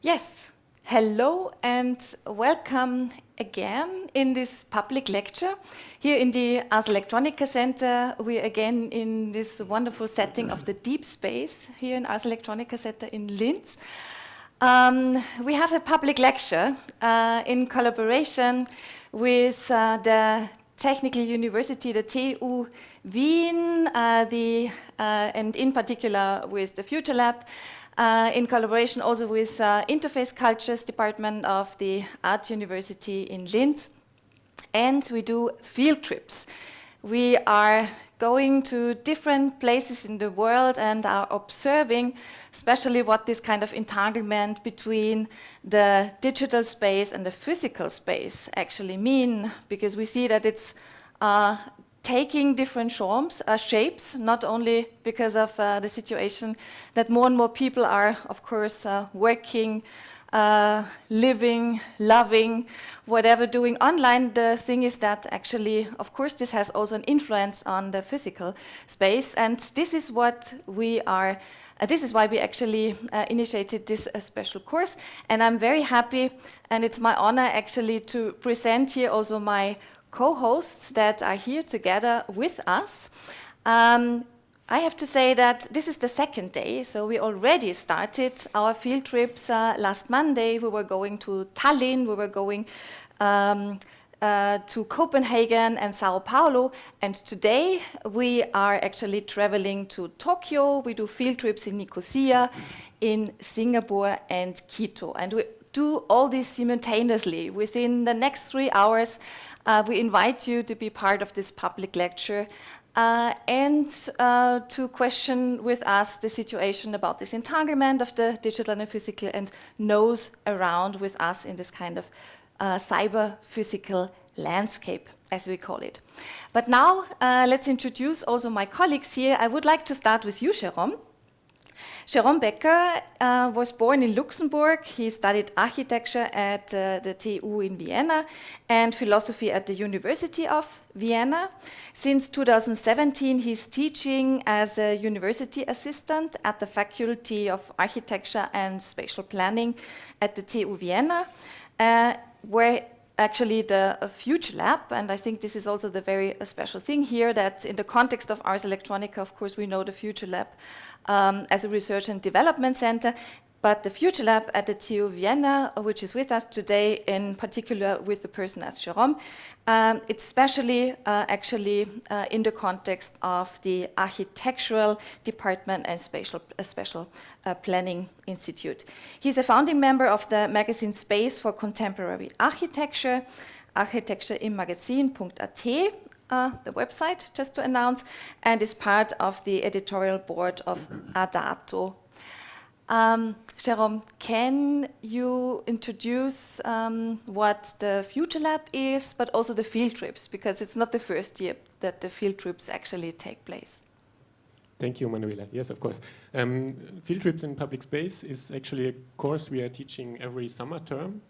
Yes, hello and welcome again in this public lecture. Here in the Ars Electronica Center, we're again in this wonderful setting of the deep space here in Ars Electronica Center in Linz. We have a public lecture in collaboration with the Technical University, the TU Wien, and in particular with the Future Lab, in collaboration also with Interface Cultures Department of the Art University in Linz. And we do field trips. We are going to different places in the world and are observing especially what this kind of entanglement between the digital space and the physical space actually mean, because we see that it's taking different shapes, not only because of the situation that more and more people are, of course, working, living, loving, whatever, doing online. The thing is that actually, of course, this has also an influence on the physical space, and this is what we are. This is why we actually initiated this special course, and I'm very happy, and it's my honor actually to present here also my co-hosts that are here together with us. I have to say that this is the second day, so we already started our field trips last Monday. We were going to Tallinn, we were going to Copenhagen and Sao Paulo, and today we are actually traveling to Tokyo. We do field trips in Nicosia, in Singapore and Quito, and we do all this simultaneously. Within the next 3 hours, we invite you to be part of this public lecture and to question with us the situation about this entanglement of the digital and physical, and nose around with us in this kind of cyber-physical landscape, as we call it. But now, let's introduce also my colleagues here. I would like to start with you, Jérôme. Jérôme Becker was born in Luxembourg. He studied architecture at the TU in Vienna and philosophy at the University of Vienna. Since 2017, he's teaching as a university assistant at the Faculty of Architecture and Spatial Planning at the TU Vienna, where actually the Future Lab, and I think this is also the very special thing here, that in the context of Ars Electronica, of course, we know the Future Lab as a research and development center, but the Future Lab at the TU Vienna, which is with us today, in particular with the person as Jérôme, it's especially actually in the context of the architectural department and special planning institute. He's a founding member of the magazine Space for Contemporary Architecture, architectureimmagazin.at, the website, just to announce, and is part of the editorial board of Adato. Jérôme, can you introduce what the Future Lab is, but also the field trips, because it's not the first year that the field trips actually take place. Thank you, Manuela. Yes, of course. Field trips in public space is actually a course we are teaching every summer term.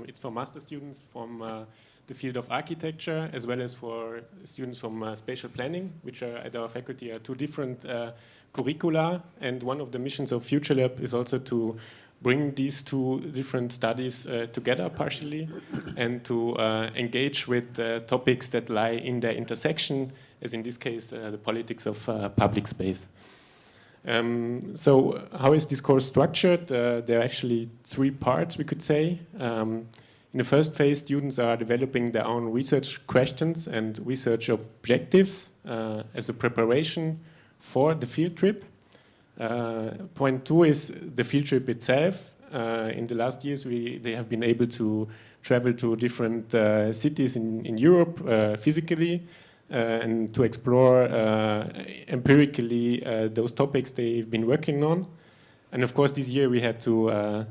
It's for master students from the field of architecture, as well as for students from spatial planning, which are at our faculty are two different curricula. And one of the missions of Future Lab is also to bring these two different studies together partially, and to engage with topics that lie in their intersection, as in this case, the politics of public space. So how is this course structured? There are actually 3 parts, we could say. In the first phase, students are developing their own research questions and research objectives as a preparation for the field trip. Point 2 is the field trip itself. In the last years, they have been able to travel to different cities in Europe physically and to explore empirically those topics they've been working on. And of course, this year we had to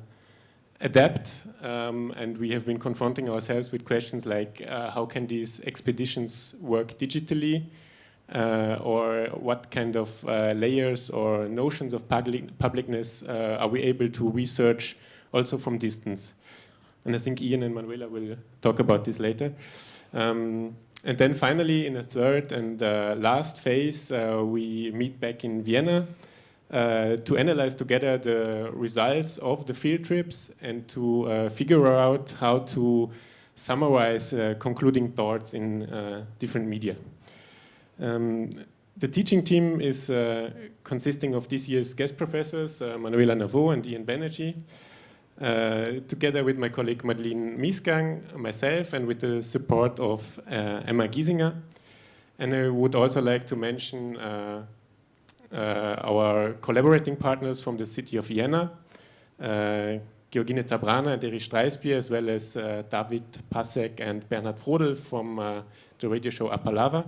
adapt, and we have been confronting ourselves with questions like how can these expeditions work digitally, or what kind of layers or notions of publicness are we able to research also from distance. And I think Ian and Manuela will talk about this later. And then finally, in a third and last phase, we meet back in Vienna to analyze together the results of the field trips and to figure out how to summarize concluding thoughts in different media. The teaching team is consisting of this year's guest professors, Manuela and Ian Banerjee, together with my colleague Madeleine Miesgang, myself, and with the support of Emma Giesinger. And I would also like to mention our collaborating partners from the city of Vienna, Georgine Zabrana and Erich Streisbier, as well as David Pasek and Bernhard Frodel from the radio show Apalava.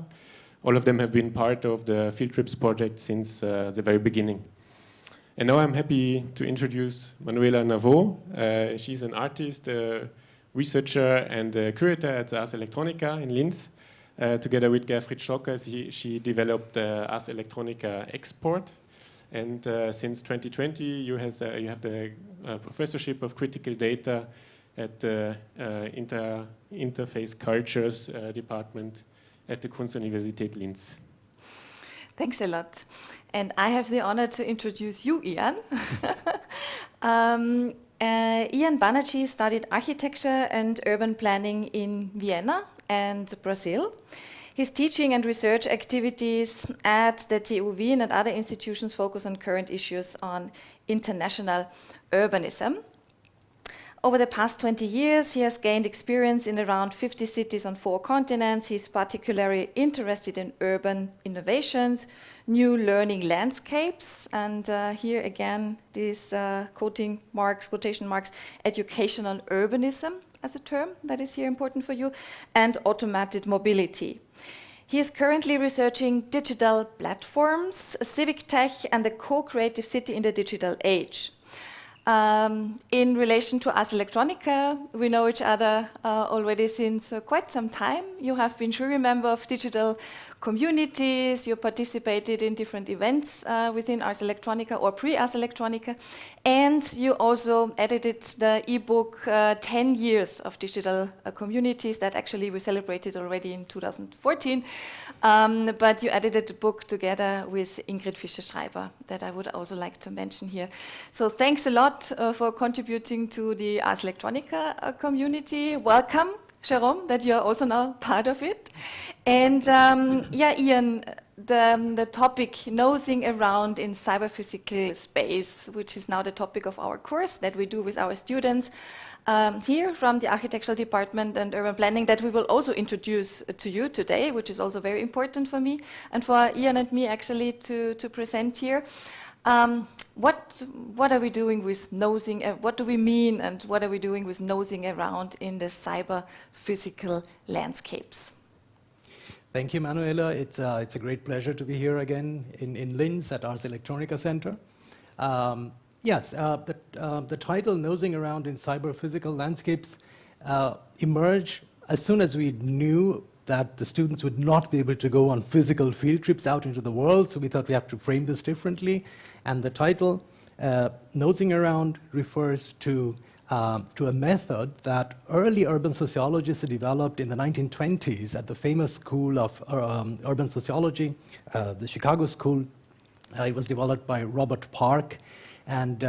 All of them have been part of the Field Trips project since the very beginning. And now I'm happy to introduce Manuela Navot. She's an artist, a researcher, and a curator at Ars Electronica in Linz. Together with Gerfried Stocker, she developed the Ars Electronica export. And since 2020, you have the professorship of critical data at the Interface Cultures department at the Kunstuniversität Linz. Thanks a lot. And I have the honor to introduce you, Ian. Ian Banerjee studied architecture and urban planning in Vienna and Brazil. His teaching and research activities at the TU Wien and other institutions focus on current issues on international urbanism. Over the past 20 years, he has gained experience in around 50 cities on 4 continents. He's particularly interested in urban innovations, new learning landscapes, and here again, these quotation marks, educational urbanism as a term that is here important for you, and automated mobility. He is currently researching digital platforms, civic tech, and the co-creative city in the digital age. In relation to Ars Electronica, we know each other already since quite some time. You have been jury member of digital communities, you participated in different events within Ars Electronica or pre-Ars Electronica, and you also edited the ebook 10 Years of Digital Communities that actually we celebrated already in 2014, but you edited the book together with Ingrid Fischer-Schreiber that I would also like to mention here. So thanks a lot for contributing to the Ars Electronica community. Welcome, Jérôme, that you are also now part of it. And yeah, Ian, the topic nosing around in cyber-physical space, which is now the topic of our course that we do with our students here from the architectural department and urban planning, that we will also introduce to you today, which is also very important for me and for Ian and me actually to present here. What are we doing with nosing? What do we mean, and what are we doing with nosing around in the cyber-physical landscapes? Thank you, Manuela. It's a great pleasure to be here again in Linz at Ars Electronica Center. Yes, the title "Nosing Around in Cyber-Physical Landscapes" emerged as soon as we knew that the students would not be able to go on physical field trips out into the world, so we thought we have to frame this differently. And the title, Nosing Around, refers to a method that early urban sociologists developed in the 1920s at the famous school of urban sociology, the Chicago School. It was developed by Robert Park. And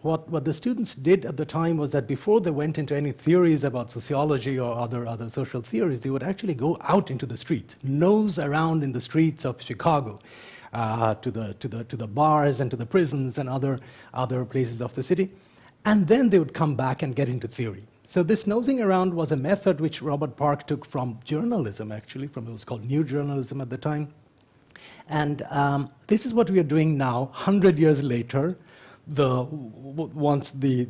what the students did at the time was that before they went into any theories about sociology or other social theories, they would actually go out into the streets, nose around in the streets of Chicago, to the bars and to the prisons and other places of the city, and then they would come back and get into theory. So this nosing around was a method which Robert Park took from journalism, actually, from it was called new journalism at the time, and this is what we are doing now, 100 years later. Once the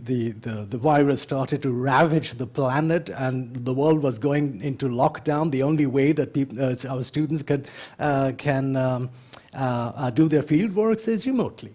virus started to ravage the planet and the world was going into lockdown, the only way that our students can do their field works is remotely.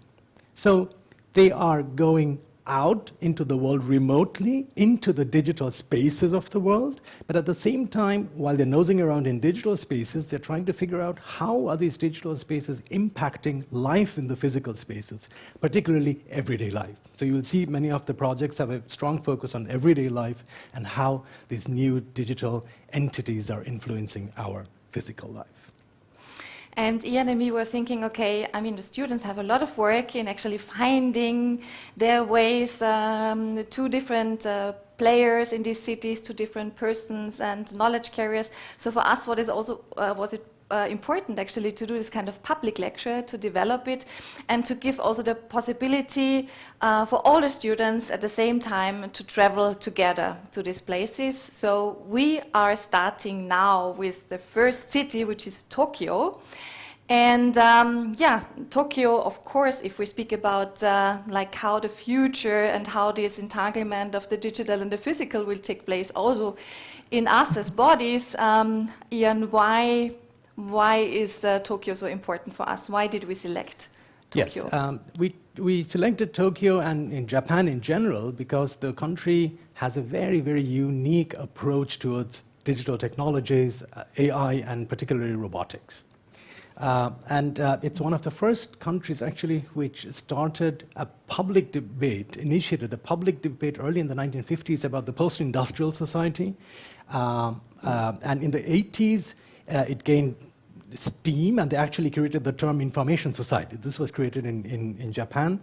So they are going out into the world remotely, into the digital spaces of the world, but at the same time, while they're nosing around in digital spaces, they're trying to figure out how are these digital spaces impacting life in the physical spaces, particularly everyday life. So you will see many of the projects have a strong focus on everyday life and how these new digital entities are influencing our physical life. And Ian and me were thinking, okay, I mean, the students have a lot of work in actually finding their ways to different players in these cities, to different persons and knowledge carriers. So for us, what is also was it important actually to do this kind of public lecture, to develop it, and to give also the possibility for all the students at the same time to travel together to these places. So we are starting now with the first city, which is Tokyo. And yeah, Tokyo, of course, if we speak about like how the future and how this entanglement of the digital and the physical will take place also in us as bodies, Ian, why is Tokyo so important for us? Why did we select Tokyo? Yes, we selected Tokyo and in Japan in general because the country has a very, very unique approach towards digital technologies, AI, and particularly robotics. And it's one of the first countries actually which started a public debate, initiated a public debate early in the 1950s about the post-industrial society. And in the 80s, it gained steam, and they actually created the term information society. This was created in Japan.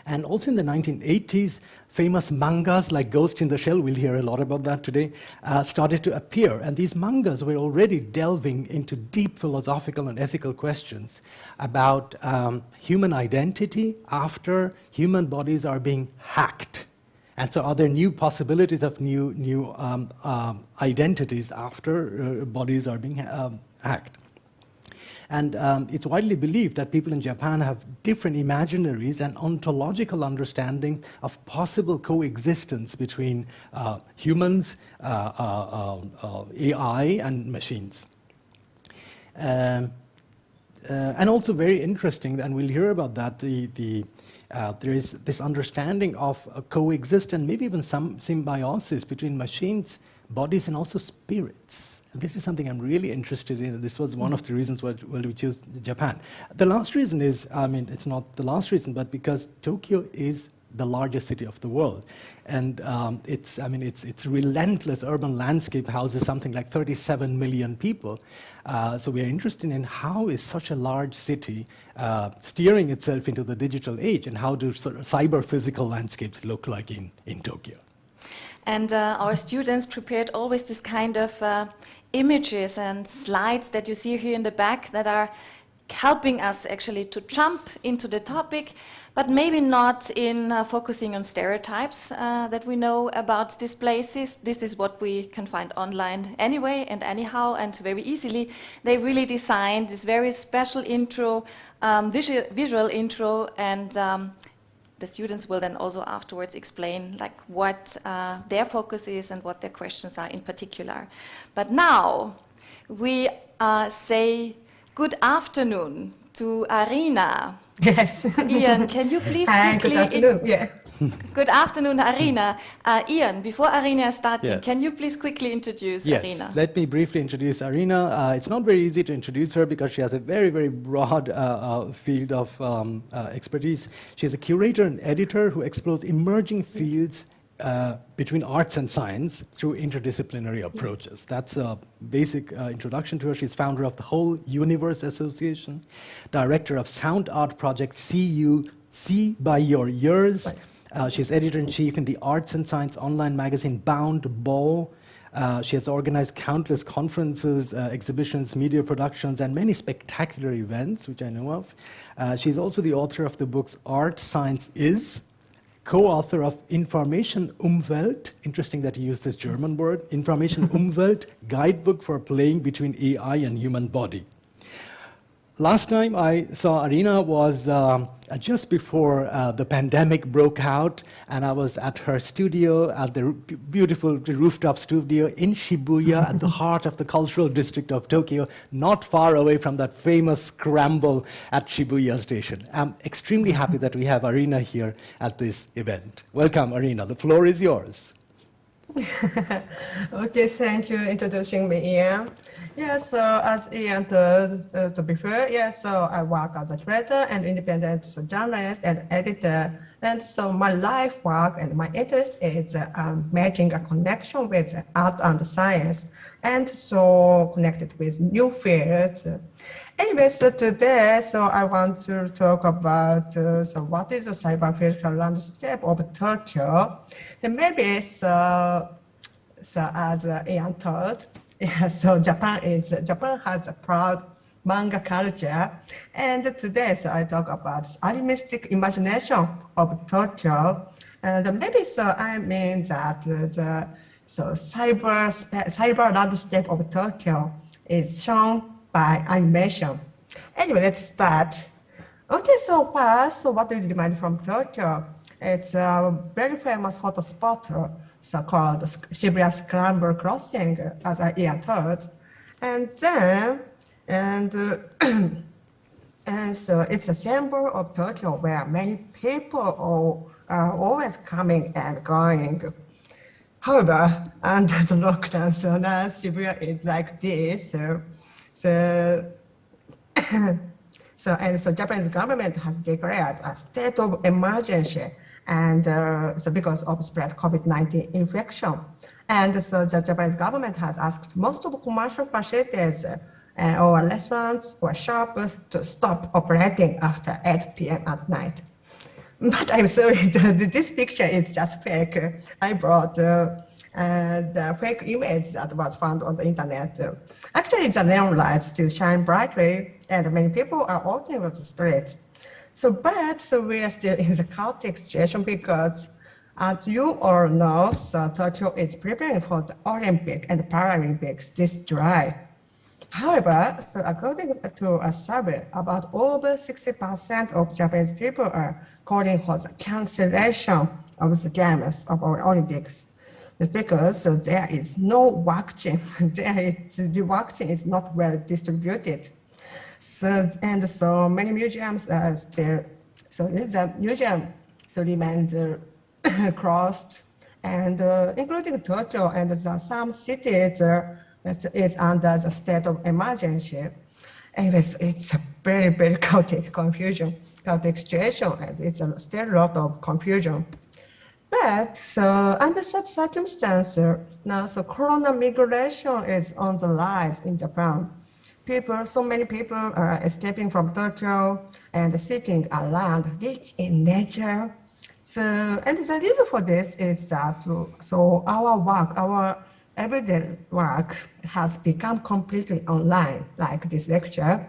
And also in the 1980s, famous mangas like Ghost in the Shell, we'll hear a lot about that today, started to appear. And these mangas were already delving into deep philosophical and ethical questions about human identity after human bodies are being hacked. And so are there new possibilities of new identities after bodies are being hacked? And it's widely believed that people in Japan have different imaginaries and ontological understanding of possible coexistence between humans, AI, and machines. And also very interesting, and we'll hear about that, there is this understanding of coexistence and maybe even some symbiosis between machines, bodies, and also spirits. And this is something I'm really interested in. This was one of the reasons why we chose Japan. The last reason is, I mean, it's not the last reason, but because Tokyo is the largest city of the world. And its relentless urban landscape houses something like 37 million people. So we are interested in how is such a large city steering itself into the digital age, and how do sort of cyber-physical landscapes look like in Tokyo. And our students prepared always this kind of images and slides that you see here in the back that are helping us actually to jump into the topic, but maybe not in focusing on stereotypes that we know about these places. This is what we can find online anyway and anyhow and very easily. They really designed this very special intro, visual intro, and the students will then also afterwards explain like what their focus is and what their questions are in particular. But now we say good afternoon to Arina. Yes. Ian, can you please Hi, quickly... good afternoon. Yeah. Good afternoon, Arina. Ian, before Arina is starting, Yes. can you please quickly introduce Yes, Arina? let me briefly introduce Arina. It's not very easy to introduce her because she has a very, very broad field of expertise. She's a curator and editor who explores emerging fields between arts and science through interdisciplinary approaches. That's a basic introduction to her. She's founder of the Whole Universe Association, director of sound art project See by Your Ears. Right. She's editor-in-chief in the arts and science online magazine Bound Ball. She has organized countless conferences, exhibitions, media productions, and many spectacular events, which I know of. She's also the author of the books Art Science Is, co-author of Information Umwelt, interesting that he used this German word, Information Umwelt, Guidebook for Playing Between AI and Human Body. Last time I saw Arina was just before the pandemic broke out, and I was at her studio, at the beautiful rooftop studio in Shibuya, at the heart of the cultural district of Tokyo, not far away from that famous scramble at Shibuya Station. I'm extremely happy that we have Arina here at this event. Welcome, Arina. The floor is yours. Okay, thank you for introducing me, Ian. Yes, so as Ian told before, yes, so I work as a curator and independent journalist and editor. And so my life work and my interest is making a connection with art and science, and so connected with new fields. Anyway, so today, so I want to talk about so what is the cyber physical landscape of Tokyo. And maybe so as Ian told, yeah, so Japan has a proud manga culture, and today so I talk about animistic imagination of Tokyo, and maybe so I mean that the cyber landscape of Tokyo is shown by animation. Anyway, let's start. Okay, so first, so what do you demand from Tokyo? It's a very famous photo spot, so called Shibuya Scramble Crossing, as I told. And then, and so it's a symbol of Tokyo where many people are always coming and going. However, under the lockdown, so now Shibuya is like this. So Japanese government has declared a state of emergency, and so because of spread COVID-19 infection. And so the Japanese government has asked most of commercial facilities or restaurants or shops to stop operating after 8 p.m. at night. But I'm sorry, this picture is just fake. I brought the fake image that was found on the internet. Actually, the neon lights still shine brightly, and many people are walking on the street. So we are still in the chaotic situation because, as you all know, so Tokyo is preparing for the Olympic and Paralympics this July. However, so according to a survey, about over 60% of Japanese people are calling for the cancellation of the games of our Olympics. It's because there is no vaccine. The vaccine is not well distributed. So many museums are still, so the museum remains closed, and including Tokyo and some cities is under the state of emergency. Anyways, it's a very, very chaotic situation, and it's still a lot of confusion. But so under such circumstances, now so corona migration is on the rise in Japan. So many people are escaping from Tokyo and seeking a land rich in nature. And the reason for this is that so our everyday work has become completely online, like this lecture.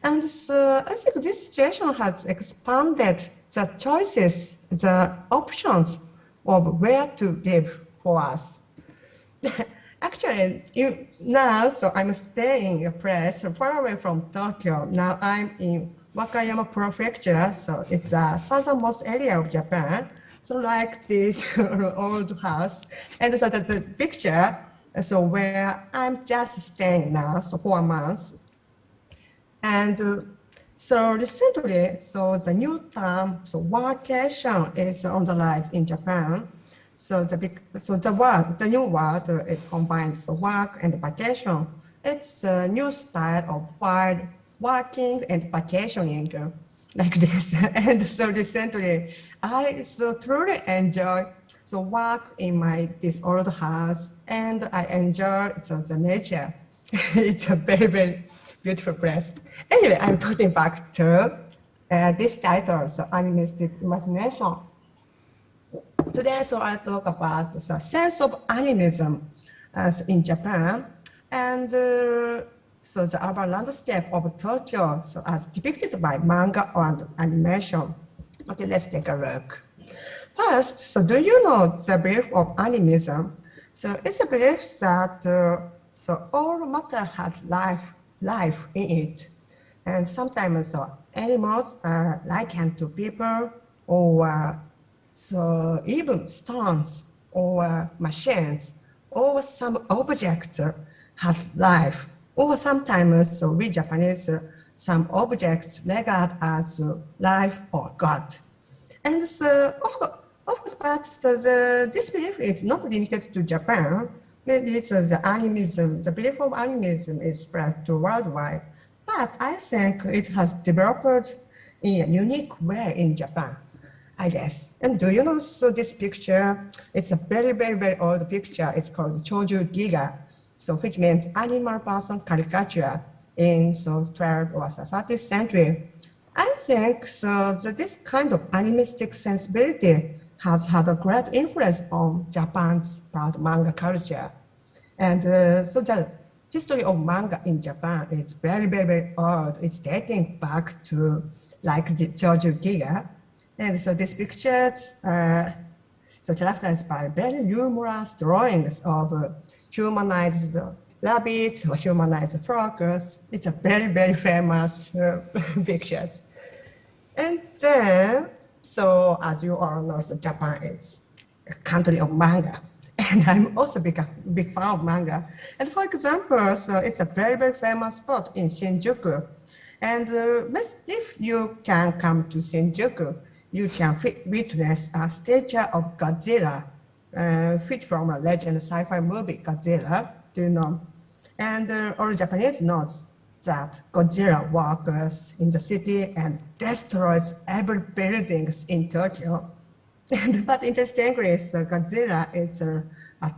And so I think this situation has expanded the choices, the options of where to live for us. Actually, now, so I'm staying in a place far away from Tokyo. Now I'm in Wakayama Prefecture, so it's the southernmost area of Japan. So like this old house. And so the picture, so where I'm just staying now, so 4 months. And so recently, so the new term, so workation is on the rise in Japan. So the new word is combined, so work and vacation. It's a new style of while working and vacationing like this. And so recently, I so truly enjoy so work in this old house, and I enjoy the nature. It's a very, very beautiful place. Anyway, I'm talking back to this title, so Animistic Imagination. Today, so I talk about the sense of animism as in Japan, and so the urban landscape of Tokyo, so as depicted by manga and animation. Okay, let's take a look. First, so do you know the belief of animism? So it's a belief that so all matter has life in it, and sometimes so animals are likened to people, or so even stones or machines or some objects has life, or sometimes so we Japanese some objects regard as life or God. And so of course, but this belief is not limited to Japan. maybe it's the animism, the belief of animism is spread to worldwide. But I think it has developed in a unique way in Japan, I guess. And do you know, so this picture, it's a very, very, very old picture. It's called Choju Giga, so which means animal person caricature in 12th or 13th century. I think so that this kind of animistic sensibility has had a great influence on Japan's proud manga culture. And so the history of manga in Japan is very, very, very old. It's dating back to like the Choju Giga. And so these pictures are characterized by very humorous drawings of humanized rabbits or humanized frogs. It's a very, very famous pictures. And then, so as you all know, so Japan is a country of manga. And I'm also a big fan of manga. And for example, so it's a very, very famous spot in Shinjuku. And if you can come to Shinjuku, you can witness a statue of Godzilla, fit from a legend sci-fi movie, Godzilla, do you know? And all Japanese knows that Godzilla walks in the city and destroys every buildings in Tokyo. But interestingly, so Godzilla is a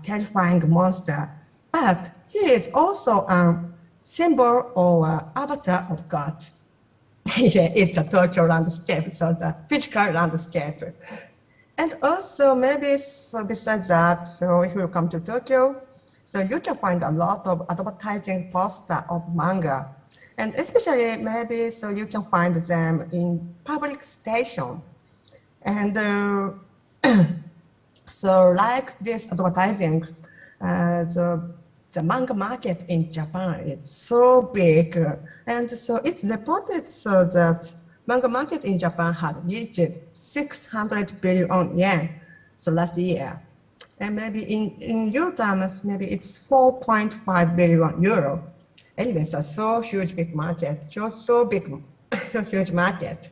terrifying monster, but he is also a symbol or avatar of God. Yeah, it's a Tokyo landscape, so the physical landscape. And also maybe, so besides that, so if you come to Tokyo, so you can find a lot of advertising poster of manga. And especially maybe, so you can find them in public station. And so like this advertising, the manga market in Japan is so big. And so it's reported so that manga market in Japan had reached 600 billion yen, so last year. And maybe in euro terms, maybe it's 4.5 billion euro. Anyway, so huge big market, so big, huge market.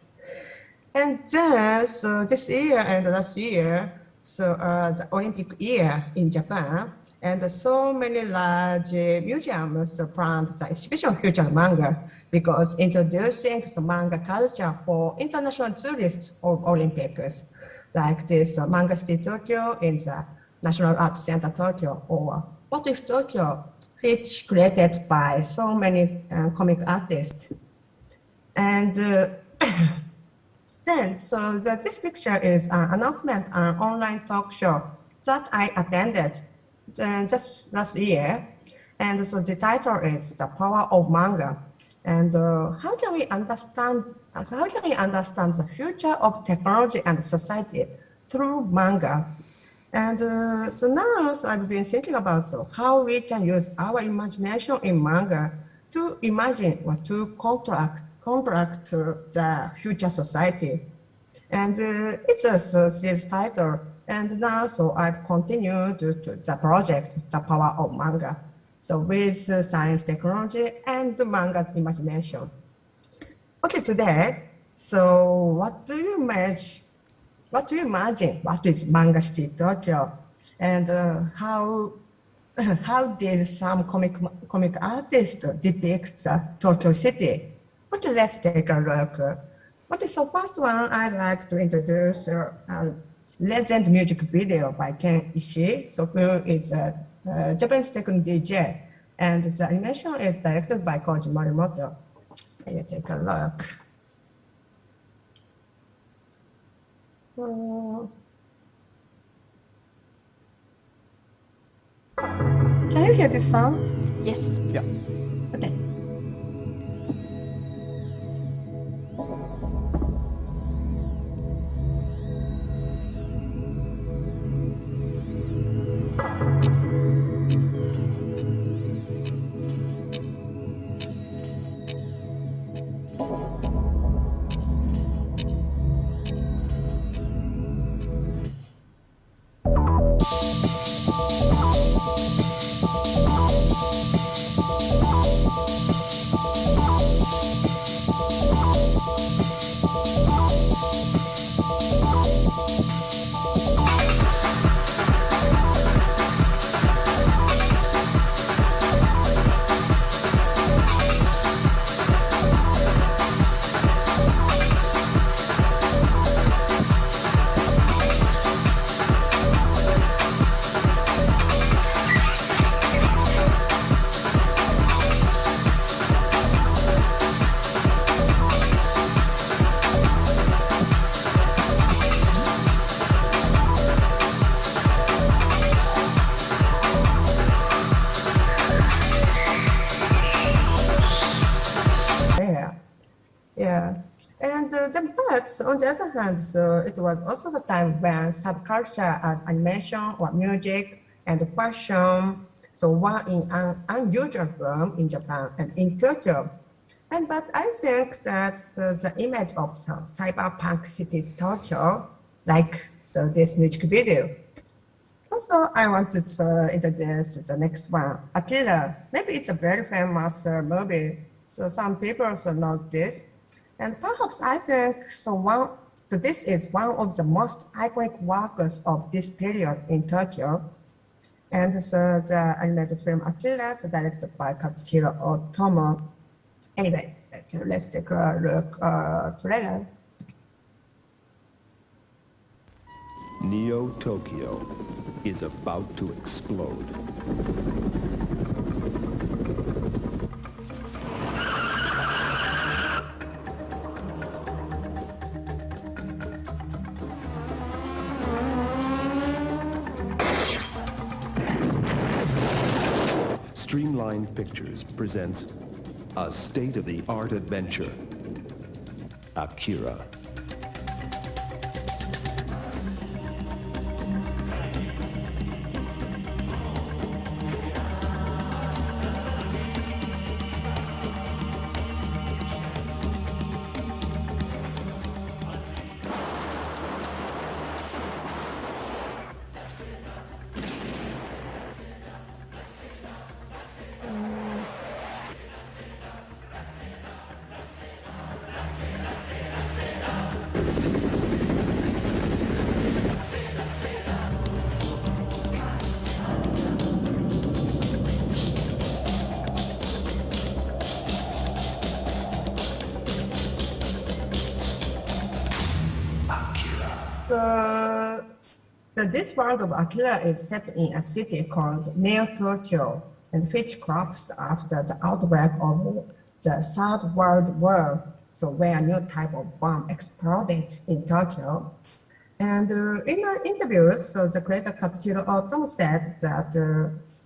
And then, so this year and last year, so the Olympic year in Japan, and so many large museums planned the exhibition Future Manga because introducing the manga culture for international tourists of Olympics, like this Manga City Tokyo in the National Arts Center Tokyo, or What If Tokyo, which created by so many comic artists. And then, so this picture is an announcement on an online talk show that I attended just last year. And so the title is The Power of Manga. And how can we understand the future of technology and society through manga? And so now I've been thinking about how we can use our imagination in manga to imagine or to contract the future society. And it's a series title. And now I've continued to the project, The Power of Manga. So with science, technology, and manga's imagination. Okay, today, so what do you imagine? What is Manga City Tokyo? And how did some comic artists depict the Tokyo city? Okay, let's take a look. Okay, so first one, I'd like to introduce a legend music video by Ken Ishii, so who is a Japanese techno DJ. And the animation is directed by Koji Morimoto. Can you take a look? Can you hear this sound? Yes. Yeah. Okay. But on the other hand, so it was also the time when subculture as animation or music and fashion so were in an unusual form in Japan and in Tokyo. But I think that the image of cyberpunk city Tokyo, like this music video. Also, I wanted to introduce the next one, Akira. Maybe it's a very famous movie, so some people also know this. And perhaps I think this is one of the most iconic works of this period in Tokyo. And so the animated film Akira, directed by Katsuhiro Otomo. Anyway, let's take a look together. Neo Tokyo is about to explode. Streamlined Pictures presents a state-of-the-art adventure, Akira. So this world of Akira is set in a city called Neo Tokyo, and which crops after the outbreak of the Third World War, so where a new type of bomb exploded in Tokyo. And in an interview, so the creator Katsuhiro Otomo said that,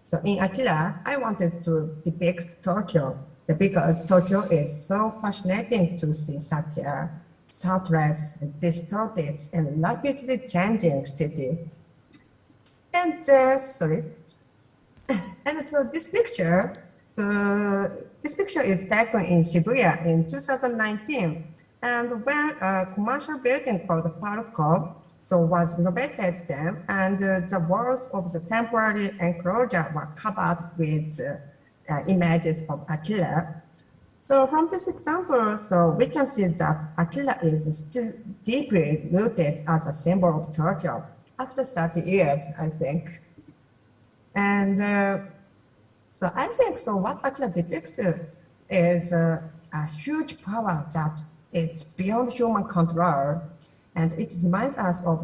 so in Akira, I wanted to depict Tokyo because Tokyo is so fascinating to see such a thoughtless, distorted, and rapidly changing city. And and so this picture is taken in Shibuya in 2019, and when a commercial building called Parco was renovated then, and the walls of the temporary enclosure were covered with images of Akira. So from this example, so we can see that Akira is still deeply rooted as a symbol of Tokyo after 30 years, I think. And so I think what Akira depicts is a huge power that is beyond human control, and it reminds us of,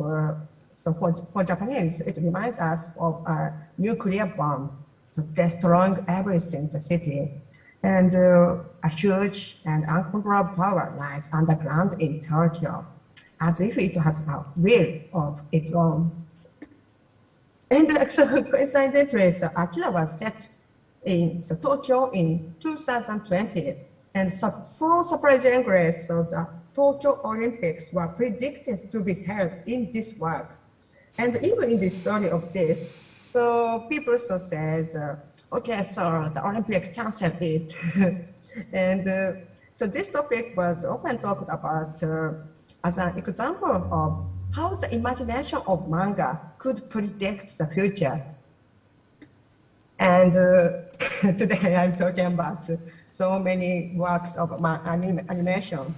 for Japanese, it reminds us of a nuclear bomb, so destroying everything in the city. And a huge and uncontrollable power lies underground in Tokyo, as if it has a will of its own. And so coincidentally, Akira was set in Tokyo in 2020, and so surprisingly, the Tokyo Olympics were predicted to be held in this work. And even in the story of this, so people said, okay, so the Olympic canceled it. And so this topic was often talked about as an example of how the imagination of manga could predict the future. And today I'm talking about so many works of animation.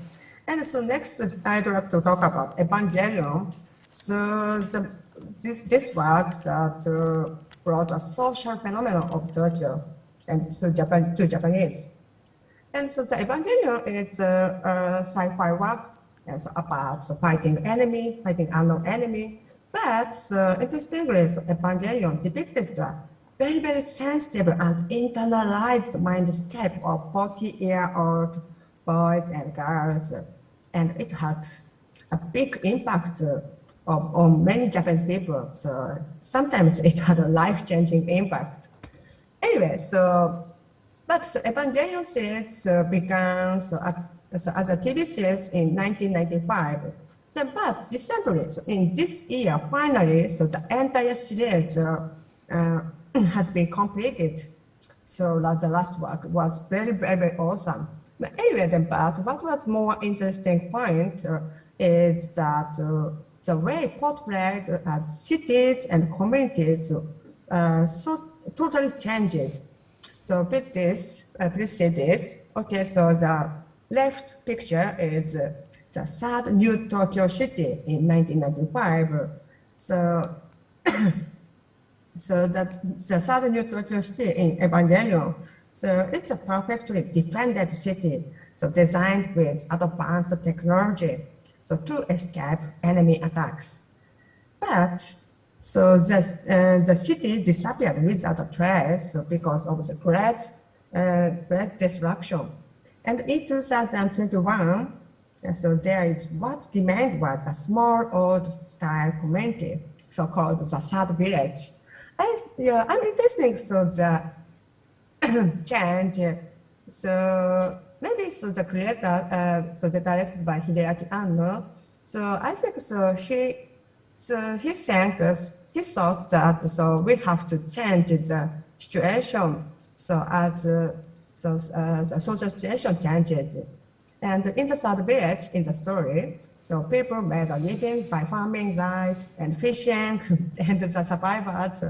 And so next, I'd like to talk about Evangelion. So this work that brought a social phenomenon of Tokyo and to Japanese. And so the Evangelion is a sci-fi work and so about fighting unknown enemy. But interestingly, Evangelion depicted the very, very sensitive and internalized mindscape of 40-year-old boys and girls. And it had a big impact on many Japanese people. So sometimes it had a life-changing impact. Anyway, but Evangelion series began so as a TV series in 1995. But recently, so in this year, finally, so the entire series has been completed. So the last work was very, very awesome. But anyway, but what was more interesting point is that the way portrayed as cities and communities so totally changed. So with this, please see this. Okay, so the left picture is the third new Tokyo city in 1995. So, so the third new Tokyo city in Evangelion. So it's a perfectly defended city, so designed with advanced technology, so to escape enemy attacks. But so the city disappeared without a trace because of the great destruction. And in 2021, so there is what remained was a small old-style community, so-called the Third Village. I'm interested so the change. So maybe so the creator, so the directed by Hideaki Anno. So I think so he thanked us. He thought that so we have to change the situation. So as the social situation changed. And in the third village in the story, so people made a living by farming rice and fishing, and the survivors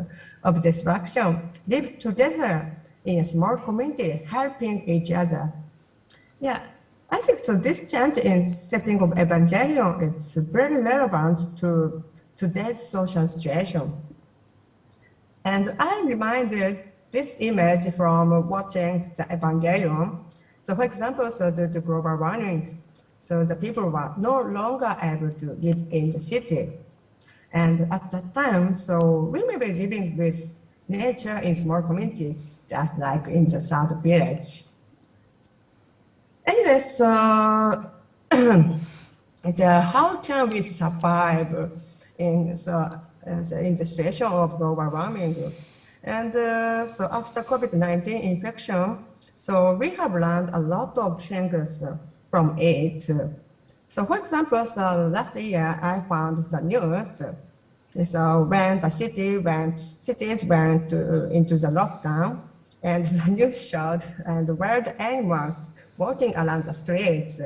of destruction lived together in a small community, helping each other. Yeah, I think so this change in setting of Evangelion is very relevant to today's social situation. And I reminded this image from watching the Evangelion. So for example, so the global warming, so the people were no longer able to live in the city. And at that time, so we may be living with nature in small communities, just like in the Third Village. Anyway, so how can we survive in the situation of global warming? And so after COVID-19 infection, so we have learned a lot of things from it. So for example, so last year I found the news. So when the cities went into the lockdown, and the news showed and wild animals walking around the streets.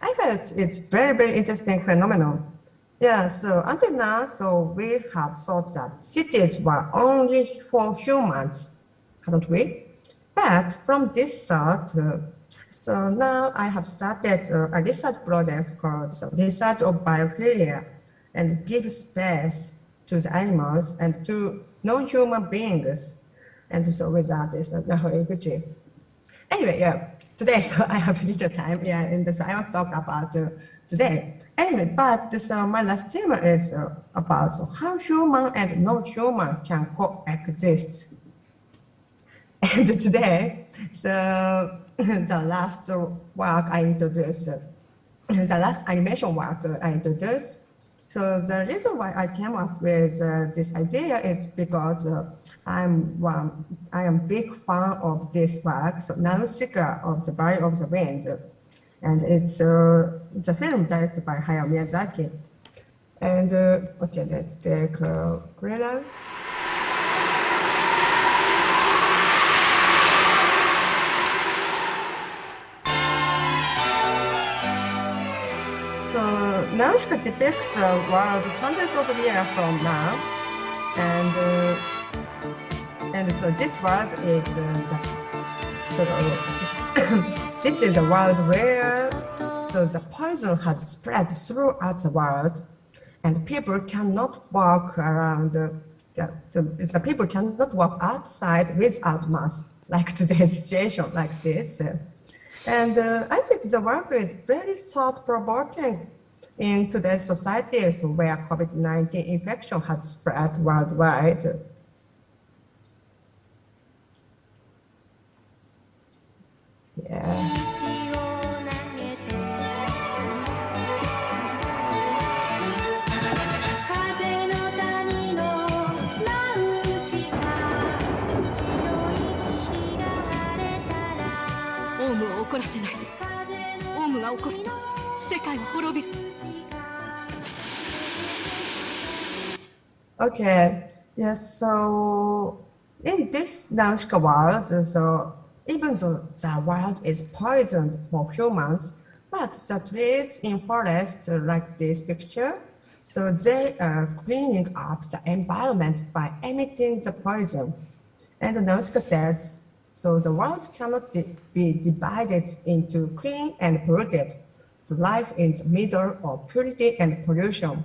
I felt it's very, very interesting phenomenon. Yeah, so until now, so we have thought that cities were only for humans, haven't we? But from this thought, so now I have started a research project called Research of Biophilia, and give space to the animals and to non-human beings. And so with that is Nahoiguchi. Anyway, yeah, today so I have little time, yeah, and so I will talk about today. Anyway, but so my last theme is about how human and non-human can coexist. And today, so the last work I introduced, the last animation work I introduced. So the reason why I came up with this idea is because I am big fan of this work, so Nonsticker of the Valley of the Wind. And it's a film directed by Hayao Miyazaki. And okay, let's take Grilla. So Nonsticker depicts a world hundreds of years from now, and so this world is this is a world where so the poison has spread throughout the world, and people cannot walk around. The people cannot walk outside without masks, like today's situation like this. And I think the work is very thought-provoking in today's societies where COVID-19 infection has spread worldwide. Yeah. が起こると世界は滅びる。 Okay, yes, so in this Nonsticker world, so even though the world is poisoned for humans, but the trees in forest like this picture, so they are cleaning up the environment by emitting the poison. And Nonsticker says, so the world cannot be divided into clean and polluted. So life in the middle of purity and pollution.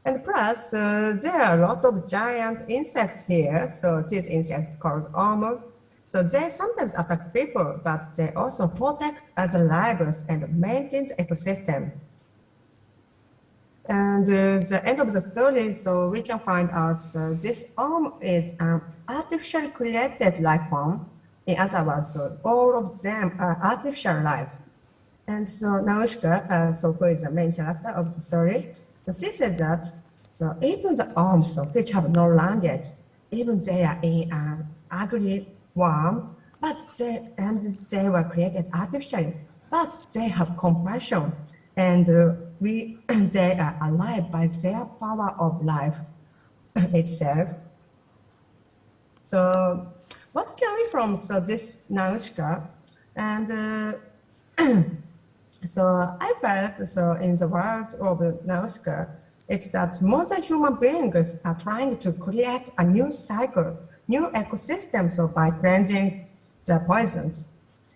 And plus, there are a lot of giant insects here. So these insects called armor. So they sometimes attack people, but they also protect other lives and maintain the ecosystem. And the end of the story, so we can find out this arm is an artificially created life form. In other words, so all of them are artificial life. And so Nonsticker, so who is the main character of the story, so she says that so even the arms so which have no language, even they are in an ugly form, but they were created artificially, but they have compassion, and they are alive by their power of life itself. So what can we from so this Nonsticker? And so I felt so in the world of Nonsticker, it's that more than human beings are trying to create a new cycle, new ecosystem, so by cleansing the poisons.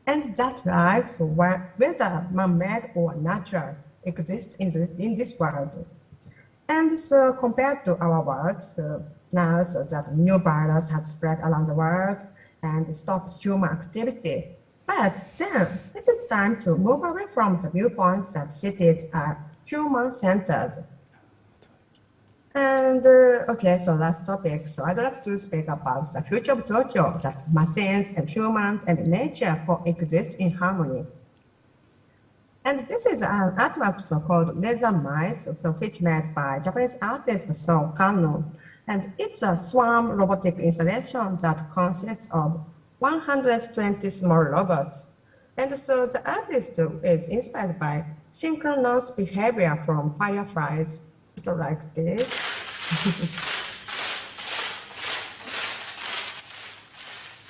And that life, so whether man-made or natural, exists in this world. And so compared to our world, so now so that new virus has spread around the world and stopped human activity. But then it is time to move away from the viewpoint that cities are human-centered. And okay, so last topic. So I'd like to speak about the future of Tokyo, that machines and humans and nature coexist in harmony. And this is an artwork so called Laser Mice, which made by Japanese artist So Kano. And it's a swarm robotic installation that consists of 120 small robots. And so the artist is inspired by synchronous behavior from fireflies. So like this.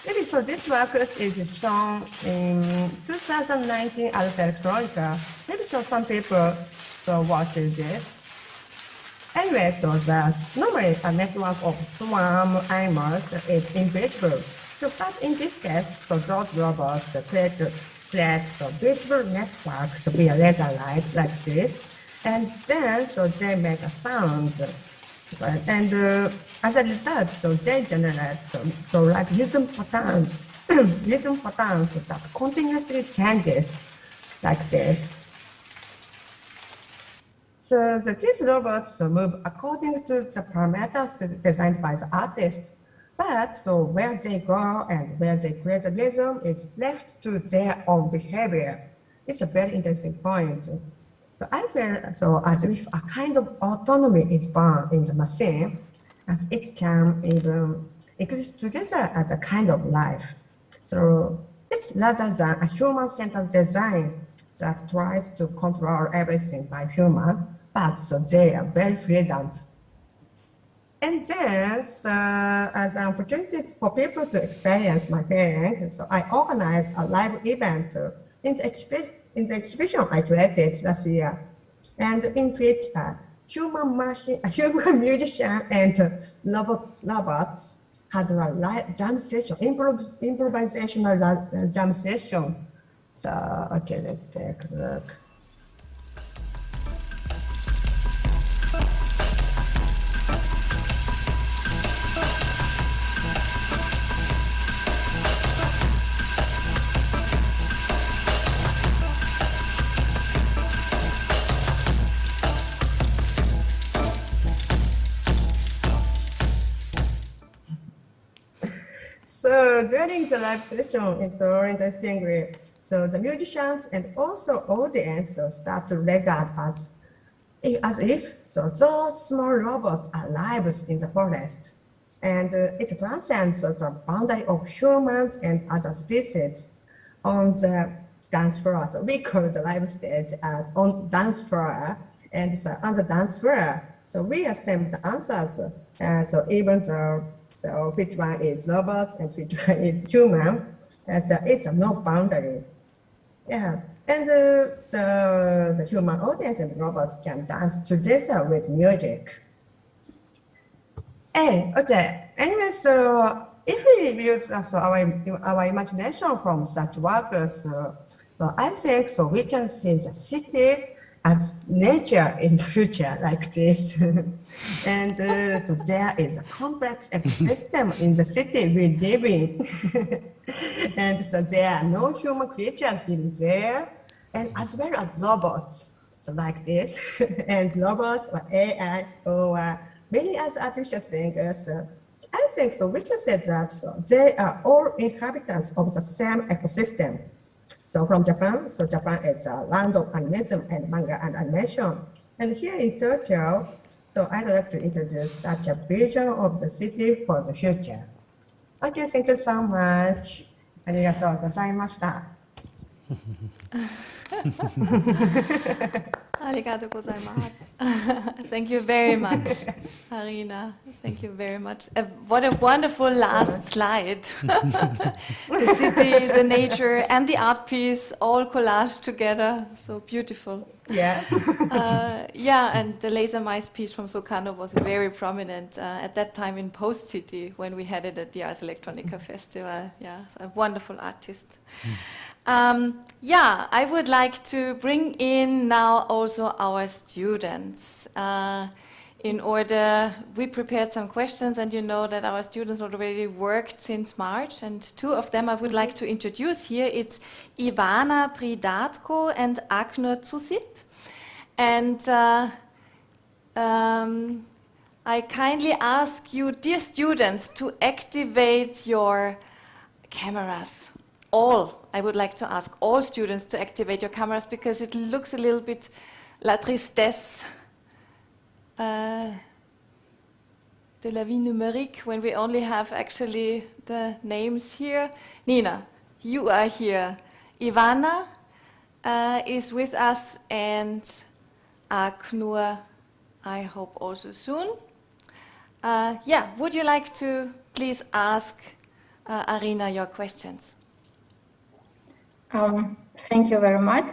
Maybe so this work is shown in 2019 as Electronica. Maybe so some people so watching this. Anyway, so there's normally a network of swarm animals is invisible. But in this case, so those robots create so visible networks via laser light like this. And then, so they make a sound, right? And as a result, so they generate so like rhythm patterns, so that continuously changes like this. So these robots move according to the parameters designed by the artist. But so where they go and where they create a rhythm is left to their own behavior. It's a very interesting point. So I feel so as if a kind of autonomy is born in the machine, and it can even exist together as a kind of life. So it's rather than a human-centered design that tries to control everything by human, but so they are very freedom. And then, as an opportunity for people to experience my feeling, so I organized a live event in the exhibition I created last year, and in which human musician and robots had a live jam session, improvisational jam session. So, okay, let's take a look. So during the live session, it's so interesting. So the musicians and also audience start to regard as if so those small robots are lives in the forest, and it transcends the boundary of humans and other species. On the dance floor. So we call the live stage as on dance floor, and so on the dance floor. So we assemble the answers. So even though so which one is robot and which one is human, so it's no boundary. Yeah, and so the human audience and robots can dance together with music. Hey, okay. Anyway, so if we use so our imagination from such workers, so I think so we can see the city as nature in the future like this. And so there is a complex ecosystem in the city we live in. And so there are no human creatures in there, and as well as robots, so like this, and robots or AI or many other artificial things. I think so we can say that so they are all inhabitants of the same ecosystem. So from Japan, so Japan is a land of animism and manga and animation. And here in Tokyo, so I'd like to introduce such a vision of the city for the future. Okay, thank you so much. ありがとうございました。ありがとうございます。Thank you very much, Arina. Thank you very much. What a wonderful last slide. The city, the nature, and the art piece all collaged together. So beautiful. Yeah. Yeah, and the laser mice piece from Socano was very prominent at that time in Post City when we had it at the Ars Electronica Festival. Yeah, a wonderful artist. Yeah, I would like to bring in now also our students. In order, we prepared some questions, and you know that our students already worked since March, and two of them I would like to introduce here. It's Ivana Pridatko and Arina Tsukada. And I kindly ask you, dear students, to activate your cameras. I would like to ask all students to activate your cameras because it looks a little bit la tristesse de la vie numérique when we only have actually the names here. Nina, you are here. Ivana is with us, and Knur, I hope also soon. Yeah, would you like to please ask Arina your questions? Thank you very much.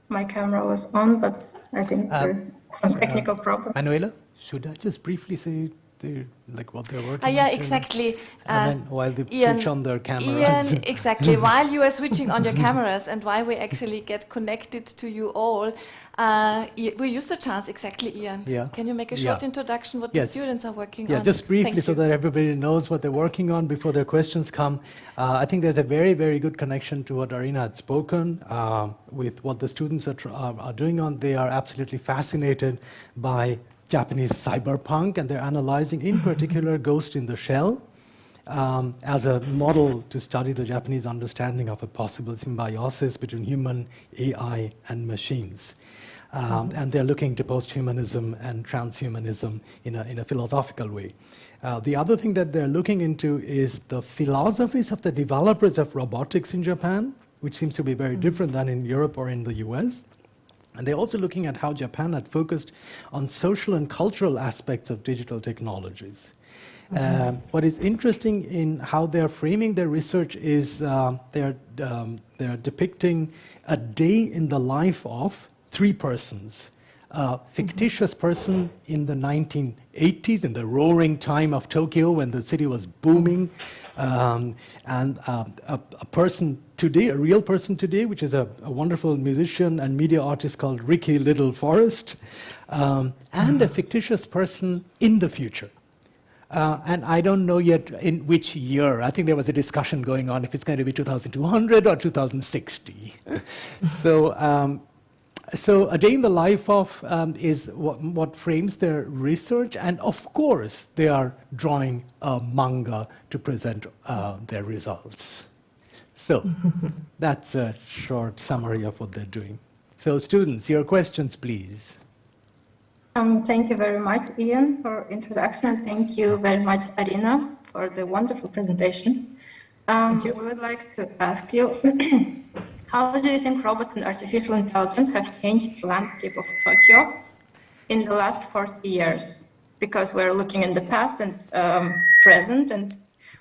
My camera was on, but I think there's some technical problems. Manuela, should I just briefly say what they're working on? Yeah, exactly. And then while they switch on their cameras. Ian, exactly. While you are switching on your cameras and while we actually get connected to you all, we use the chance, exactly, Ian. Yeah. Can you make a short introduction what the students are working on? Yeah, just briefly so that everybody knows what they're working on before their questions come. I think there's a very, very good connection to what Arina had spoken with what the students are doing on. They are absolutely fascinated by Japanese cyberpunk, and they're analyzing, in particular, Ghost in the Shell as a model to study the Japanese understanding of a possible symbiosis between human, AI, and machines. And they're looking to post-humanism and transhumanism in a philosophical way. The other thing that they're looking into is the philosophies of the developers of robotics in Japan, which seems to be very different than in Europe or in the US. And they're also looking at how Japan had focused on social and cultural aspects of digital technologies. What is interesting in how they're framing their research is they're depicting a day in the life of three persons. A fictitious person in the 1980s, in the roaring time of Tokyo when the city was booming, and a person today, a real person today, which is a wonderful musician and media artist called Ricky Little Forrest, and a fictitious person in the future. And I don't know yet in which year. I think there was a discussion going on if it's going to be 2200 or 2060. So a day in the life of is what frames their research, and of course they are drawing a manga to present their results. So that's a short summary of what they're doing. So students, your questions, please. Thank you very much, Ian, for introduction. Thank you very much, Arina, for the wonderful presentation. We would like to ask you, how do you think robots and artificial intelligence have changed the landscape of Tokyo in the last 40 years? Because we're looking in the past and present, and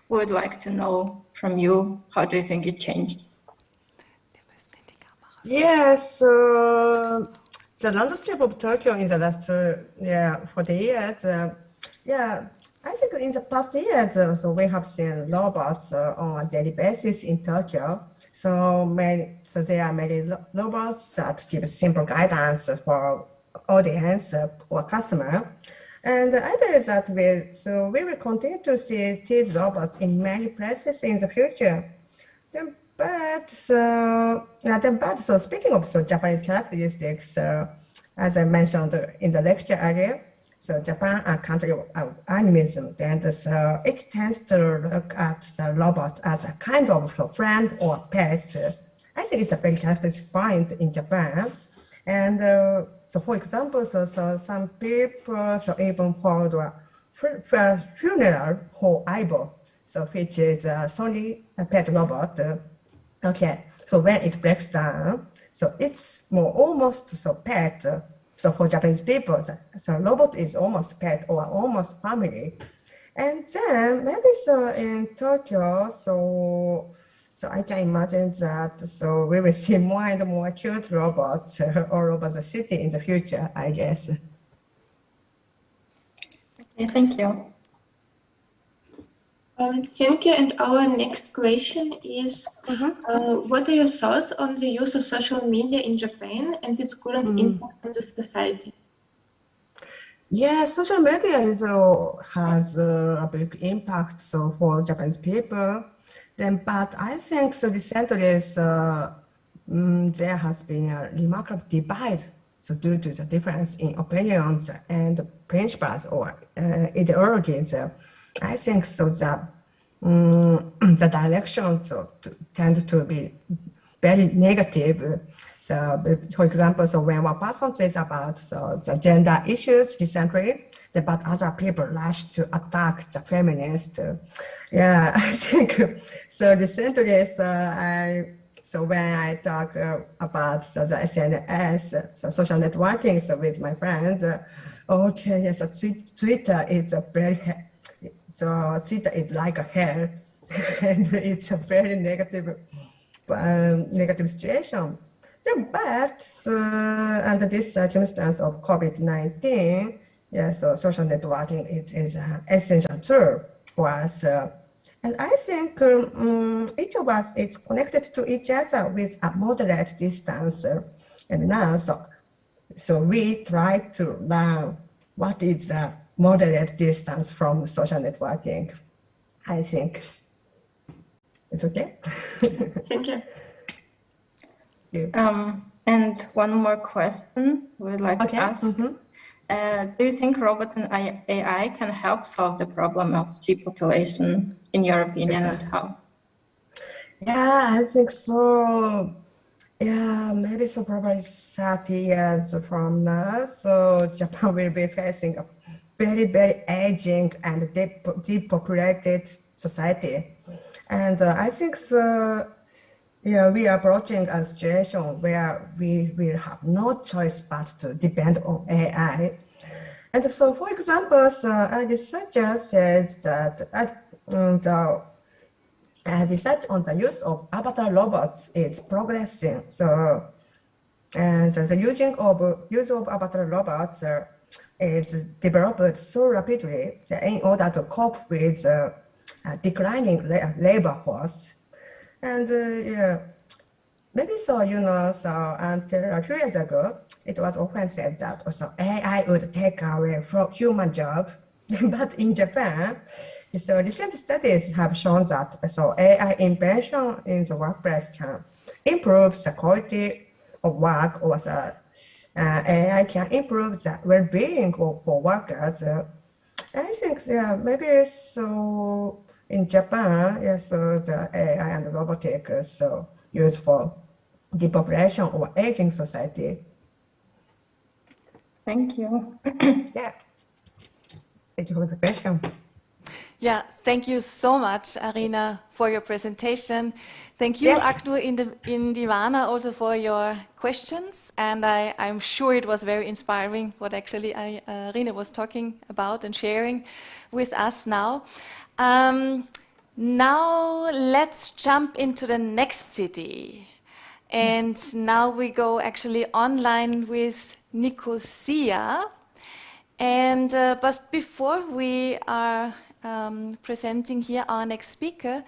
we would like to know from you, how do you think it changed? Yes, the landscape of Tokyo in the last 40 years, I think in the past years, so we have seen robots on a daily basis in Tokyo. So there are many robots that give simple guidance for audience or customer. And I believe that we will continue to see these robots in many places in the future. But speaking of Japanese characteristics, as I mentioned in the lecture earlier, so Japan, a country of animism, and so it tends to look at the robot as a kind of friend or pet. I think it's a very characteristic point in Japan. And so, for example, so some people even hold a funeral for eyeball, so which is a Sony pet robot. Okay, so when it breaks down, so it's more almost pet. So for Japanese people, so robot is almost pet or almost family. And then maybe in Tokyo, so I can imagine that so we will see more and more cute robots all over the city in the future, I guess. Okay, thank you. Thank you. And our next question is, what are your thoughts on the use of social media in Japan and its current impact on the society? Yeah, social media has a big impact for Japanese people. But I think recently there has been a remarkable divide due to the difference in opinions and principles or ideologies. I think that the direction tend to be very negative. So, for example, when one person says about the gender issues recently, but other people rush to attack the feminists. Yeah, I think so. Recently, when I talk about the SNS, social networking, with my friends, okay, yes, Twitter is a very. So Twitter is like a hell, and it's a very negative situation. But under this circumstance of COVID-19, so social networking is an essential tool for us. And I think each of us is connected to each other with a moderate distance. And now, so we try to learn what is a moderate distance from social networking. I think it's okay. Thank you. And one more question we'd like to ask. Do you think robots and AI can help solve the problem of depopulation, in your opinion, and how? Yeah, I think so. Yeah, maybe probably 30 years from now, so Japan will be facing a very, very aging and depopulated society. And I think yeah, we are approaching a situation where we will have no choice but to depend on AI. And so, for example, a researcher says that the research on the use of avatar robots is progressing. So, and the use of avatar robots is developed so rapidly that in order to cope with declining labor force. And yeah, maybe until a few years ago, it was often said that also AI would take away from human job. But in Japan, so recent studies have shown that AI invention in the workplace can improve the quality of work, or AI can improve the well-being for workers. I think maybe in Japan, the AI and robotics used for depopulation or aging society. Thank you. Yeah. Thank you for the question. Yeah, thank you so much, Arina, for your presentation. Thank you, Aknu in Divana, also for your questions. And I'm sure it was very inspiring what actually Arina was talking about and sharing with us now. Now let's jump into the next city. And now we go actually online with Nicosia. And but before we are presenting here our next speaker,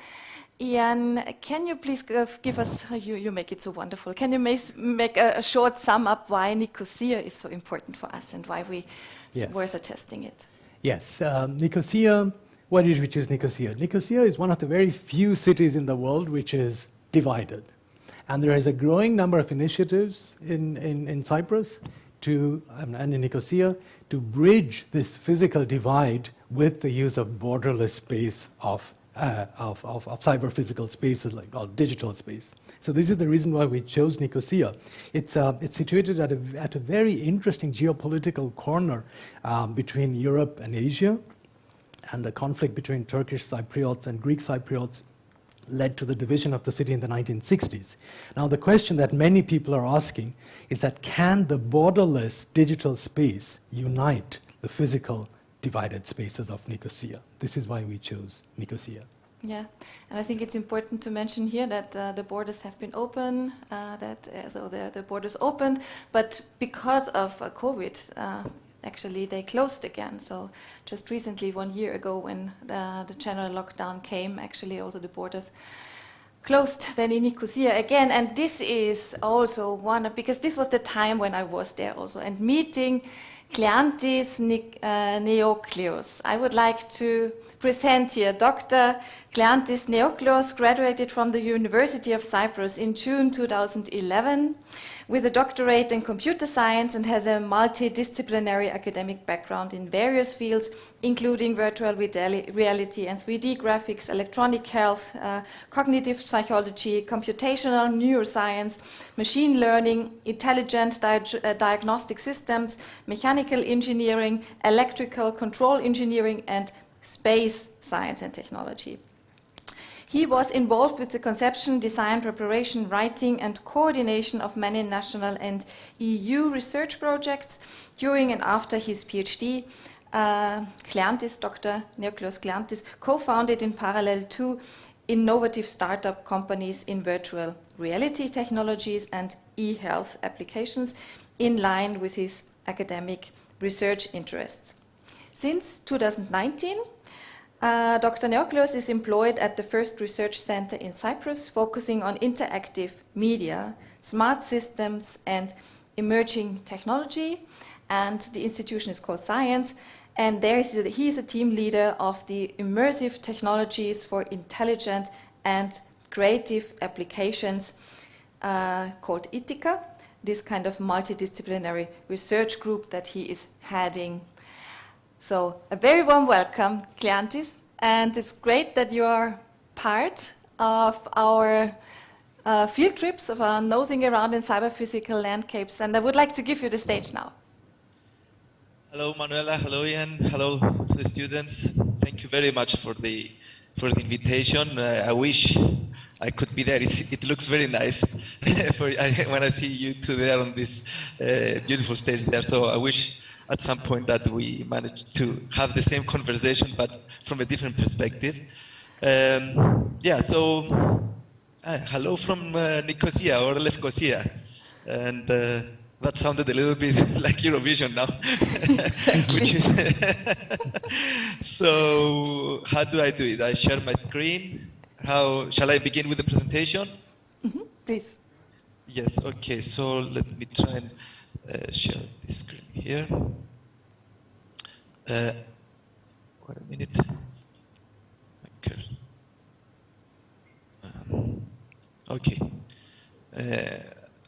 Ian, can you please give us, you make it so wonderful, can you make a short sum up why Nicosia is so important for us and why we were suggesting it? Yes, Nicosia, why did we choose Nicosia? Nicosia is one of the very few cities in the world which is divided. And there is a growing number of initiatives in Cyprus and in Nicosia to bridge this physical divide with the use of borderless space of cyber-physical spaces, like digital space. So this is the reason why we chose Nicosia. It's situated at a very interesting geopolitical corner between Europe and Asia, and the conflict between Turkish Cypriots and Greek Cypriots led to the division of the city in the 1960s. Now, the question that many people are asking is that can the borderless digital space unite the physical divided spaces of Nicosia? This is why we chose Nicosia. Yeah, and I think it's important to mention here that the borders have been open, so the borders opened, but because of COVID, actually they closed again. So just recently, 1 year ago, when the general lockdown came, actually also the borders closed then in Nicosia again. And this is also because this was the time when I was there also, and meeting Kleanthis Neokleos. I would like to present here Dr. Kleanthis Neokleos, graduated from the University of Cyprus in June 2011 with a doctorate in computer science and has a multidisciplinary academic background in various fields, including virtual reality and 3D graphics, electronic health, cognitive psychology, computational neuroscience, machine learning, intelligent diagnostic systems, mechanical engineering, electrical control engineering, and space science and technology. He was involved with the conception, design, preparation, writing, and coordination of many national and EU research projects during and after his PhD. Kleanthis, Dr. Neokleos Kleanthis, co-founded in parallel 2 innovative startup companies in virtual reality technologies and e-health applications in line with his academic research interests. Since 2019, Dr. Neokleos is employed at the first research center in Cyprus, focusing on interactive media, smart systems, and emerging technology. And the institution is called Science. And he is a team leader of the immersive technologies for intelligent and creative applications called ITICA, this kind of multidisciplinary research group that he is heading. So a very warm welcome, Kleanthis, and it's great that you are part of our field trips, of our nosing around in cyber-physical landscapes, and I would like to give you the stage now. Hello, Manuela. Hello, Ian. Hello to the students. Thank you very much for the invitation. I wish I could be there. It looks very nice when I see you two there on this beautiful stage there. So I wish at some point that we managed to have the same conversation, but from a different perspective. Hello from Nicosia or Lefkosia. And that sounded a little bit like Eurovision now. Which is so how do I do it? I share my screen. How shall I begin with the presentation? Please. Yes, okay, so let me try and share the screen here. Wait a minute. Okay.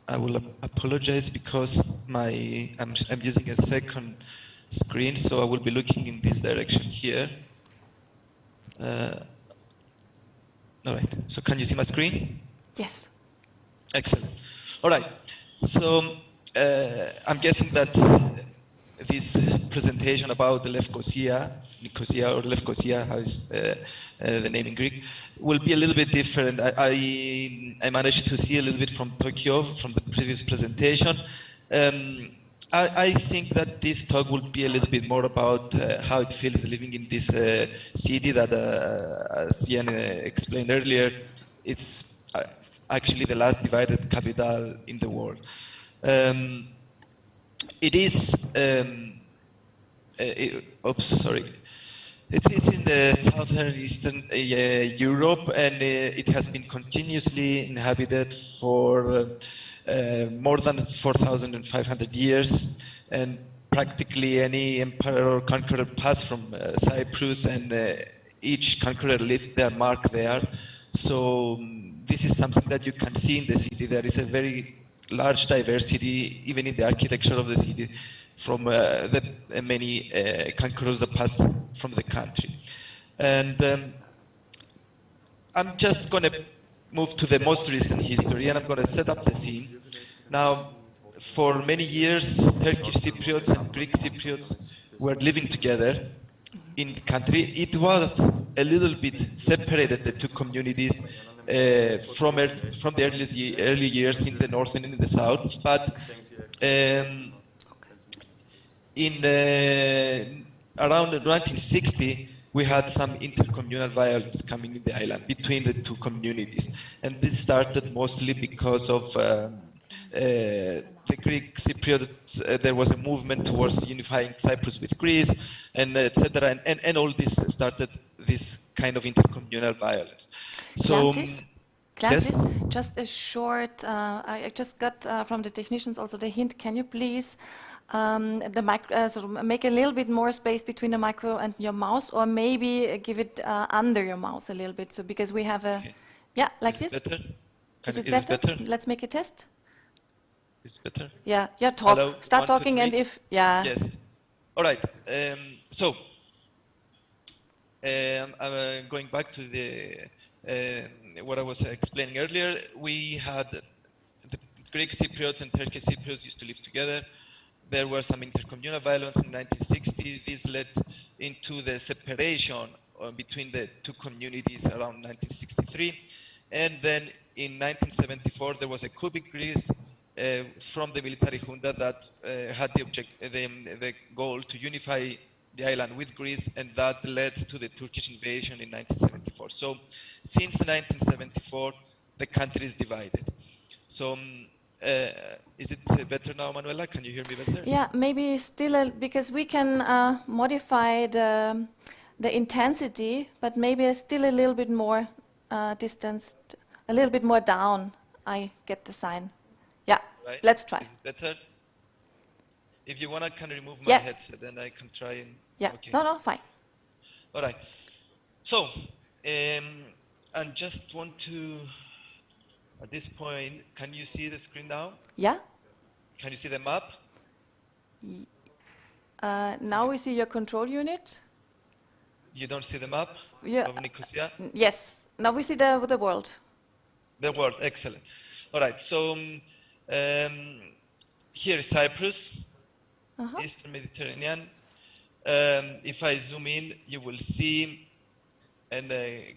I will apologize because I'm using a second screen, so I will be looking in this direction here. All right. So can you see my screen? Yes. Excellent. All right. So I'm guessing that this presentation about the Nicosia or Lefkosia, how is the name in Greek, will be a little bit different. I managed to see a little bit from Tokyo, from the previous presentation. I think that this talk will be a little bit more about how it feels living in this city that, as Ian explained earlier, it's actually the last divided capital in the world. It is, sorry. It is in the southern eastern Europe, and it has been continuously inhabited for more than 4,500 years, and practically any emperor or conqueror passed from Cyprus, and each conqueror left their mark there. So this is something that you can see in the city. There is a very large diversity, even in the architecture of the city, from the many conquerors that passed from the country. And I'm just going to move to the most recent history, and I'm going to set up the scene. Now, for many years, Turkish Cypriots and Greek Cypriots were living together in the country. It was a little bit separated, the two communities, from the early years in the north and in the south. But in around 1960, we had some intercommunal violence coming in the island between the two communities. And this started mostly because of the Greek Cypriots. There was a movement towards unifying Cyprus with Greece, and etc. And all this started this kind of intercommunal violence. So, Clantis, just a short, I just got from the technicians also the hint. Can you please sort of make a little bit more space between the micro and your mouse, or maybe give it under your mouse a little bit, so because we have a, yeah, like this. Better? Is it better? Let's make a test. Is it better? Yeah, yeah, talk. Hello? Start 1, 2, talking, and if, yeah. Yes. All right. So, I'm going back to the what I was explaining earlier. We had the Greek Cypriots and Turkish Cypriots used to live together. There were some intercommunal violence in 1960. This led into the separation between the two communities around 1963. And then in 1974, there was a coup in Greece from the military junta that had the goal to unify the island with Greece, and that led to the Turkish invasion in 1974. So since 1974, the country is divided. So is it better now, Manuela? Can you hear me better? Yeah, maybe still, because we can modify the intensity, but maybe still a little bit more distanced, a little bit more down. I get the sign. Yeah, right. Let's try. Is it better? If you want, I can remove my headset, and I can try and... Yeah, okay. No, fine. All right. So, I just want to, at this point, can you see the screen now? Yeah. Can you see the map? Now we see your control unit. You don't see the map of Nicosia? Yes. Now we see the world. The world, excellent. All right, so here is Cyprus, Eastern Mediterranean. If I zoom in, you will see, and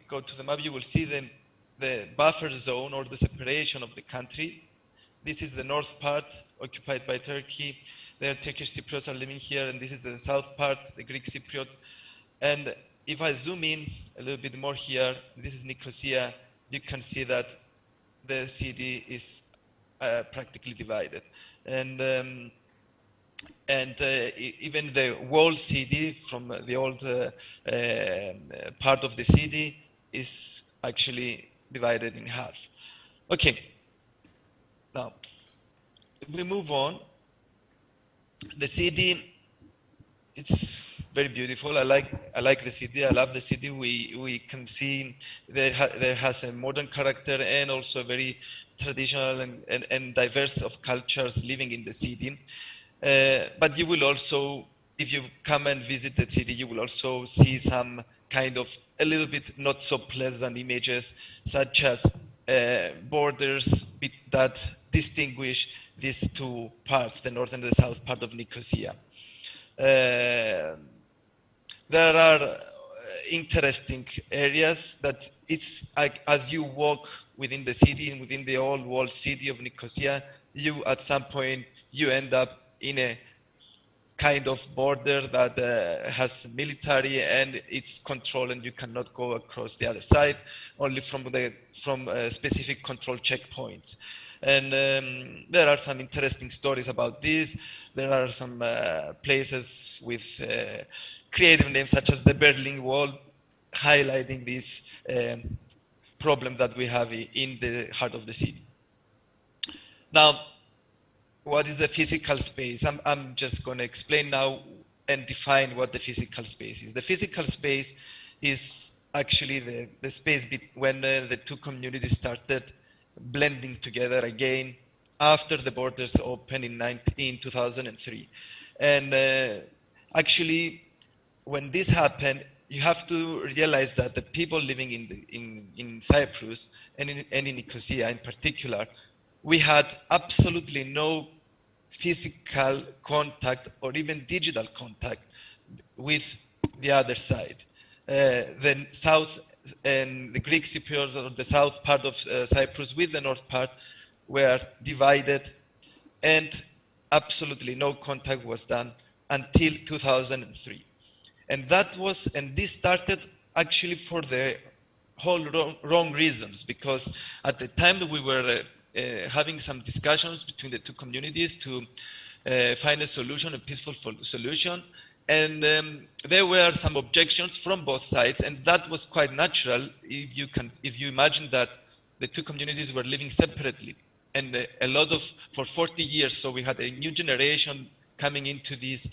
go to the map, you will see the buffer zone, or the separation of the country. This is the north part, occupied by Turkey. The Turkish Cypriots are living here, and this is the south part, the Greek Cypriot. And if I zoom in a little bit more here, this is Nicosia, you can see that the city is practically divided. And even the walled city from the old part of the city is actually divided in half. Okay, now if we move on, the city, it's very beautiful. I like the city. I love the city. We can see there has a modern character, and also a very traditional and diverse of cultures living in the city. But you will also, if you come and visit the city, you will also see some kind of a little bit not so pleasant images, such as borders that distinguish these two parts, the north and the south part of Nicosia. there are interesting areas that it's like as you walk within the city and within the old walled city of Nicosia, you at some point you end up in a kind of border that has military and it's control, and you cannot go across the other side, only from specific control checkpoints. And there are some interesting stories about this. There are some places with creative names such as the Berlin Wall, highlighting this problem that we have in the heart of the city. Now, what is the physical space? I'm just going to explain now and define what the physical space is. The physical space is actually the space when the two communities started blending together again after the borders opened in 2003. And actually, when this happened, you have to realize that the people living in Cyprus and in Nicosia in particular, we had absolutely no physical contact or even digital contact with the other side. The south and the Greek Cypriots, or the south part of Cyprus with the north part, were divided, and absolutely no contact was done until 2003. And this started actually for the whole wrong reasons, because at the time that we were having some discussions between the two communities to find a solution, a peaceful solution, and there were some objections from both sides, and that was quite natural if you imagine that the two communities were living separately, and for 40 years, so we had a new generation coming into this.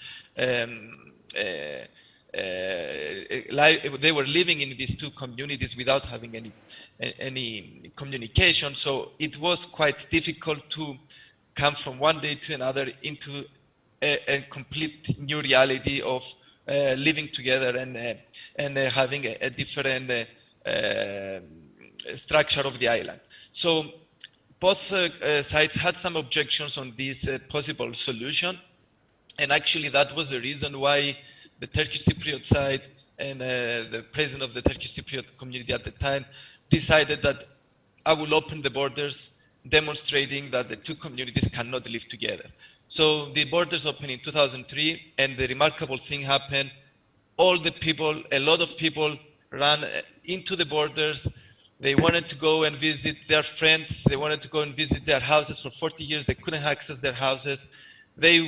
They were living in these two communities without having any communication, so it was quite difficult to come from one day to another into a complete new reality of living together and having a different structure of the island. So both sides had some objections on this possible solution, and actually that was the reason why the Turkish Cypriot side and the president of the Turkish Cypriot community at the time decided that I will open the borders, demonstrating that the two communities cannot live together. So the borders opened in 2003, and the remarkable thing happened. A lot of people ran into the borders. They wanted to go and visit their friends. They wanted to go and visit their houses. For 40 years, they couldn't access their houses. They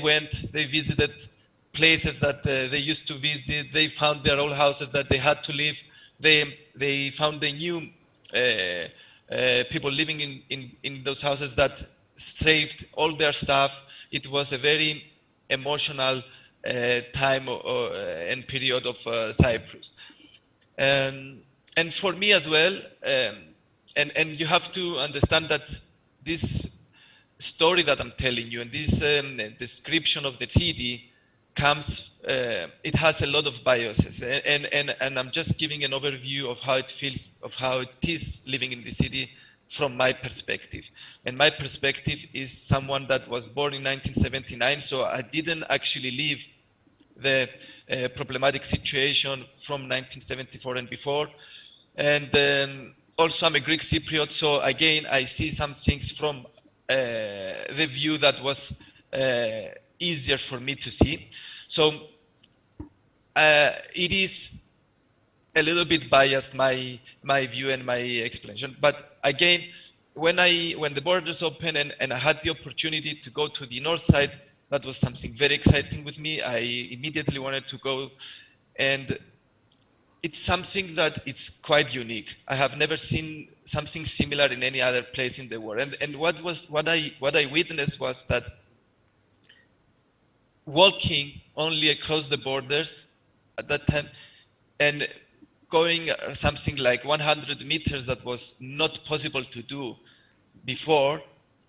visited places that they used to visit. They found their old houses that they had to leave. They found the new people living in those houses that saved all their stuff. It was a very emotional time and period of Cyprus. And for me as well, and you have to understand that this story that I'm telling you and this description of the city it has a lot of biases, and I'm just giving an overview of how it feels, of how it is living in the city from my perspective. And my perspective is someone that was born in 1979, so I didn't actually live the problematic situation from 1974 and before. And also I'm a Greek Cypriot, so again, I see some things from the view that was easier for me to see. So it is a little bit biased, my view and my explanation. But again, when the borders opened and I had the opportunity to go to the north side, that was something very exciting with me. I immediately wanted to go, and it's something that it's quite unique. I have never seen something similar in any other place in the world. And what I witnessed was that walking only across the borders at that time and going something like 100 meters that was not possible to do before,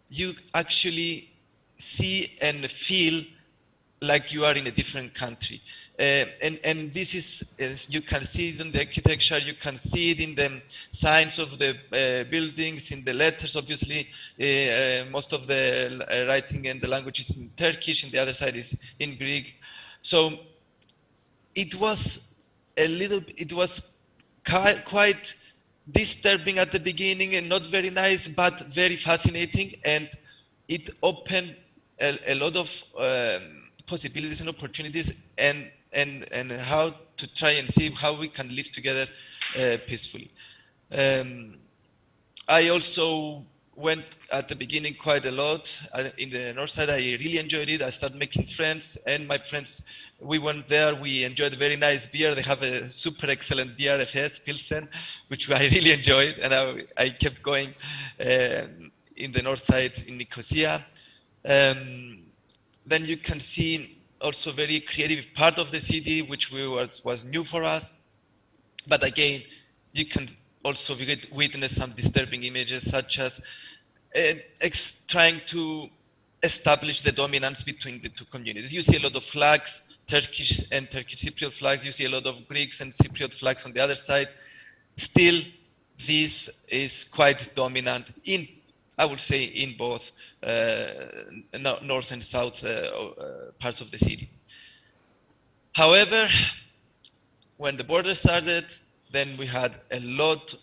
you actually see and feel like you are in a different country. And this is, you can see it in the architecture, you can see it in the signs of the buildings, in the letters, obviously. Most of the writing and the language is in Turkish, and the other side is in Greek. So it was quite disturbing at the beginning and not very nice, but very fascinating, and it opened a lot of possibilities and opportunities, and how to try and see how we can live together peacefully. I also went at the beginning quite a lot in the north side. I really enjoyed it. I started making friends, and my friends, we went there. We enjoyed a very nice beer. They have a super excellent DRFS Pilsen, which I really enjoyed, and I kept going in the north side in Nicosia. Then you can see also very creative part of the city, which was new for us. But again, you can also witness some disturbing images, such as trying to establish the dominance between the two communities. You see a lot of flags, Turkish and Turkish Cypriot flags. You see a lot of Greeks and Cypriot flags on the other side. Still, this is quite dominant I would say, in both north and south parts of the city. However, when the border started, then we had a lot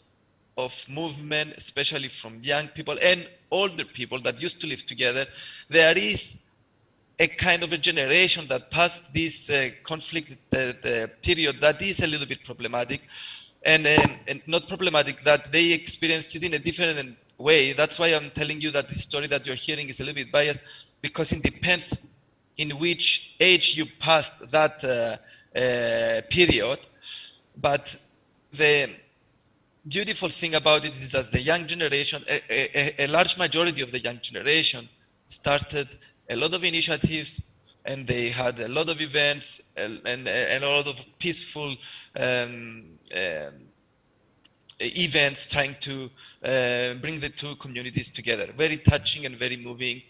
of movement, especially from young people and older people that used to live together. There is a kind of a generation that passed this conflict period that is a little bit problematic, and not problematic, that they experienced it in a different way. That's why I'm telling you that the story that you're hearing is a little bit biased, because it depends in which age you passed that period. But the beautiful thing about it is that the young generation, a large majority of the young generation, started a lot of initiatives, and they had a lot of events and a lot of peaceful events trying to bring the two communities together. Very touching and very moving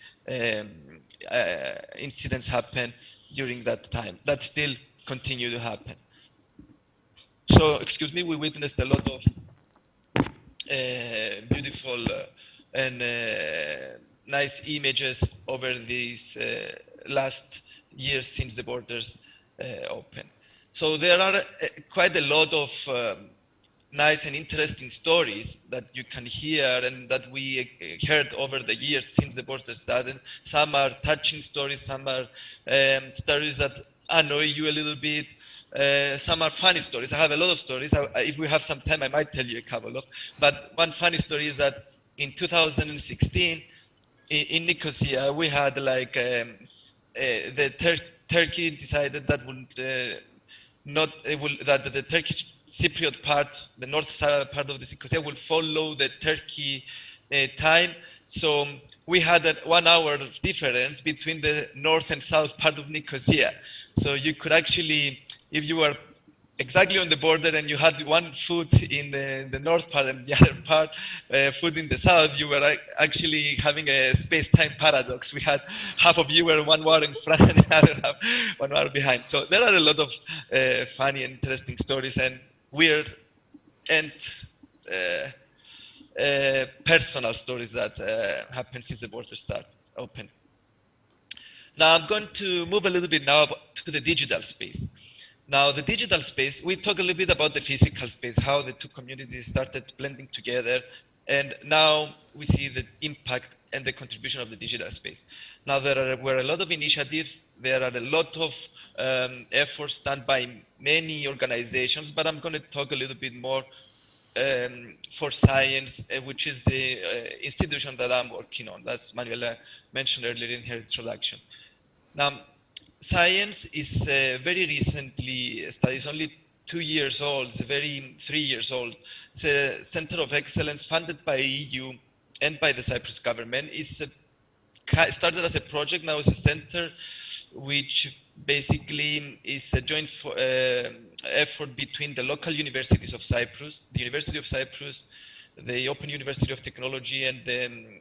incidents happened during that time that still continue to happen. So, excuse me, we witnessed a lot of beautiful and nice images over these last years since the borders opened. So there are quite a lot of nice and interesting stories that you can hear and that we heard over the years since the borders started. Some are touching stories, some are stories that annoy you a little bit. Some are funny stories. I have a lot of stories. If we have some time, I might tell you a couple of. But one funny story is that in 2016, in Nicosia, we had like Turkey decided that that the Turkish Cypriot part, the north side part of the Nicosia, will follow the Turkey time. So we had a 1 hour difference between the north and south part of Nicosia. So you could actually, if you were exactly on the border and you had one foot in the north part and the other part foot in the south, you were actually having a space-time paradox. We had half of you were 1 hour in front and the other half 1 hour behind. So there are a lot of funny and interesting stories and weird and personal stories that happened since the borders started open. Now I'm going to move a little bit now to the digital space. Now the digital space, we talk a little bit about the physical space, how the two communities started blending together, and now we see the impact and the contribution of the digital space. Now there were a lot of initiatives, there are a lot of efforts done by many organizations, but I'm going to talk a little bit more for science, which is the institution that I'm working on. That's Manuela mentioned earlier in her introduction. Now, science is very recently started. It's only 2 years old. It's 3 years old. It's a center of excellence funded by EU and by the Cyprus government. It's started as a project. Now it's a center which basically is a joint effort between the local universities of Cyprus, the University of Cyprus, the Open University of Technology, and the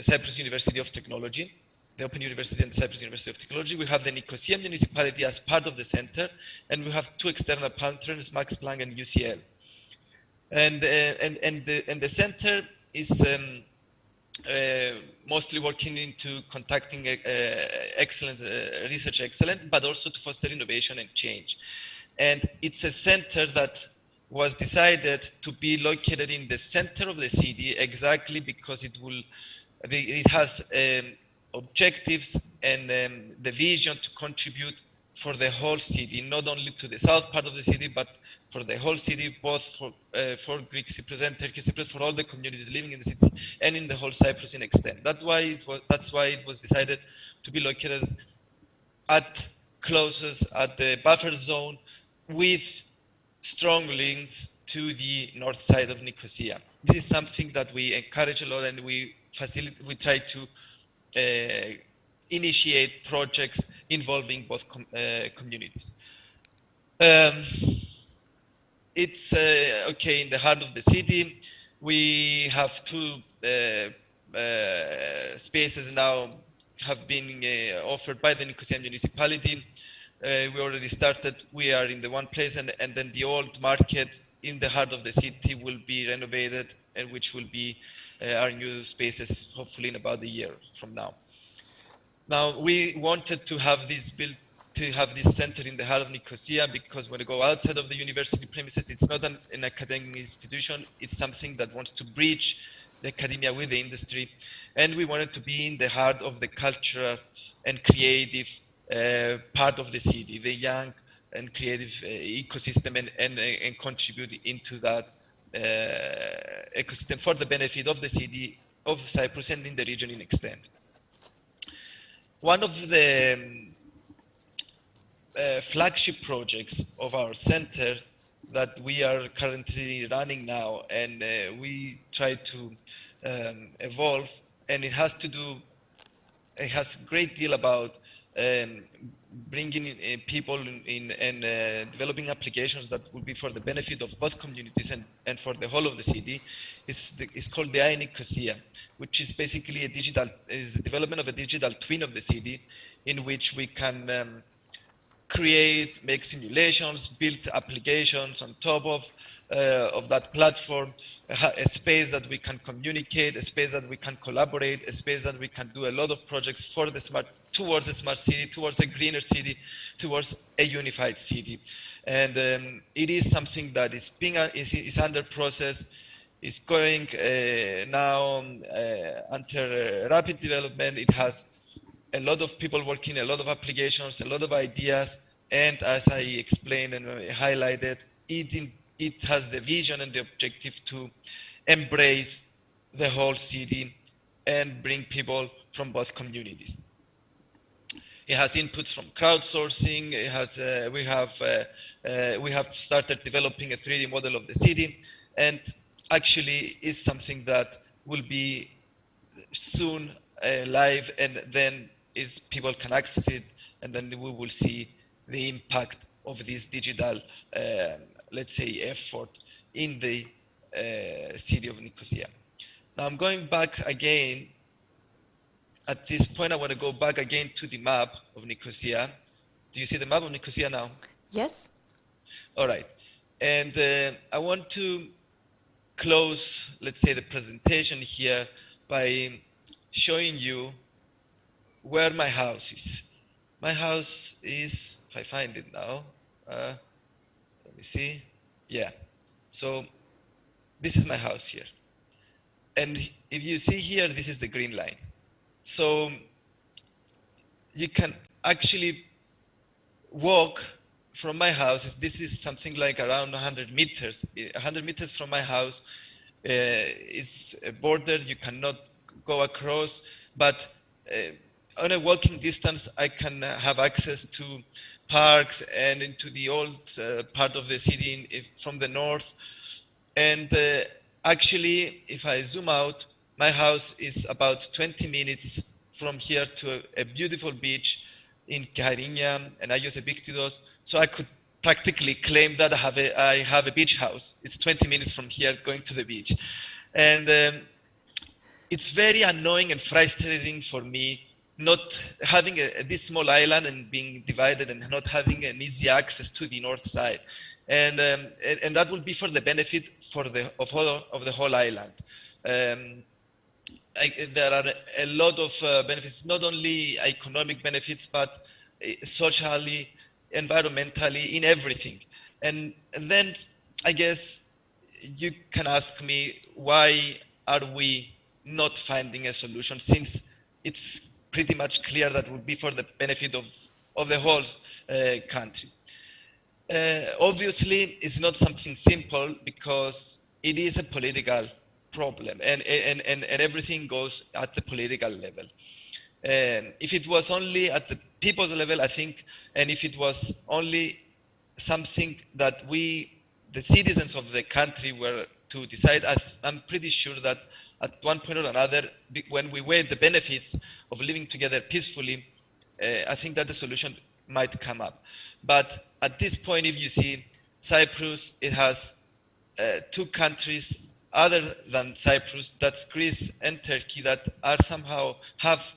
Cyprus University of Technology, the Open University and the Cyprus University of Technology. We have the Nicosia municipality as part of the center, and we have 2 external partners, Max Planck and UCL. And the center is mostly working into contacting excellence, research excellence, but also to foster innovation and change. And it's a center that was decided to be located in the center of the city, exactly because it has objectives and the vision to contribute for the whole city, not only to the south part of the city, but for the whole city, both for Greek Cypriots and Turkish Cypriots, for all the communities living in the city and in the whole Cyprus in extent. That's why it was decided to be located closest at the buffer zone with strong links to the north side of Nicosia. This is something that we encourage a lot, and we try to initiate projects involving both communities. It's okay in the heart of the city. We have two spaces now have been offered by the Nicosia municipality. We already started. We are in the one place, and then the old market in the heart of the city will be renovated, and which will be our new spaces, hopefully in about a year from now. Now, we wanted to have this center in the heart of Nicosia because when you go outside of the university premises, it's not an academic institution. It's something that wants to bridge the academia with the industry, and we wanted to be in the heart of the cultural and creative part of the city, the young and creative ecosystem, and contribute into that ecosystem for the benefit of the city of Cyprus and in the region in extent. One of the flagship projects of our center that we are currently running now, and we try to evolve, and it has a great deal about bringing in people in and developing applications that will be for the benefit of both communities and for the whole of the city. It's called the Nicosia, which is basically the development of a digital twin of the city, in which we can make simulations, build applications on top of that platform, a space that we can communicate, a space that we can collaborate, a space that we can do a lot of projects towards a smart city, towards a greener city, towards a unified city. And it is something that is under process, is going now under rapid development. It has a lot of people working, a lot of applications, a lot of ideas, and as I explained and highlighted, it has the vision and the objective to embrace the whole city and bring people from both communities. It has inputs from crowdsourcing. It has we have started developing a 3D model of the city, and actually is something that will be soon live, and then people can access it, and then we will see the impact of this digital, let's say, effort in the city of Nicosia. Now I'm going back again. At this point, I want to go back again to the map of Nicosia. Do you see the map of Nicosia now? Yes. All right. And I want to close, let's say, the presentation here by showing you where my house is. My house is, if I find it now, let me see. Yeah. So this is my house here. And if you see here, this is the green line. So you can actually walk from my house. This is something like around 100 meters. 100 meters from my house is a border you cannot go across, but on a walking distance, I can have access to parks and into the old part of the city from the north. And actually, if I zoom out, my house is about 20 minutes from here to a beautiful beach in Karinia and Agios Epiktidos. So I could practically claim that I have a beach house. It's 20 minutes from here going to the beach. And it's very annoying and frustrating for me not having this small island and being divided and not having an easy access to the north side. And that will be for the benefit of the whole island. there are a lot of benefits, not only economic benefits, but socially, environmentally, in everything. And then I guess you can ask me, why are we not finding a solution, since it's pretty much clear that would be for the benefit of the whole country. Obviously, it's not something simple, because it is a political problem, and everything goes at the political level. If it was only at the people's level, I think, and if it was only something that we, the citizens of the country, were to decide, I'm pretty sure that at one point or another, when we weigh the benefits of living together peacefully, I think that the solution might come up. But at this point, if you see Cyprus, it has two countries other than Cyprus, that's Greece and Turkey, that are somehow have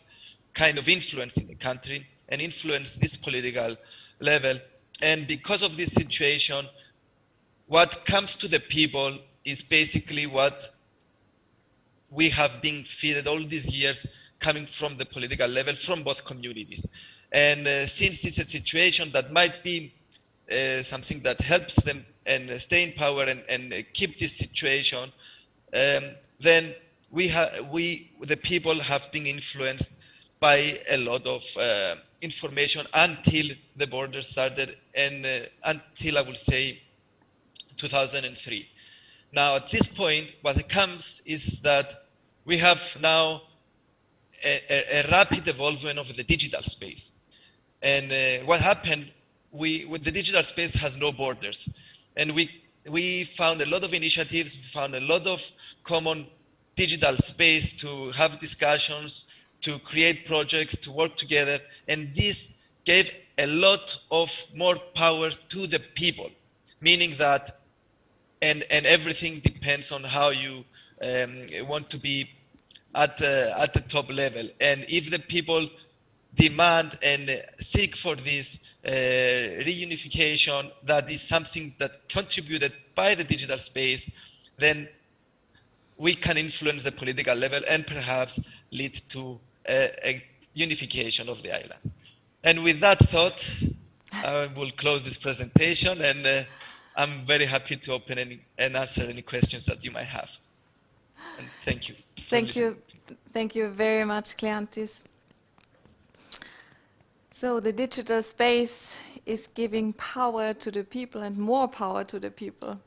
kind of influence in the country and influence this political level. And because of this situation, what comes to the people is basically what we have been fed all these years, coming from the political level, from both communities. And since it's a situation that might be something that helps them and stay in power and keep this situation, then the people have been influenced by a lot of information until the border started, and until, I would say, 2003. Now, at this point, what comes is that we have now a rapid evolution of the digital space. And what happened, with the digital space has no borders. And we found a lot of initiatives, we found a lot of common digital space to have discussions, to create projects, to work together. And this gave a lot of more power to the people, meaning that, and everything depends on how you want to be at the top level. And if the people demand and seek for this reunification, that is something that contributed by the digital space, then we can influence the political level and perhaps lead to a unification of the island. And with that thought, I will close this presentation, and I'm very happy to open and answer any questions that you might have. And thank you. Thank you very much, Kleanthis. So the digital space is giving power to the people and more power to the people.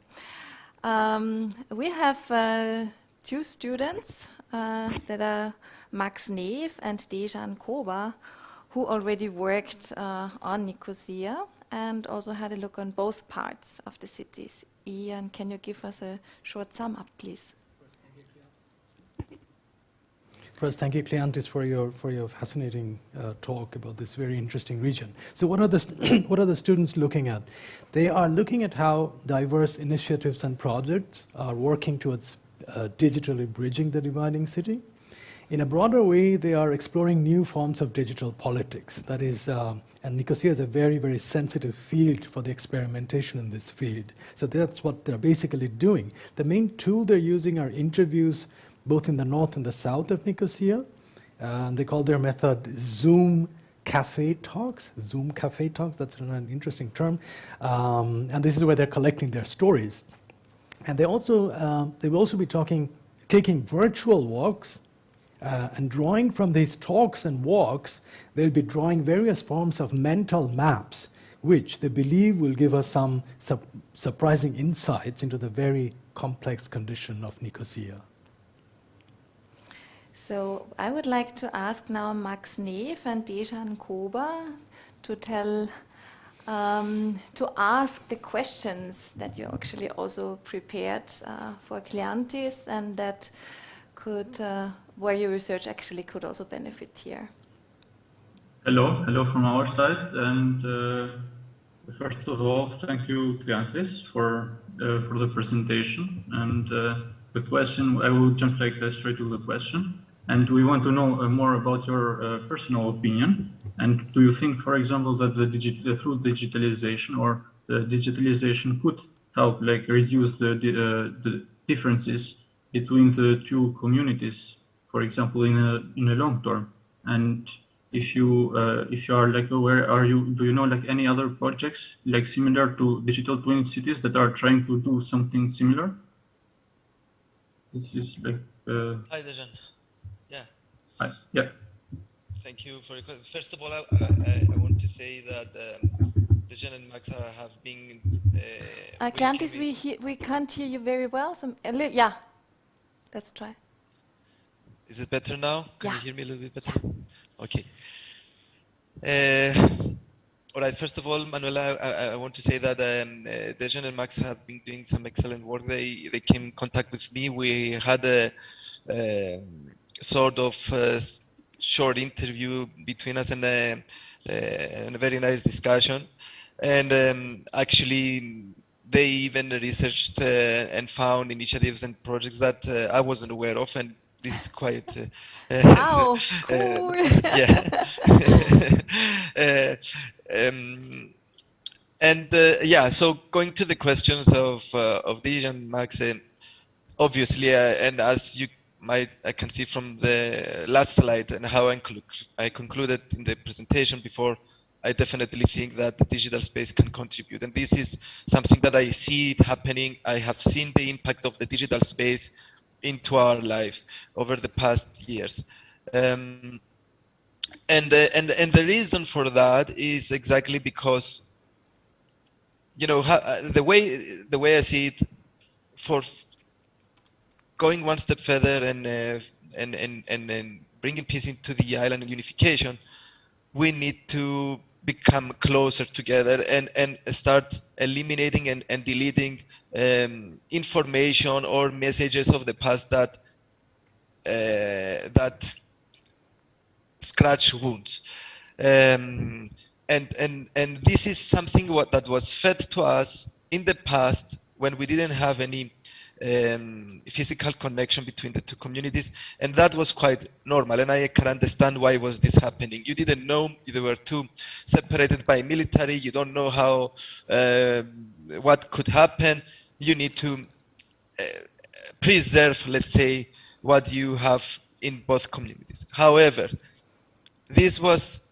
We have two students that are Max Neef and Dejan Koba, who already worked on Nicosia and also had a look on both parts of the cities. Ian, can you give us a short sum up, please? First, thank you, Kleanthis, for your fascinating talk about this very interesting region. So, what are the students looking at? They are looking at how diverse initiatives and projects are working towards digitally bridging the dividing city. In a broader way, they are exploring new forms of digital politics. That is, and Nicosia is a very, very sensitive field for the experimentation in this field. So that's what they're basically doing. The main tool they're using are interviews both in the north and the south of Nicosia. They call their method Zoom Cafe Talks. Zoom Cafe Talks, that's an interesting term. And this is where they're collecting their stories. And they will also be taking virtual walks and drawing from these talks and walks. They'll be drawing various forms of mental maps, which they believe will give us some surprising insights into the very complex condition of Nicosia. So I would like to ask now Max Neef and Dejan Koba to ask the questions that you actually also prepared for Kleanthis, and that could, where your research actually could also benefit here. Hello from our side, and first of all, thank you, Kleanthis, for the presentation. And the question, I will jump straight to the question. And we want to know more about your personal opinion. And do you think, for example, that through digitalization or the digitalization could help reduce the differences between the two communities for example, in a long term? And if you are like aware, do you know like any other projects like similar to digital twin cities that are trying to do something similar? This is like. Hi, Dejan. Yeah. Hi. Yeah. Thank you for your question. First of all, I want to say that Dejan and Max have been. Clantis, we can't hear you very well. Yeah, let's try. Is it better now? Can you hear me a little bit better? Okay. All right. First of all, Manuela, I want to say that Dejan and Max have been doing some excellent work. They came in contact with me. We had a sort of short interview between us and a very nice discussion. And actually, they even researched and found initiatives and projects that I wasn't aware of, and this is quite wow, cool. yeah. Yeah, so going to the questions of Dejan, Max, obviously, and as I can see from the last slide and how I concluded in the presentation before, I definitely think that the digital space can contribute, and this is something that I see it happening. I have seen the impact of the digital space into our lives over the past years, and the reason for that is exactly because, you know, the way I see it, for going one step further and bringing peace into the island and unification, we need to become closer together and start eliminating and deleting information or messages of the past that scratch wounds. And this is something that was fed to us in the past when we didn't have any physical connection between the two communities, and that was quite normal, and I can understand why was this happening. You didn't know, they were too separated by military, you don't know how what could happen. You need to preserve, let's say, what you have in both communities. However, this was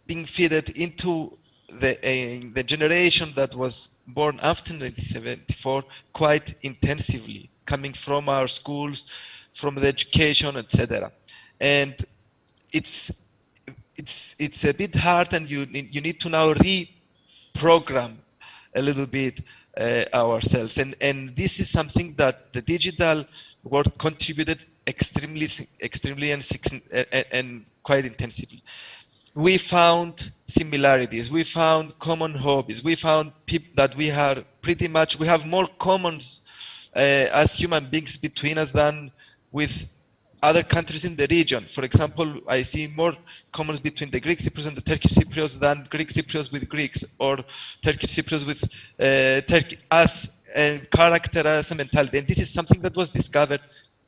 being fed into the generation that was born after 1974 quite intensively, coming from our schools, from the education, etc. And it's a bit hard, and you need to now reprogram a little bit ourselves. And this is something that the digital world contributed extremely and quite intensively. We found similarities, we found common hobbies, we found that we have more commons as human beings between us than with other countries in the region. For example, I see more commons between the Greek Cypriots and the Turkish Cypriots than Greek Cypriots with Greeks, or Turkish Cypriots with Turkey, as a character, as a mentality. And this is something that was discovered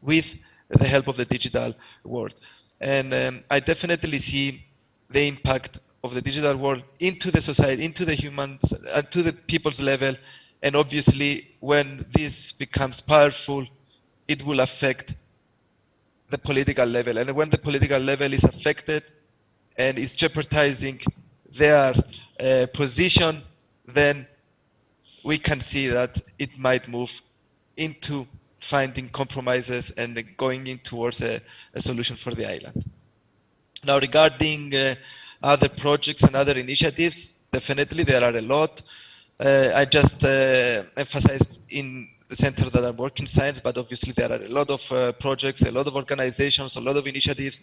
with the help of the digital world. And I definitely see the impact of the digital world into the society, into the humans, to the people's level. And obviously, when this becomes powerful, it will affect the political level. And when the political level is affected and is jeopardizing their position, then we can see that it might move into finding compromises and going in towards a solution for the island. Now, regarding other projects and other initiatives, definitely there are a lot. I just emphasized in the center that I'm working science, but obviously there are a lot of projects, a lot of organizations, a lot of initiatives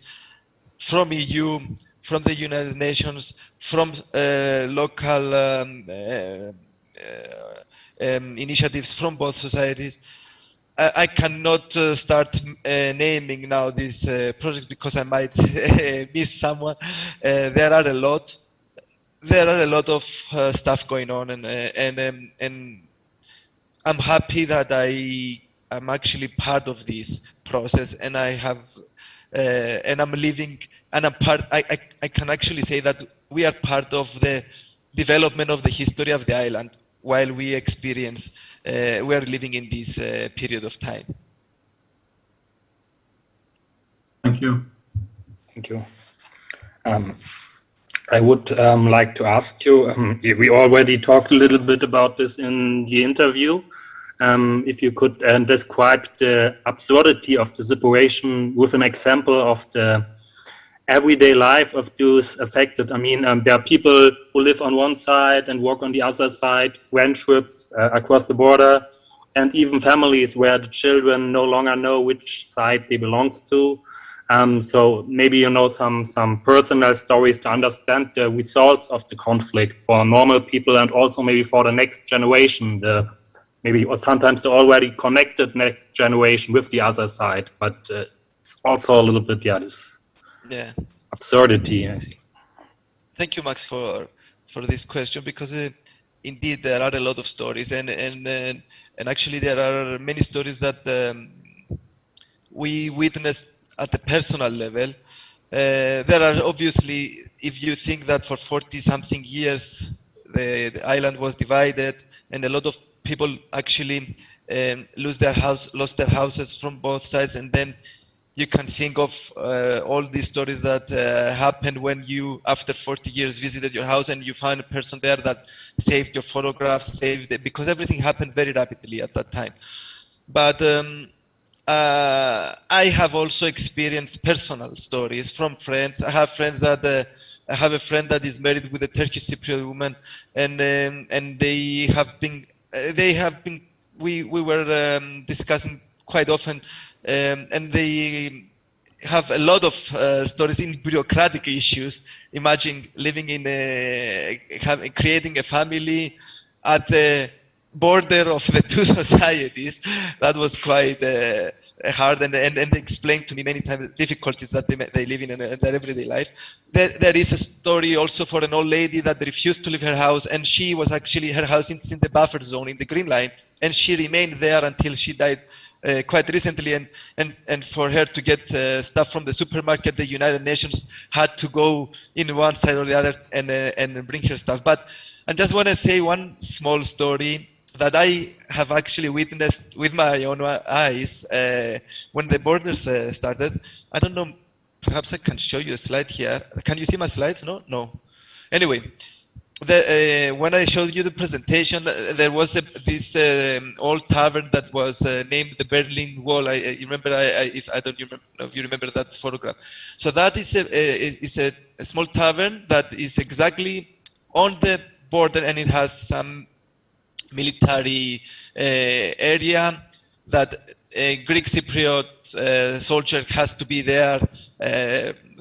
from EU, from the United Nations, from local initiatives from both societies. I cannot start naming now these projects because I might miss someone. There are a lot. There are a lot of stuff going on, and I'm happy that I'm actually part of this process, and I have, and I'm living, and I'm part. I can actually say that we are part of the development of the history of the island while we experience. We are living in this period of time. Thank you. Thank you. I would like to ask you, we already talked a little bit about this in the interview. If you could describe the absurdity of the separation with an example of the everyday life of those affected. I mean, there are people who live on one side and work on the other side, friendships across the border, and even families where the children no longer know which side they belong to. So maybe you know some personal stories to understand the results of the conflict for normal people and also maybe for the next generation, maybe or sometimes the already connected next generation with the other side. But it's also a little bit, this absurdity, I think. Thank you, Max, for this question, because indeed there are a lot of stories, and actually there are many stories that we witnessed at the personal level. There are obviously, if you think that for 40-something years the island was divided, and a lot of people actually lost their houses from both sides, and then you can think of all these stories that happened when you, after 40 years, visited your house and you found a person there that saved your photographs, saved it, because everything happened very rapidly at that time. But I have also experienced personal stories from friends. I have friends that I have a friend that is married with a Turkish Cypriot woman, and they have been. We were discussing quite often, and they have a lot of stories in bureaucratic issues. Imagine living in creating a family at the border of the two societies. That was quite hard, and they explained to me many times the difficulties that they live in their everyday life. There is a story also for an old lady that refused to leave her house, and she was actually, her house is in the buffer zone, in the green line, and she remained there until she died quite recently, and for her to get stuff from the supermarket, the United Nations had to go in one side or the other and bring her stuff. But I just want to say one small story that I have actually witnessed with my own eyes when the borders started. I don't know, perhaps I can show you a slide here. Can you see my slides? No? Anyway, when I showed you the presentation, there was this old tavern that was named the Berlin Wall. I remember, I don't remember if you remember that photograph. So that is a small tavern that is exactly on the border, and it has some military area that a Greek Cypriot soldier has to be there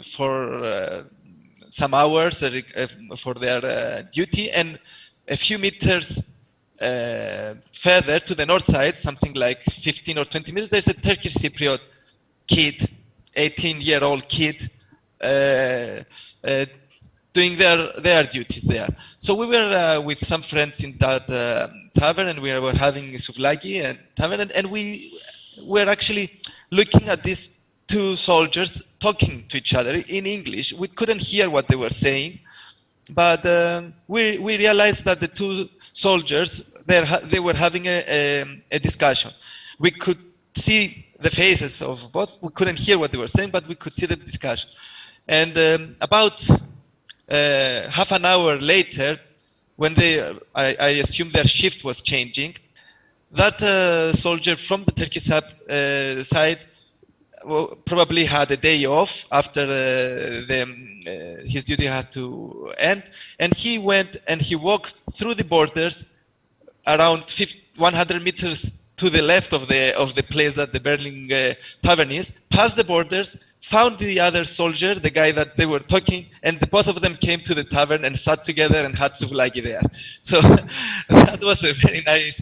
for some hours for their duty, and a few meters further to the north side, something like 15 or 20 meters, there's a Turkish Cypriot kid, 18-year-old kid, doing their duties there. So we were with some friends in that tavern, and we were having souvlaki and tavern, and we were actually looking at these two soldiers talking to each other in English. We couldn't hear what they were saying, but we realized that the two soldiers, they were having a discussion. We could see the faces of both. We couldn't hear what they were saying, but we could see the discussion. And about half an hour later, when I assume their shift was changing, that soldier from the Turkish side probably had a day off after his duty had to end, and he went and he walked through the borders around 100 meters to the left of the place that the Berlin tavern is, past the borders, found the other soldier, the guy that they were talking, and both of them came to the tavern and sat together and had souvlaki there. So that was a very nice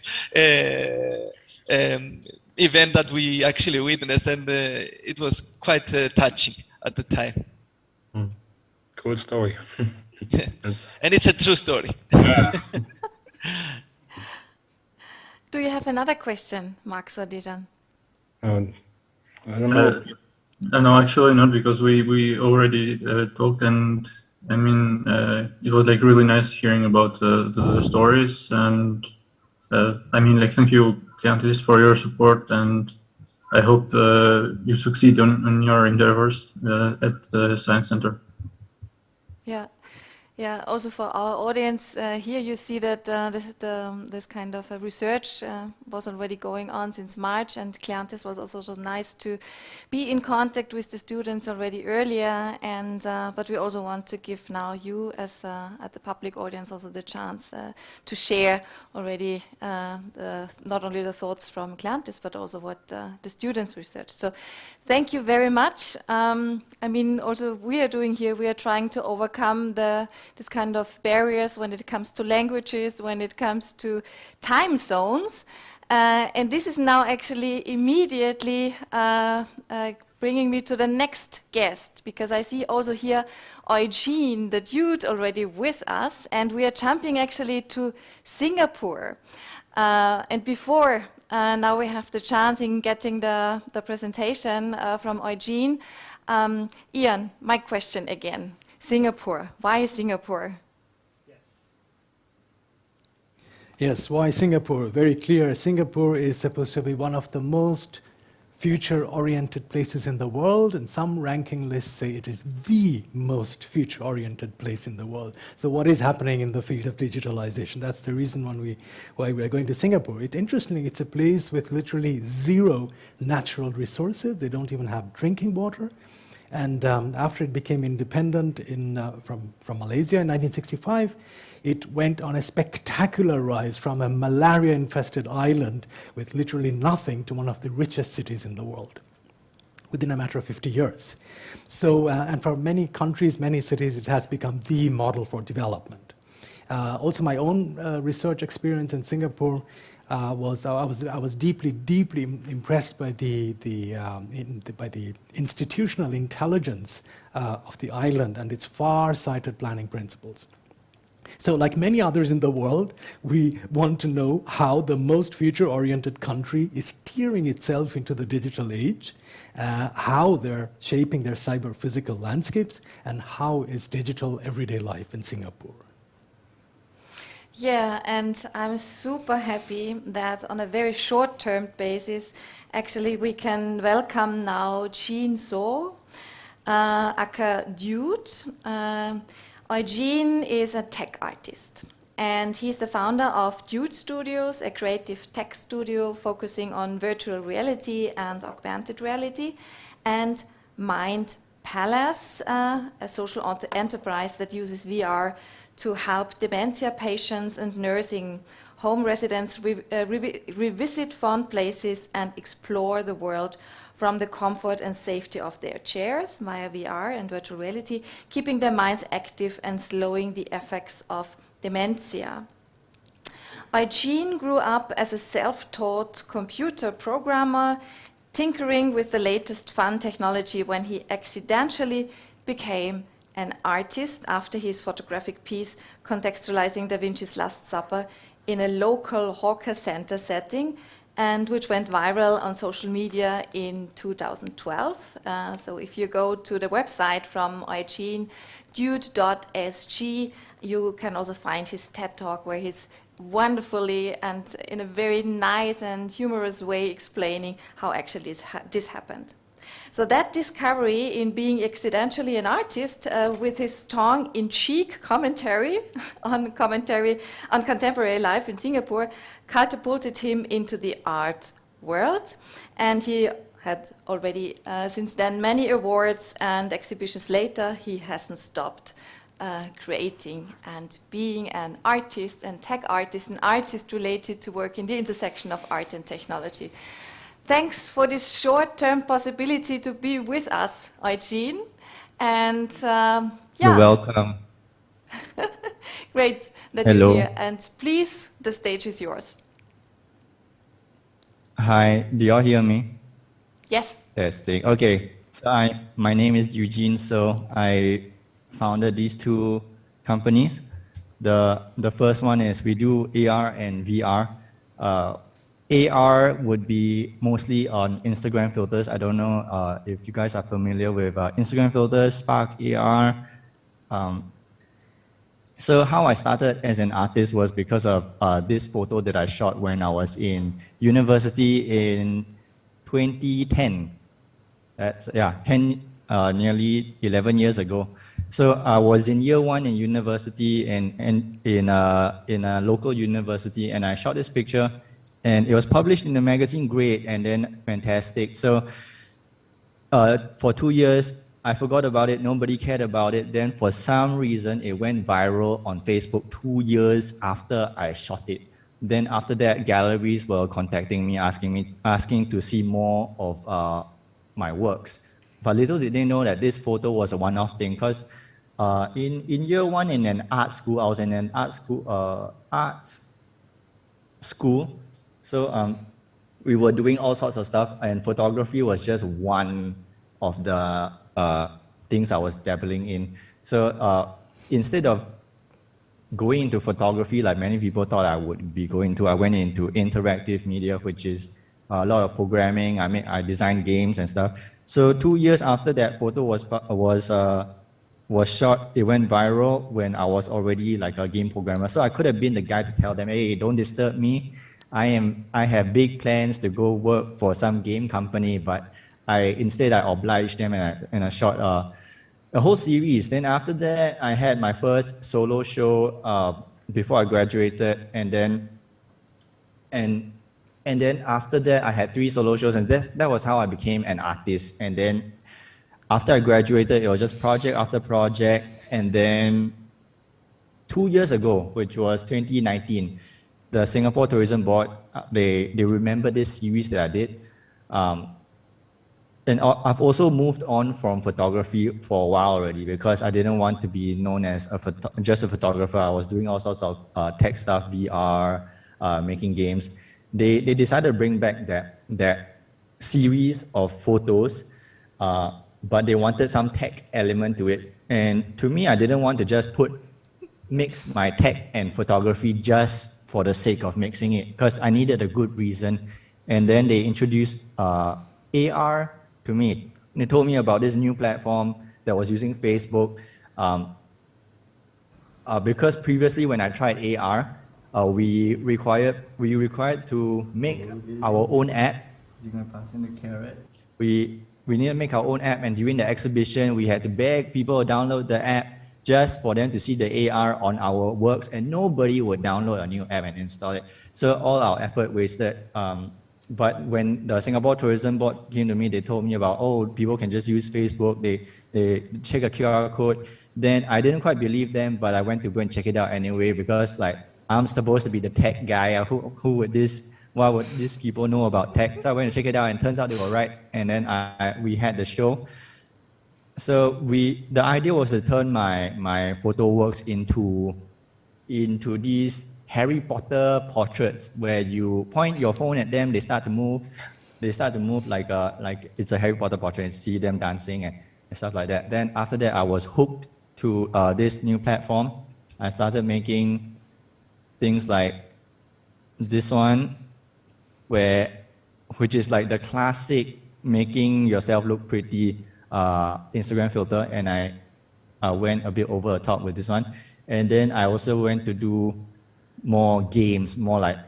event that we actually witnessed, and it was quite touching at the time. Cool story. And it's a true story. Yeah. Do you have another question, Max or Dejan? I don't know. No, actually not, because we already talked, and I mean, it was like really nice hearing about the stories, and I mean, like, thank you, Kleanthis, for your support, and I hope you succeed on your endeavors at the Science Center. Yeah. Yeah, also for our audience, here you see that this kind of research was already going on since March, and Kleanthis was also so nice to be in contact with the students already earlier. And but we also want to give now you, as at the public audience, also the chance to share already not only the thoughts from Kleanthis, but also what the students researched. So thank you very much. I mean, also we are doing here, we are trying to overcome this kind of barriers when it comes to languages, when it comes to time zones. And this is now actually immediately bringing me to the next guest, because I see also here Eugene, the dude, already with us, and we are jumping actually to Singapore. And before, now we have the chance in getting the presentation from Eugene. Ian, my question again. Singapore. Why Singapore? Yes, why Singapore? Very clear. Singapore is supposed to be one of the most future-oriented places in the world, and some ranking lists say it is the most future-oriented place in the world. So what is happening in the field of digitalization? That's the reason why we're going to Singapore. It's interesting, it's a place with literally zero natural resources. They don't even have drinking water. And after it became independent from Malaysia in 1965, it went on a spectacular rise from a malaria-infested island with literally nothing to one of the richest cities in the world within a matter of 50 years. So, and for many countries, many cities, it has become the model for development. Also, my own research experience in Singapore I was deeply impressed by the institutional intelligence of the island and its far-sighted planning principles. So, like many others in the world, we want to know how the most future-oriented country is steering itself into the digital age, how they're shaping their cyber-physical landscapes, and how is digital everyday life in Singapore. Yeah, and I'm super happy that on a very short-term basis, actually we can welcome now Jean So, aka Dude. Eugene is a tech artist, and he's the founder of Dude Studios, a creative tech studio focusing on virtual reality and augmented reality, and Mind Palace, a social enterprise that uses VR to help dementia patients and nursing home residents revisit fond places and explore the world from the comfort and safety of their chairs via VR and virtual reality, keeping their minds active and slowing the effects of dementia. Eugene grew up as a self-taught computer programmer, tinkering with the latest fun technology when he accidentally became an artist after his photographic piece contextualizing Da Vinci's Last Supper in a local hawker center setting, and which went viral on social media in 2012. So if you go to the website from Eugene, dude.sg, you can also find his TED Talk where he's wonderfully and in a very nice and humorous way explaining how actually this happened. So that discovery in being accidentally an artist with his tongue-in-cheek commentary on contemporary life in Singapore catapulted him into the art world. And he had already, since then, many awards, and exhibitions later, he hasn't stopped creating and being an artist and tech artist, an artist related to work in the intersection of art and technology. Thanks for this short-term possibility to be with us, Eugene. And yeah. You're welcome. Great that Hello. you're here. And please, the stage is yours. Hi, do y'all hear me? Yes. Testing. Okay. So my name is Eugene. So I founded these two companies. The first one is we do AR and VR. AR would be mostly on Instagram filters. I don't know if you guys are familiar with Instagram filters, Spark AR. So how I started as an artist was because of this photo that I shot when I was in university in 2010. That's, yeah, nearly 11 years ago. So I was in year 1 in university and in a local university, and I shot this picture, and it was published in the magazine. Great, and then fantastic. So for 2 years, I forgot about it. Nobody cared about it. Then for some reason, it went viral on Facebook 2 years after I shot it. Then after that, galleries were contacting me, asking to see more of my works. But little did they know that this photo was a one-off thing, because in year 1 in an art school, I was in an arts school. So we were doing all sorts of stuff, and photography was just one of the things I was dabbling in. So instead of going into photography like many people thought I would be going to, I went into interactive media, which is a lot of programming. I designed games and stuff. So 2 years after that photo was shot, it went viral when I was already like a game programmer. So I could have been the guy to tell them, hey, don't disturb me. I have big plans to go work for some game company, but instead I obliged them, and I shot a whole series. Then after that, I had my first solo show before I graduated, and then after that, I had 3 solo shows, and that was how I became an artist. And then after I graduated, it was just project after project. And then 2 years ago, which was 2019, the Singapore Tourism Board, they remember this series that I did. And I've also moved on from photography for a while already, because I didn't want to be known as just a photographer. I was doing all sorts of tech stuff, VR, making games. They decided to bring back that series of photos, but they wanted some tech element to it. And to me, I didn't want to just mix my tech and photography just for the sake of mixing it, because I needed a good reason. And then they introduced AR to me. They told me about this new platform that was using Facebook. Because previously when I tried AR, we required to make our own app. You're gonna pass in the carrot. We need to make our own app, and during the exhibition, we had to beg people to download the app just for them to see the AR on our works, and nobody would download a new app and install it. So all our effort wasted. But when the Singapore Tourism Board came to me, they told me about, oh, people can just use Facebook, they check a QR code. Then I didn't quite believe them, but I went to go and check it out anyway, because like I'm supposed to be the tech guy. Why would these people know about tech? So I went to check it out, and turns out they were right. And then we had the show. So the idea was to turn my photo works into these Harry Potter portraits, where you point your phone at them, they start to move like it's a Harry Potter portrait, and see them dancing and stuff like that. Then after that, I was hooked to this new platform. I started making things like this one, which is like the classic making yourself look pretty Instagram filter, and I went a bit over the top with this one. And then I also went to do more games, more like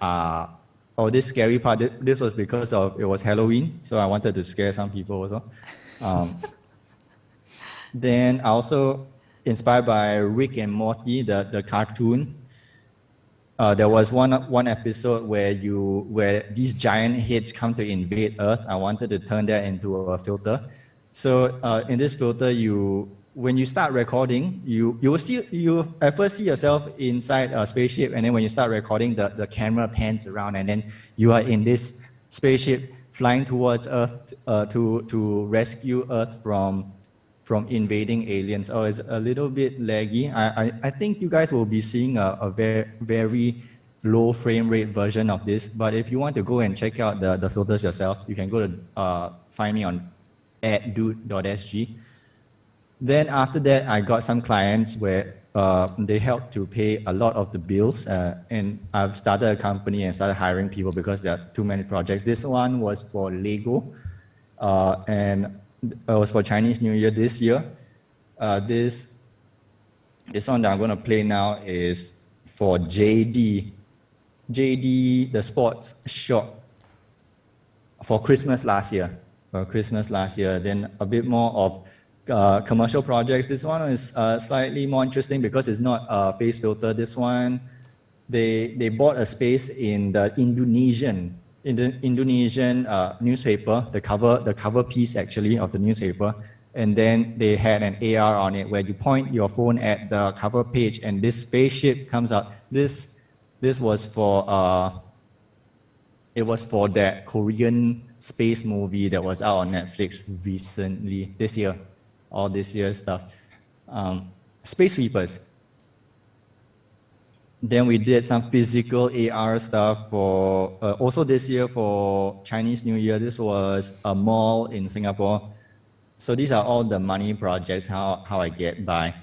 this scary part. This was because it was Halloween, so I wanted to scare some people also. Then I also inspired by Rick and Morty, the cartoon. There was one episode where these giant heads come to invade Earth. I wanted to turn that into a filter. So in this filter, when you start recording, you at first see yourself inside a spaceship, and then when you start recording, the camera pans around, and then you are in this spaceship flying towards Earth to rescue Earth from invading aliens. Oh, it's a little bit laggy. I think you guys will be seeing a very, very low frame rate version of this, but if you want to go and check out the filters yourself, you can go to find me on @dude.sg. Then after that, I got some clients where they helped to pay a lot of the bills, and I've started a company and started hiring people because there are too many projects. This one was for Lego, and it was for Chinese New Year this year. This one that I'm going to play now is for JD, the sports shop. for Christmas last year. Then a bit more of commercial projects. This one is slightly more interesting because it's not a face filter. This one, they bought a space in the Indonesian newspaper, the cover piece actually of the newspaper, and then they had an AR on it where you point your phone at the cover page and this spaceship comes out. This was for it was for that Korean space movie that was out on Netflix recently this year, all this year stuff. Space Sweepers. Then we did some physical AR stuff for also this year for Chinese New Year. This was a mall in Singapore. So these are all the money projects, how I get by.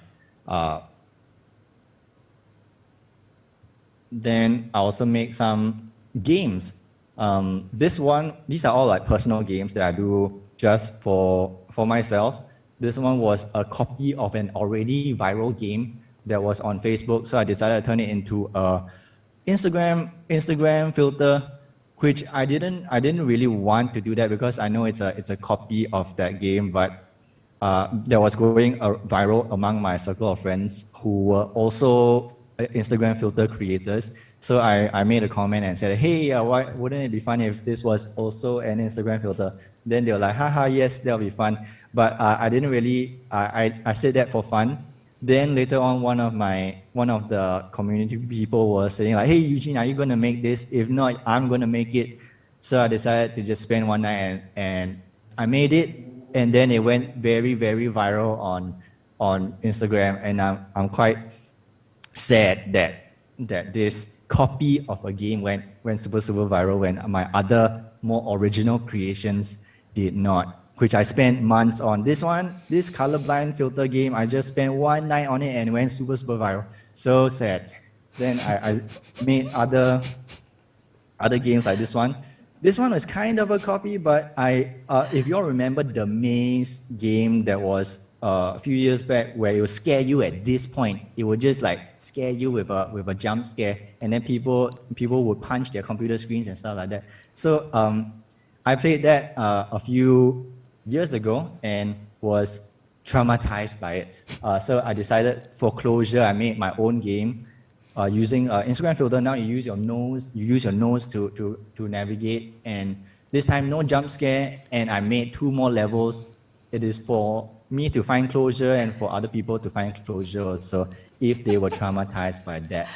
Then I also make some games. These are all like personal games that I do just for myself. This one was a copy of an already viral game that was on Facebook, so I decided to turn it into a Instagram filter, which I didn't really want to do that because I know it's a copy of that game, but that was going viral among my circle of friends who were also Instagram filter creators. So I made a comment and said, hey, why wouldn't it be fun if this was also an Instagram filter? Then they were like, haha, yes, that'll be fun. But I didn't really, I said that for fun. Then later on, one of the community people was saying like, hey, Eugene, are you going to make this? If not, I'm going to make it. So I decided to just spend one night and I made it. And then it went very, very viral on Instagram. And I'm quite sad that this copy of a game went super, super viral when my other more original creations did not, which I spent months on. This colorblind filter game, I just spent one night on it and went super, super viral. So sad. Then I made other games like this one. This one is kind of a copy, but if you all remember the maze game that was a few years back where it would scare you at this point, it would just like scare you with a jump scare, and then people would punch their computer screens and stuff like that. So I played that a few years ago and was traumatized by it. So I decided for closure, I made my own game using Instagram filter. Now you use your nose to navigate, and this time no jump scare, and I made 2 more levels. It is for me to find closure and for other people to find closure also if they were traumatized by that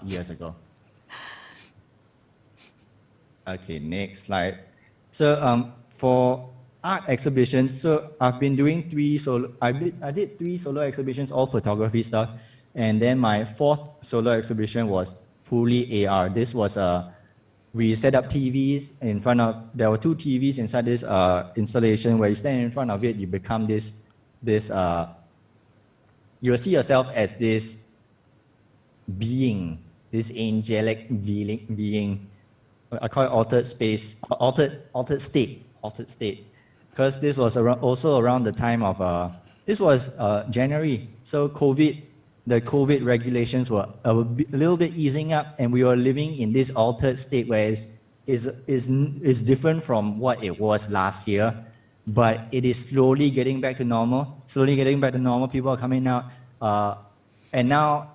years ago. Okay, next slide. So for art exhibitions, so I've been doing 3 solo. I did 3 solo exhibitions, all photography stuff, and then my 4th solo exhibition was fully AR. This was we set up TVs in front of. There were 2 TVs inside this installation where you stand in front of it. You become this. You will see yourself as this being, this angelic being. I call it altered space, altered state. Because this was also around the time of, this was January, so the COVID regulations were a little bit easing up, and we were living in this altered state where it's different from what it was last year, but it is slowly getting back to normal. People are coming out, and now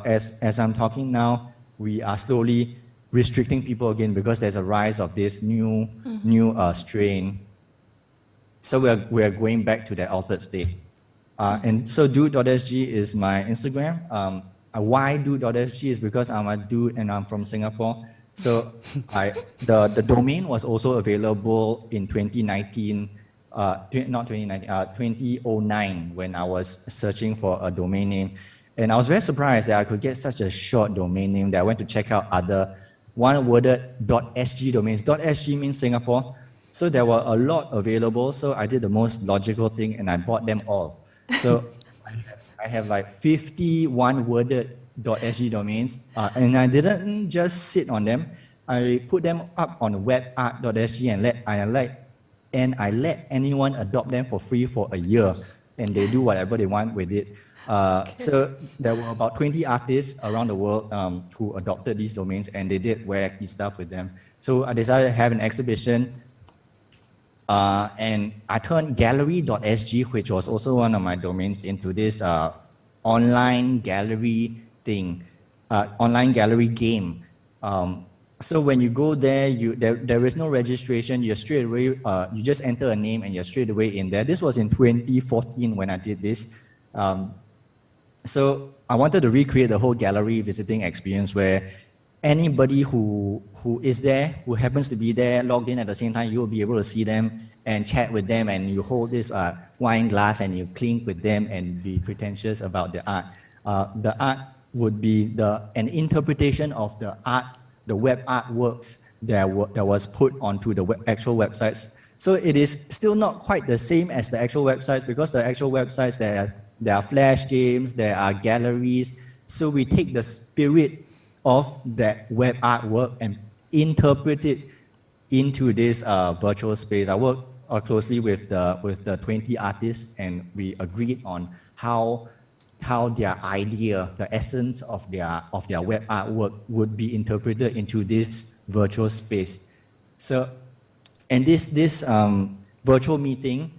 as I'm talking now, we are slowly restricting people again because there's a rise of this new strain. So we are going back to that altered state. And so dude.sg is my Instagram. Why dude.sg is because I'm a dude and I'm from Singapore. So the domain was also available in 2019, 2009 when I was searching for a domain name. And I was very surprised that I could get such a short domain name that I went to check out other one-worded .sg domains. .sg means Singapore. So there were a lot available. So I did the most logical thing and I bought them all. So I have like 50 one-worded .sg domains, and I didn't just sit on them. I put them up on webart.sg and I let anyone adopt them for free for a year, and they do whatever they want with it. So there were about 20 artists around the world who adopted these domains, and they did wacky stuff with them. So I decided to have an exhibition And I turned gallery.sg, which was also one of my domains, into this online gallery thing, online gallery game. So when you go there, there is no registration. You're straight away, you just enter a name and you're straight away in there. This was in 2014 when I did this. So I wanted to recreate the whole gallery visiting experience where anybody who is there, who happens to be there, logged in at the same time, you will be able to see them and chat with them, and you hold this wine glass and you clink with them and be pretentious about the art. The art would be an interpretation of the art, the web artworks that was put onto the actual websites. So it is still not quite the same as the actual websites, because the actual websites, there are flash games, there are galleries. So we take the spirit of that web artwork and interpret it into this virtual space. I worked closely with the 20 artists, and we agreed on how their idea, the essence of their web artwork would be interpreted into this virtual space. So, and this virtual meeting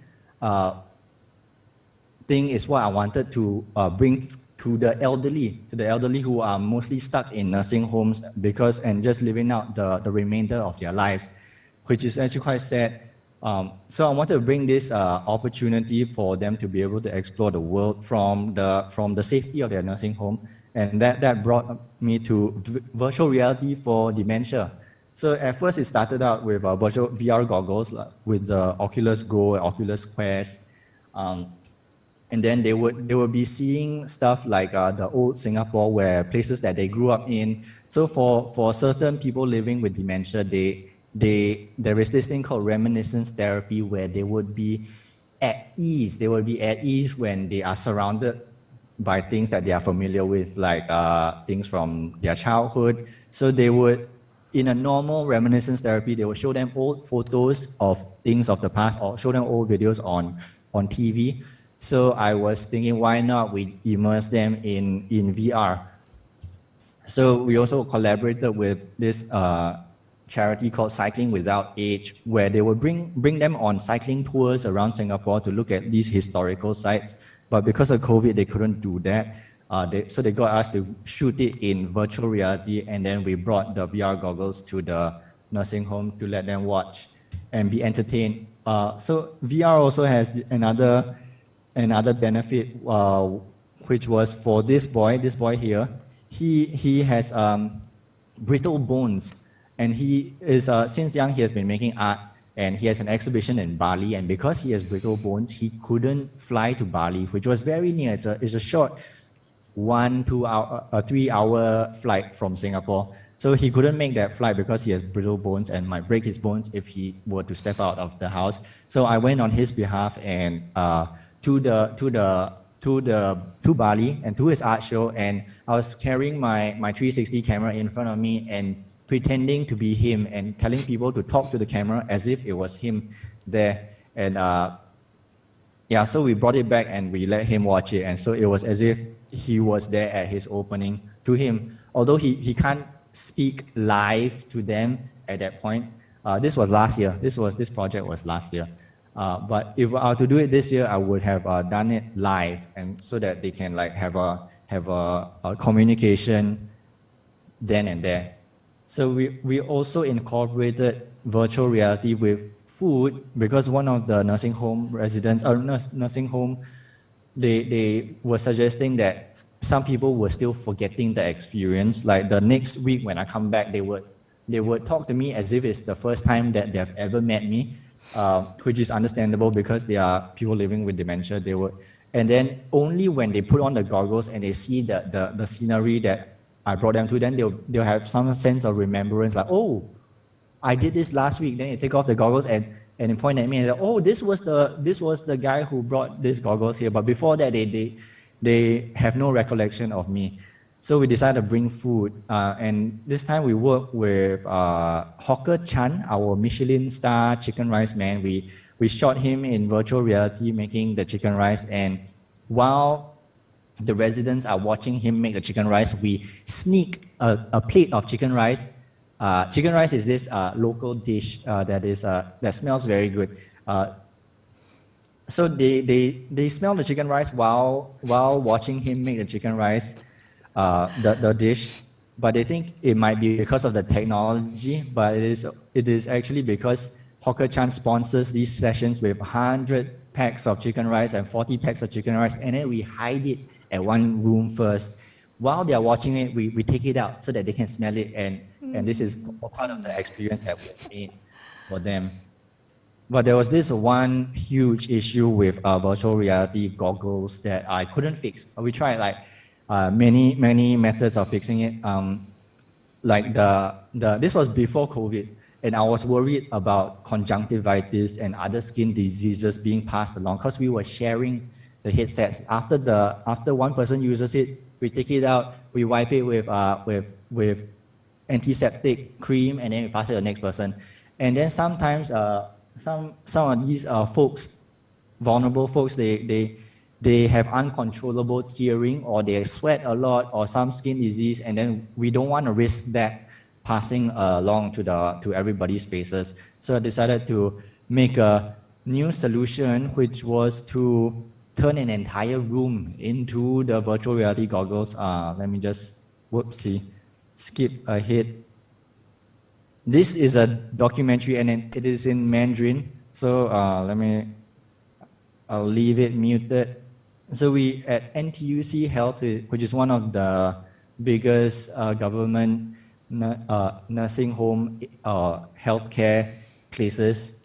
thing is what I wanted to bring to the elderly who are mostly stuck in nursing homes and just living out the remainder of their lives, which is actually quite sad. So I wanted to bring this opportunity for them to be able to explore the world from the safety of their nursing home, and that brought me to virtual reality for dementia. So at first it started out with virtual VR goggles with the Oculus Go and Oculus Quest, and then they would be seeing stuff like the old Singapore, where places that they grew up in. So for certain people living with dementia, there is this thing called reminiscence therapy, where they would be at ease. They would be at ease when they are surrounded by things that they are familiar with, like things from their childhood. So they would, in a normal reminiscence therapy, they would show them old photos of things of the past, or show them old videos on TV. So I was thinking, why not we immerse them in VR? So we also collaborated with this charity called Cycling Without Age, where they would bring them on cycling tours around Singapore to look at these historical sites. But because of COVID, they couldn't do that. So they got us to shoot it in virtual reality, and then we brought the VR goggles to the nursing home to let them watch and be entertained. So VR also has another benefit, which was for this boy here. He has brittle bones, and he is since young he has been making art, and he has an exhibition in Bali, and because he has brittle bones, he couldn't fly to Bali, which was very near. It's a short 3-hour flight from Singapore. So he couldn't make that flight because he has brittle bones and might break his bones if he were to step out of the house. So I went on his behalf and to Bali and to his art show, and I was carrying my 360 camera in front of me and pretending to be him and telling people to talk to the camera as if it was him there. And yeah, so we brought it back and we let him watch it, and so it was as if he was there at his opening to him, although he can't speak live to them at that point. This was last year. This project was last year. But if I were to do it this year, I would have done it live, and so that they can like have a communication then and there. So we also incorporated virtual reality with food, because one of the nursing home residents or nursing home, they were suggesting that some people were still forgetting the experience. Like the next week when I come back, they would talk to me as if it's the first time that they've ever met me. Which is understandable because they are people living with dementia. And then only when they put on the goggles and they see the scenery that I brought them to, then they'll have some sense of remembrance, like, oh, I did this last week. Then they take off the goggles and they point at me and say, oh, this was the guy who brought these goggles here. But before that, they have no recollection of me. So we decided to bring food, and this time we worked with Hawker Chan, our Michelin star chicken rice man. We shot him in virtual reality making the chicken rice, and while the residents are watching him make the chicken rice, we sneak a plate of chicken rice. Chicken rice is this local dish that smells very good. So they smell the chicken rice while watching him make the chicken rice, the dish, but they think it might be because of the technology, but it is actually because Hawker Chan sponsors these sessions with 100 packs of chicken rice and 40 packs of chicken rice, and then we hide it at one room first. While they are watching it, we take it out so that they can smell it, and this is part of the experience that we made for them. But there was this one huge issue with virtual reality goggles that I couldn't fix. We tried like many methods of fixing it. Like this was before COVID, and I was worried about conjunctivitis and other skin diseases being passed along because we were sharing the headsets. After one person uses it, we take it out, we wipe it with antiseptic cream, and then we pass it to the next person. And then sometimes some of these vulnerable folks, they have uncontrollable tearing, or they sweat a lot, or some skin disease, and then we don't want to risk that passing along to everybody's faces. So I decided to make a new solution, which was to turn an entire room into the virtual reality goggles. Let me just skip ahead. This is a documentary, and it is in Mandarin. So I'll leave it muted. So we at NTUC Health, which is one of the biggest government nursing home healthcare places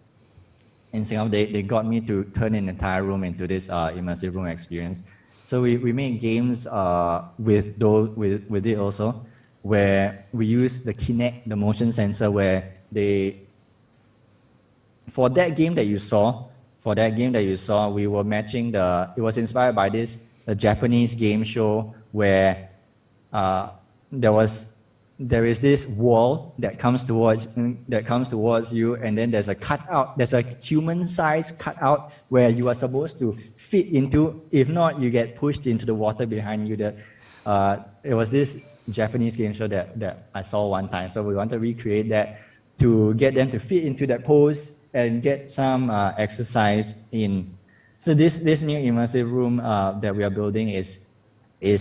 in Singapore, they got me to turn an entire room into this immersive room experience. So we made games with it also, where we use the Kinect, the motion sensor, where for that game that you saw, we were matching it was inspired by the Japanese game show where there is this wall that comes towards you, and then there's a human-sized cutout where you are supposed to fit into. If not, you get pushed into the water behind you. It was this Japanese game show that I saw one time, so we want to recreate that to get them to fit into that pose and get some exercise in. So this new immersive room that we are building is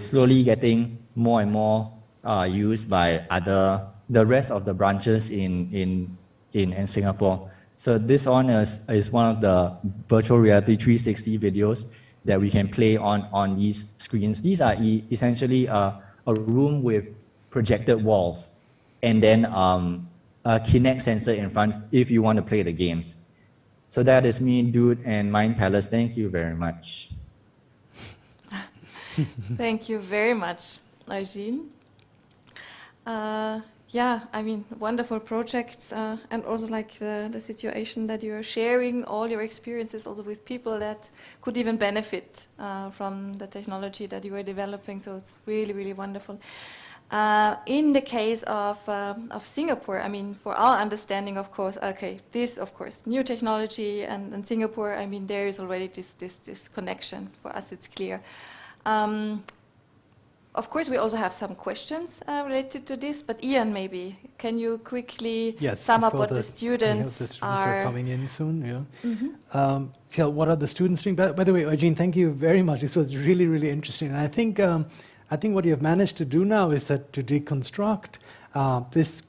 slowly getting more and more used by the rest of the branches in Singapore. So this one is one of the virtual reality 360 videos that we can play on these screens. These are essentially a room with projected walls, and then a Kinect sensor in front if you want to play the games. So that is me, Dude, and Mind Palace. Thank you very much. Thank you very much, Arjun. Yeah, I mean, wonderful projects, and also like the situation that you're sharing all your experiences also with people that could even benefit from the technology that you are developing. So it's really, really wonderful. In the case of Singapore, I mean, for our understanding, of course, new technology, and Singapore, I mean, there is already this connection. For us, it's clear. Of course, we also have some questions related to this, but Ian, maybe, can you quickly sum up what the students are coming in soon, yeah. Mm-hmm. So what are the students doing? By the way, Arjun, thank you very much. This was really, really interesting. And I think what you have managed to do now is that to deconstruct this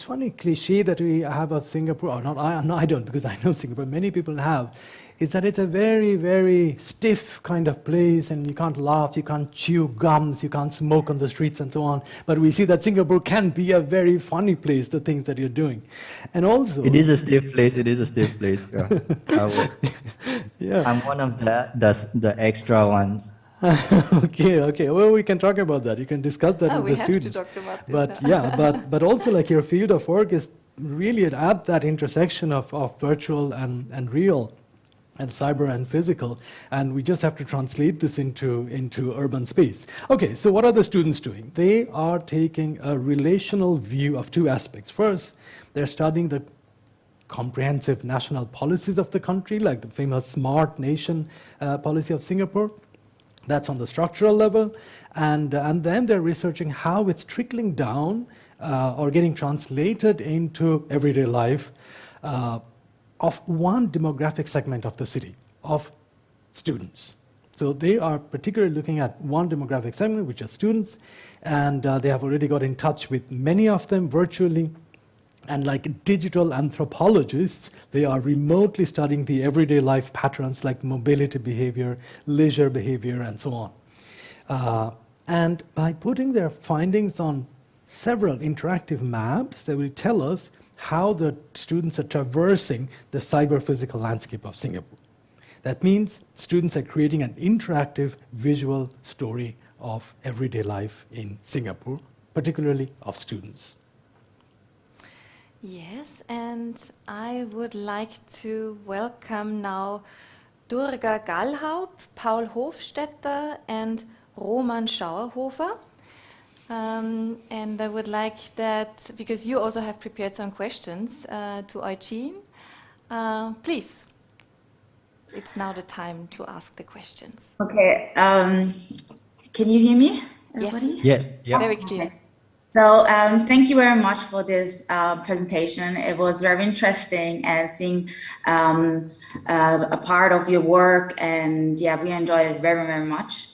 funny cliche that we have of Singapore, or not I don't, because I know Singapore, many people have, is that it's a very, very stiff kind of place, and you can't laugh, you can't chew gums, you can't smoke on the streets and so on. But we see that Singapore can be a very funny place, the things that you're doing. And also... It is a stiff place, Yeah. Yeah. I'm one of the extra ones. Okay. Well, we can talk about that. You can discuss that with the students. We have to talk about But this. yeah, but also like your field of work is really at that intersection of virtual and real, and cyber and physical, and we just have to translate this into urban space. Okay, so what are the students doing? They are taking a relational view of two aspects. First, they're studying the comprehensive national policies of the country, like the famous Smart Nation policy of Singapore. That's on the structural level, and then they're researching how it's trickling down or getting translated into everyday life. of one demographic segment of the city, of students. So they are particularly looking at one demographic segment, which are students, and they have already got in touch with many of them virtually. And like digital anthropologists, they are remotely studying the everyday life patterns like mobility behavior, leisure behavior, and so on. And by putting their findings on several interactive maps, they will tell us how the students are traversing the cyber-physical landscape of Singapore. That means students are creating an interactive visual story of everyday life in Singapore, particularly of students. Yes, and I would like to welcome now Durga Gallhaupt, Paul Hofstetter, and Roman Schauerhofer. And I would like that, because you also have prepared some questions to Eugene, please. It's now the time to ask the questions. Okay, can you hear me, everybody? Yes, yeah. Very clear. Okay. So thank you very much for this presentation. It was very interesting and seeing a part of your work, and yeah, we enjoyed it very, very much.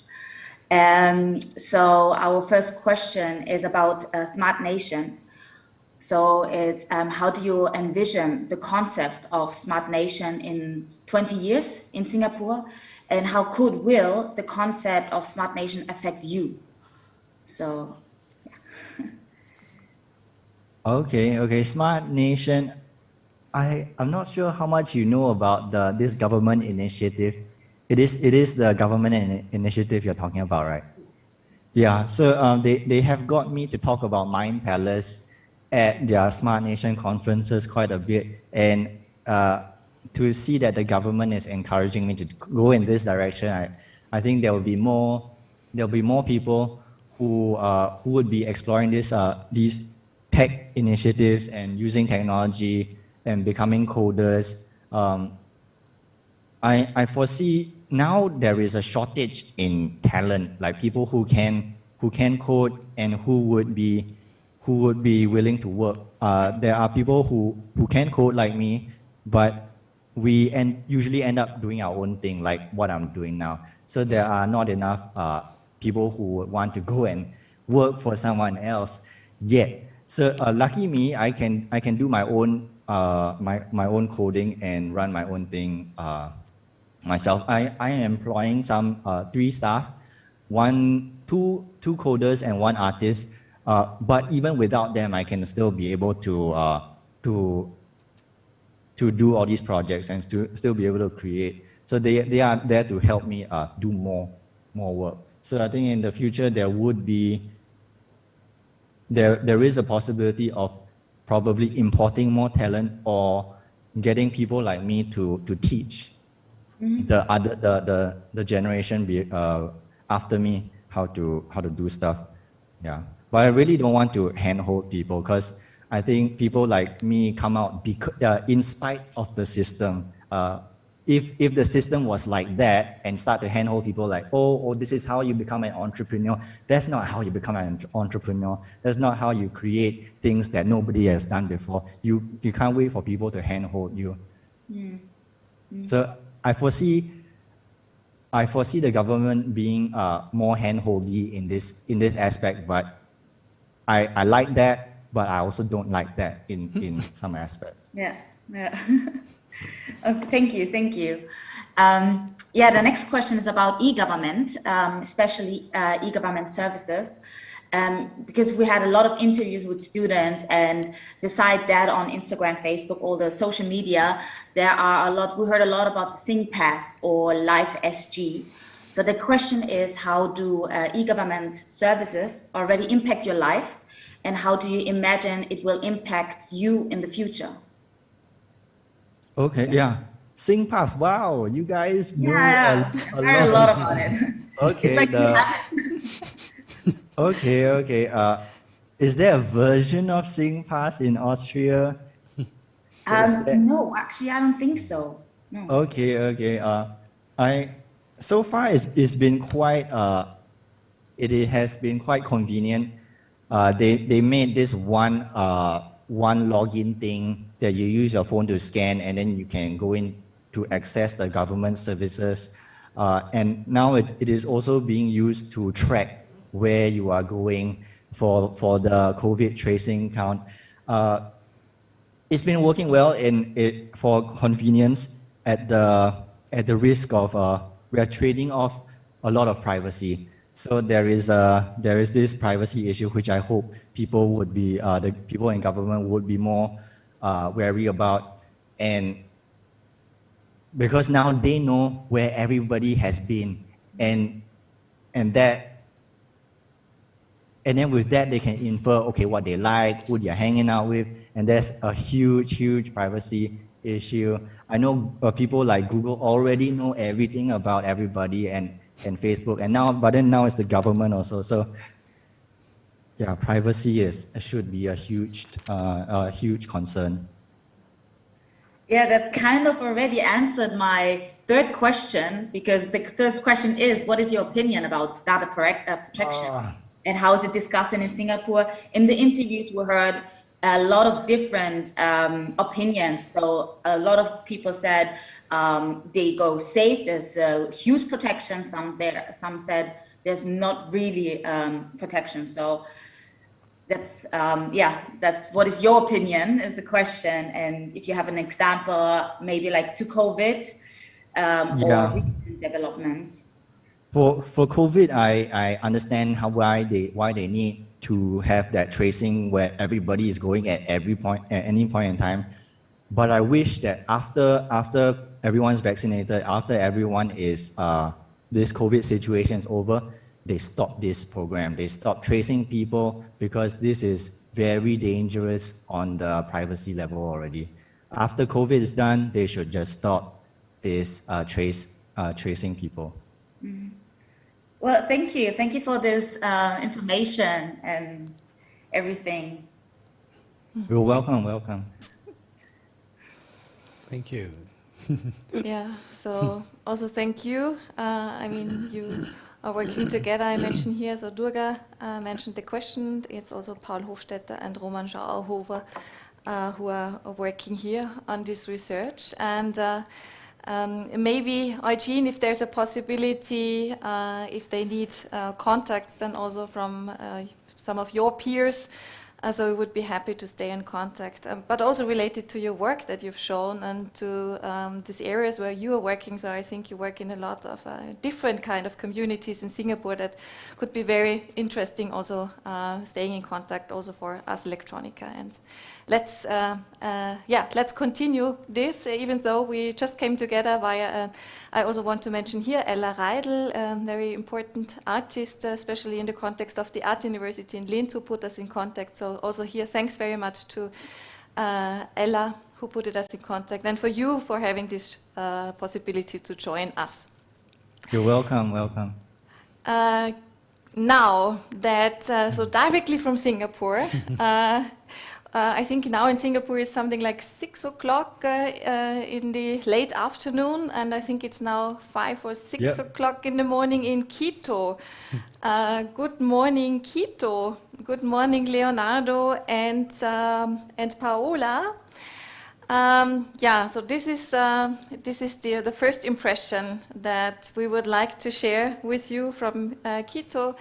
So our first question is about Smart Nation. So it's how do you envision the concept of Smart Nation in 20 years in Singapore, and how will the concept of Smart Nation affect you? So. Okay. Smart Nation. I'm not sure how much you know about this government initiative. It is the government initiative you're talking about, right? Yeah. So they have got me to talk about Mind Palace at their Smart Nation conferences quite a bit, and to see that the government is encouraging me to go in this direction, I think there will be more people who would be exploring these tech initiatives and using technology and becoming coders. I foresee now there is a shortage in talent, like people who can code and who would be willing to work. There are people who can code like me, but we usually end up doing our own thing, like what I'm doing now. So there are not enough people who would want to go and work for someone else yet. So lucky me, I can do my own my own coding and run my own thing myself. I am employing some 3 staff, two coders and 1 artist. But even without them, I can still be able to do all these projects and still be able to create. So they are there to help me do more work. So I think in the future there would be there is a possibility of probably importing more talent or getting people like me to teach the generation after me how to do stuff. Yeah. But I really don't want to handhold people, because I think people like me come out in spite of the system. If the system was like that and start to handhold people like, oh, this is how you become an entrepreneur. That's not how you become an entrepreneur. That's not how you create things that nobody has done before. You can't wait for people to handhold you. So I foresee the government being more handholdy in this aspect, but I like that, but I also don't like that in some aspects. Yeah. Okay, thank you. Yeah, the next question is about e-government, especially e-government services, because we had a lot of interviews with students, and beside that on Instagram, Facebook, all the social media, we heard a lot about the SingPass or Life SG. So the question is, how do e-government services already impact your life, and how do you imagine it will impact you in the future? Okay, yeah. SingPass, wow, you guys know a lot about it. Okay, it's like okay. Is there a version of SingPass in Austria? No, actually, I don't think so. No. Okay. So far it's been quite. It has been quite convenient. They made this one one login thing that you use your phone to scan, and then you can go in to access the government services. And now it is also being used to track where you are going for the COVID tracing count. It's been working well for convenience at the risk of we are trading off a lot of privacy. So there is this privacy issue which I hope people would be the people in government would be more wary about, and because now they know where everybody has been, and then with that they can infer what they like, who they're hanging out with, and there's a huge privacy issue. I know people like Google already know everything about everybody, and Facebook, and now it's the government also. So yeah, privacy should be a huge concern. Yeah, that kind of already answered my third question, because the third question is, what is your opinion about data protection and how is it discussed in Singapore? In the interviews, we heard a lot of different opinions. So a lot of people said they go safe, there's huge protection. Some said there's not really protection. So that's that's what is your opinion is the question. And if you have an example, maybe like to COVID or recent developments. For COVID, I understand why they need to have that tracing where everybody is going at any point in time. But I wish that after everyone's vaccinated, after everyone is this COVID situation is over, they stop this program. They stop tracing people, because this is very dangerous on the privacy level already. After COVID is done, they should just stop this tracing people. Mm-hmm. Well, thank you. Thank you for this information and everything. You're welcome. Thank you. Yeah, so also thank you. I mean, you are working together. I mentioned here, so Durga mentioned the question. It's also Paul Hofstetter and Roman Schauerhofer who are working here on this research. And maybe, Eugene, if there's a possibility, if they need contacts, then also from some of your peers, so we would be happy to stay in contact. But also related to your work that you've shown and to these areas where you are working. So I think you work in a lot of different kind of communities in Singapore that could be very interesting. Also staying in contact also for us Electronica. And let's continue this, even though we just came together via, I also want to mention here Ella Reidel, a very important artist, especially in the context of the Art University in Linz, who put us in contact. So also here, thanks very much to Ella, who put us in contact, and for you for having this possibility to join us. You're welcome. Now that, so directly from Singapore, I think now in Singapore is something like 6 o'clock in the late afternoon, and I think it's now 5 or 6 o'clock in the morning in Quito. Good morning, Quito. Good morning, Leonardo and Paola. So this is the first impression that we would like to share with you from Quito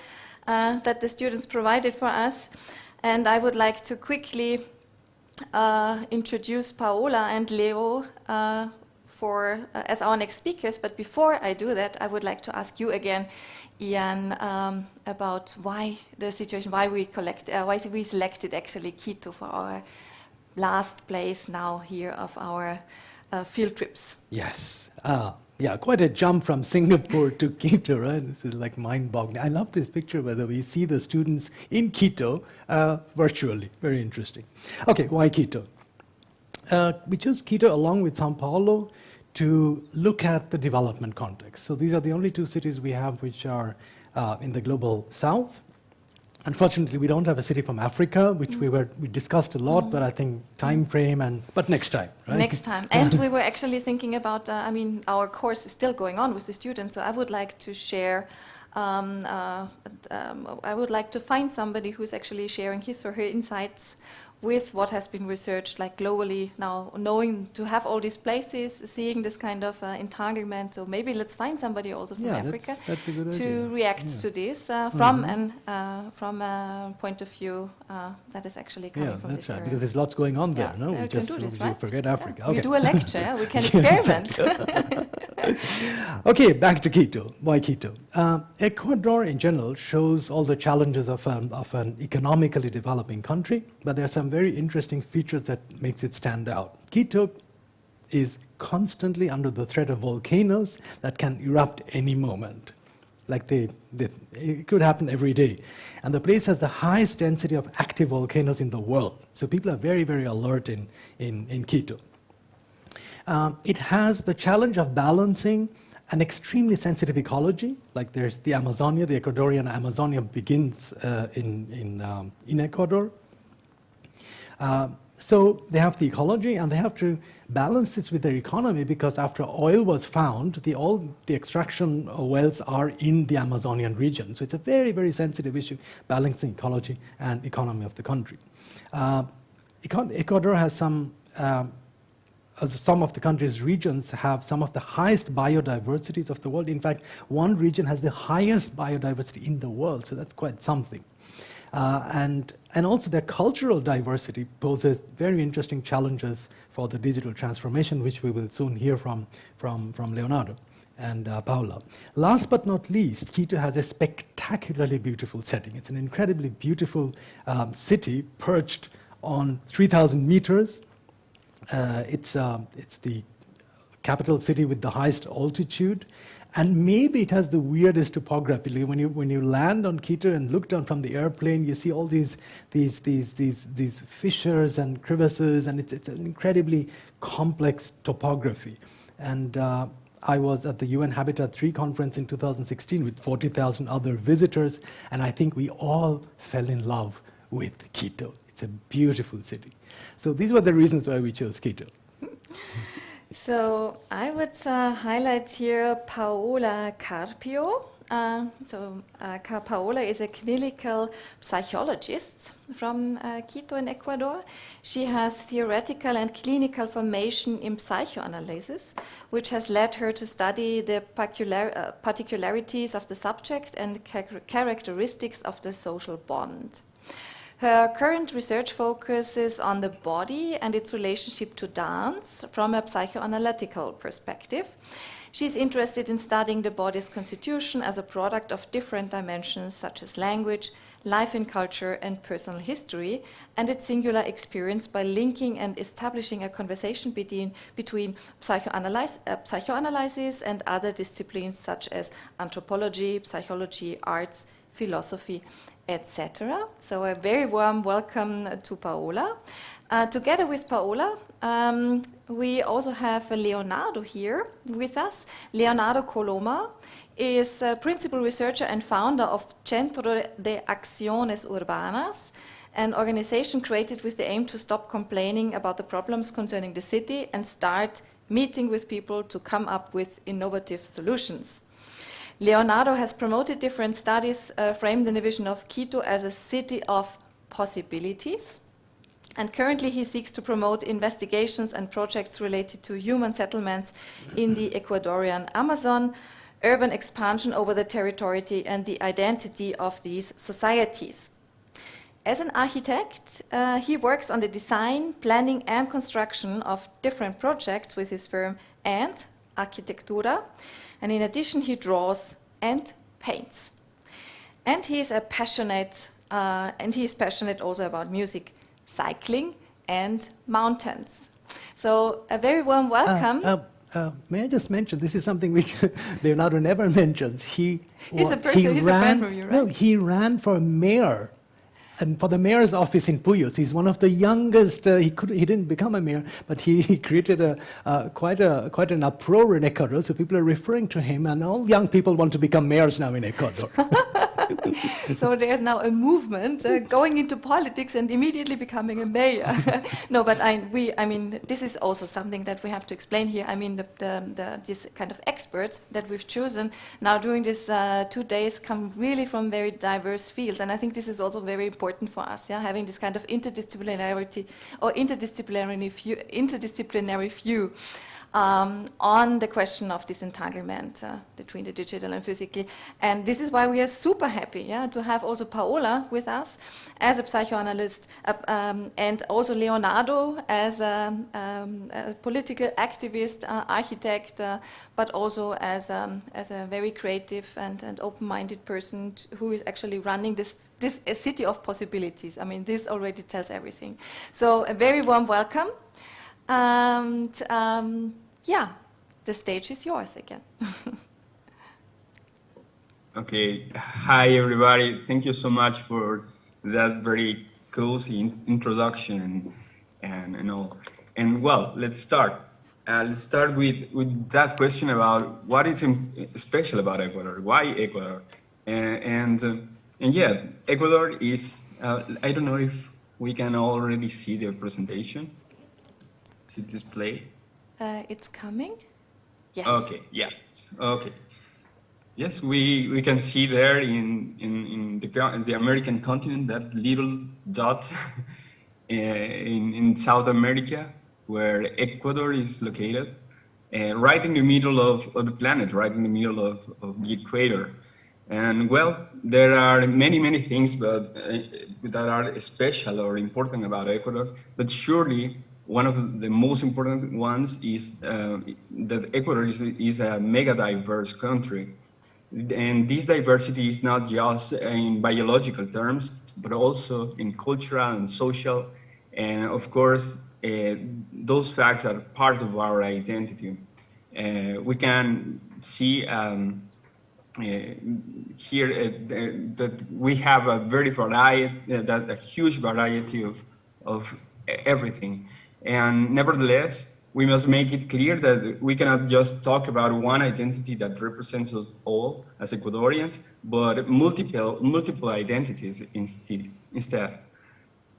that the students provided for us. And I would like to quickly introduce Paola and Leo as our next speakers. But before I do that, I would like to ask you again, Ian, about why the situation, why we selected actually Quito for our last place now here of our field trips. Yes. Quite a jump from Singapore to Quito, right? This is like mind-boggling. I love this picture where we see the students in Quito virtually. Very interesting. Okay, why Quito? We chose Quito along with Sao Paulo to look at the development context. So these are the only two cities we have which are in the global south. Unfortunately, we don't have a city from Africa, which we discussed a lot, but I think time frame but next time, right? Next time. And we were actually thinking about, our course is still going on with the students, so I would like to share, I would like to find somebody who's actually sharing his or her insights with what has been researched like globally now, knowing to have all these places, seeing this kind of entanglement. So maybe let's find somebody also from Africa that's a good to idea. react to this from a point of view that is actually coming from this area. Because there's lots going on there. Yeah. No, we we can just do this, you right? forget Africa. Yeah. Okay. We do a lecture. We can experiment. Okay, back to Quito. Why Quito? Ecuador in general shows all the challenges of an economically developing country, but there are some very interesting features that makes it stand out. Quito is constantly under the threat of volcanoes that can erupt any moment. Like it could happen every day. And the place has the highest density of active volcanoes in the world. So people are very, very alert in Quito. It has the challenge of balancing an extremely sensitive ecology. Like there's the Amazonia, the Ecuadorian Amazonia begins in Ecuador. So they have the ecology, and they have to balance this with their economy, because after oil was found, all the extraction wells are in the Amazonian region. So it's a very, very sensitive issue, balancing ecology and economy of the country. Ecuador has some of the country's regions have some of the highest biodiversities of the world. In fact, one region has the highest biodiversity in the world, so that's quite something. And also their cultural diversity poses very interesting challenges for the digital transformation, which we will soon hear from Leonardo and Paula. Last but not least, Quito has a spectacularly beautiful setting. It's an incredibly beautiful city perched on 3,000 meters. It's the capital city with the highest altitude, and maybe it has the weirdest topography. When you land on Quito and look down from the airplane, you see all these fissures and crevices, and it's an incredibly complex topography. And I was at the UN Habitat 3 conference in 2016 with 40,000 other visitors, and I think we all fell in love with Quito. It's a beautiful city. So these were the reasons why we chose Quito. So I would highlight here Paola Carpio. Paola is a clinical psychologist from Quito in Ecuador. She has theoretical and clinical formation in psychoanalysis, which has led her to study the particularities of the subject and characteristics of the social bond. Her current research focuses on the body and its relationship to dance from a psychoanalytical perspective. She's interested in studying the body's constitution as a product of different dimensions such as language, life in culture, and personal history, and its singular experience by linking and establishing a conversation between psychoanalysis and other disciplines such as anthropology, psychology, arts, philosophy, etc. So a very warm welcome to Paola. Together with Paola, we also have Leonardo here with us. Leonardo Coloma is a principal researcher and founder of Centro de Acciones Urbanas, an organization created with the aim to stop complaining about the problems concerning the city and start meeting with people to come up with innovative solutions. Leonardo has promoted different studies framed in the vision of Quito as a city of possibilities. And currently he seeks to promote investigations and projects related to human settlements in the Ecuadorian Amazon, urban expansion over the territory and the identity of these societies. As an architect, he works on the design, planning and construction of different projects with his firm and Arquitectura. And in addition, he draws and paints. And he is passionate also about music, cycling, and mountains. So a very warm welcome. May I just mention, this is something which Leonardo never mentions. He's a friend from you, right? No, he ran for mayor. And for the mayor's office in Puyos. He's one of the youngest. He didn't become a mayor, but he created quite an uproar in Ecuador. So people are referring to him, and all young people want to become mayors now in Ecuador. So there's now a movement going into politics and immediately becoming a mayor. No, but I mean, this is also something that we have to explain here. I mean, this kind of experts that we've chosen now during this 2 days come really from very diverse fields, and I think this is also very important for us. Yeah, having this kind of interdisciplinarity or interdisciplinary view. On the question of disentanglement between the digital and physical. And this is why we are super happy to have also Paola with us as a psychoanalyst and also Leonardo as a political activist, architect, but also as a very creative and open-minded person who is actually running this a city of possibilities. I mean, this already tells everything. So a very warm welcome. And yeah, the stage is yours again. Okay, hi everybody. Thank you so much for that very cozy introduction and all. And well, let's start. Let's start with that question about what is special about Ecuador. Why Ecuador? And yeah, Ecuador is. I don't know if we can already see the presentation. Is it displayed? It's coming. Yes. Okay. Yeah. Okay. Yes, we can see there in the American continent that little dot in South America where Ecuador is located, right in the middle of the planet, right in the middle of the equator. And well, there are many things, but that are special or important about Ecuador. But surely, one of the most important ones is that Ecuador is a mega diverse country. And this diversity is not just in biological terms, but also in cultural and social. And of course, those facts are part of our identity. We can see here that we have a huge variety of everything. And nevertheless, we must make it clear that we cannot just talk about one identity that represents us all as Ecuadorians, but multiple identities instead.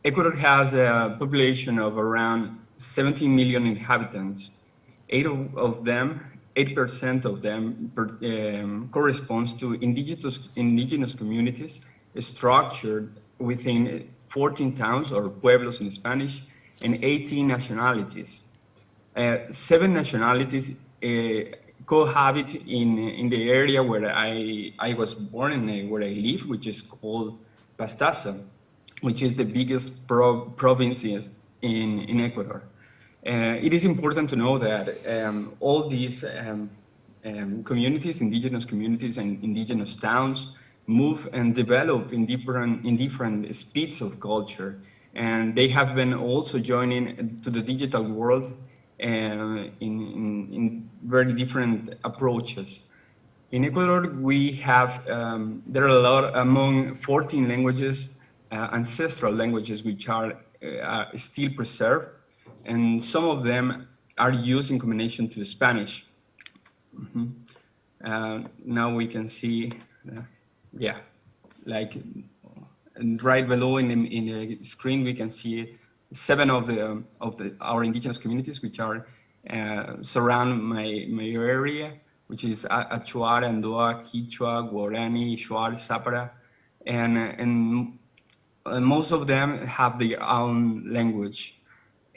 Ecuador has a population of around 17 million inhabitants. 8% of them corresponds to indigenous communities structured within 14 towns or pueblos in Spanish, and 18 nationalities. 7 nationalities cohabit in the area where I was born and where I live, which is called Pastaza, which is the biggest province in Ecuador. It is important to know that all these communities, indigenous communities and indigenous towns, move and develop in different speeds of culture. And they have been also joining to the digital world in very different approaches. In Ecuador, we have, there are a lot, among 14 languages, ancestral languages, which are still preserved, and some of them are used in combination to Spanish. Now we can see, yeah, like, and right below in the screen, we can see 7 of our indigenous communities, which are surround my area, which is Achuar, Andoa, Quichua, Guarani, Shuar, Zapara, and most of them have their own language.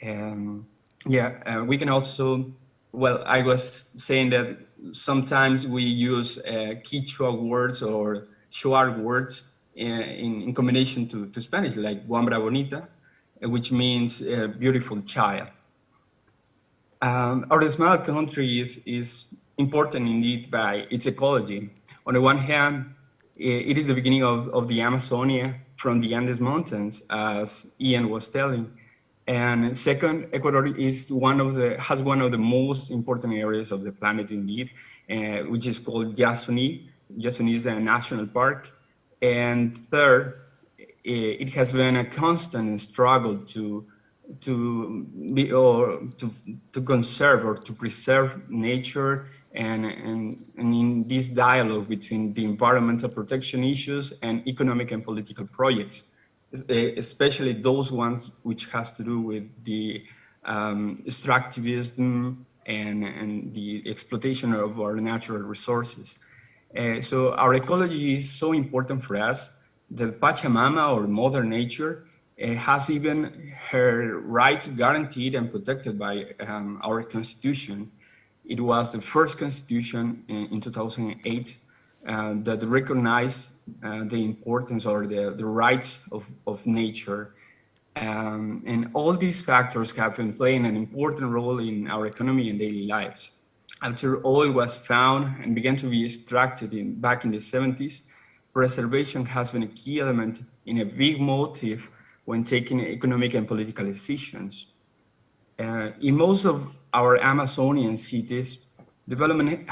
We can also, well, I was saying that sometimes we use Quichua words or Shuar words in combination to Spanish, like Guambra Bonita, which means beautiful child. Our small country is important indeed by its ecology. On the one hand, it is the beginning of the Amazonia from the Andes Mountains, as Ian was telling. And second, Ecuador is has one of the most important areas of the planet indeed, which is called Yasuni. Yasuni is a national park. And third, it has been a constant struggle to conserve or to preserve nature and in this dialogue between the environmental protection issues and economic and political projects, especially those ones which has to do with the extractivism and the exploitation of our natural resources. So our ecology is so important for us that Pachamama, or Mother Nature, has even her rights guaranteed and protected by our constitution. It was the first constitution in 2008 that recognized the importance or the rights of nature. And all these factors have been playing an important role in our economy and daily lives. After oil was found and began to be extracted back in the 70s, preservation has been a key element in a big motive when taking economic and political decisions. In most of our Amazonian cities, development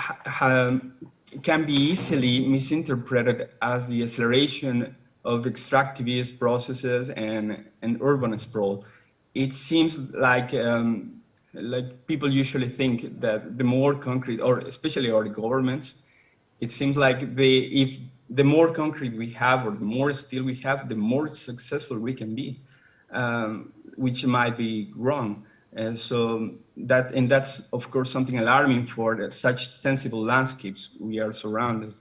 can be easily misinterpreted as the acceleration of extractivist processes and urban sprawl. It seems like people usually think that the more concrete, or especially our governments, it seems like if the more concrete we have or the more steel we have, the more successful we can be, which might be wrong. So that's of course something alarming for such sensible landscapes we are surrounded.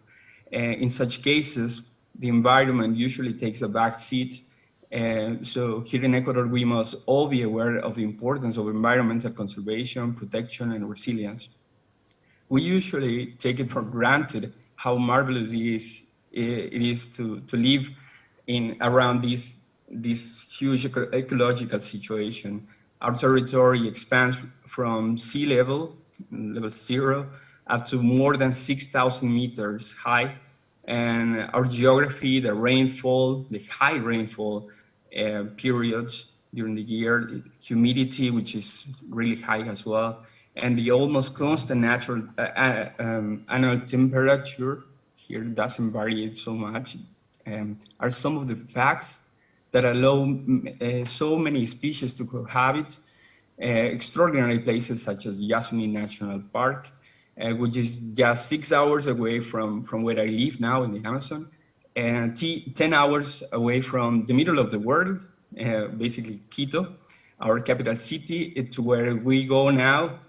In such cases, the environment usually takes a back seat. So here in Ecuador, we must all be aware of the importance of environmental conservation, protection, and resilience. We usually take it for granted how marvelous it is to live around this huge ecological situation. Our territory expands from sea level 0, up to more than 6,000 meters high. And our geography, the rainfall, the high rainfall periods during the year, humidity, which is really high as well, and the almost constant natural annual temperature, here doesn't vary so much, are some of the facts that allow so many species to cohabit. Extraordinary places such as Yasuni National Park, which is just 6 hours away from where I live now in the Amazon, and 10 hours away from the middle of the world, basically Quito, our capital city, to where we go now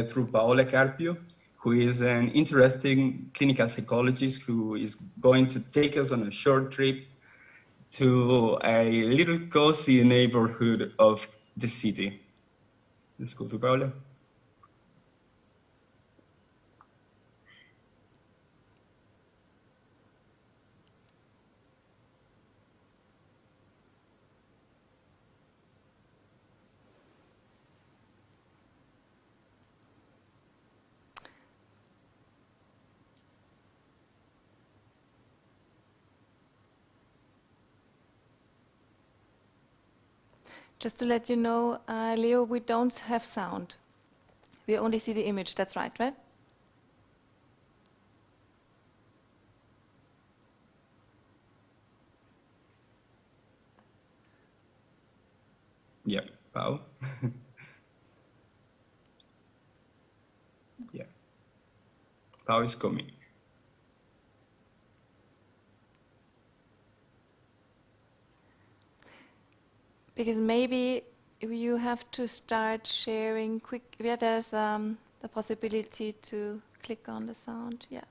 through Paola Carpio, who is an interesting clinical psychologist who is going to take us on a short trip to a little cozy neighborhood of the city. Let's go to Paola. Just to let you know, Leo, we don't have sound. We only see the image. That's right? Yeah, Pao. Yeah, Pao is coming. Because maybe you have to start sharing quick. Yeah, there's the possibility to click on the sound. Yeah.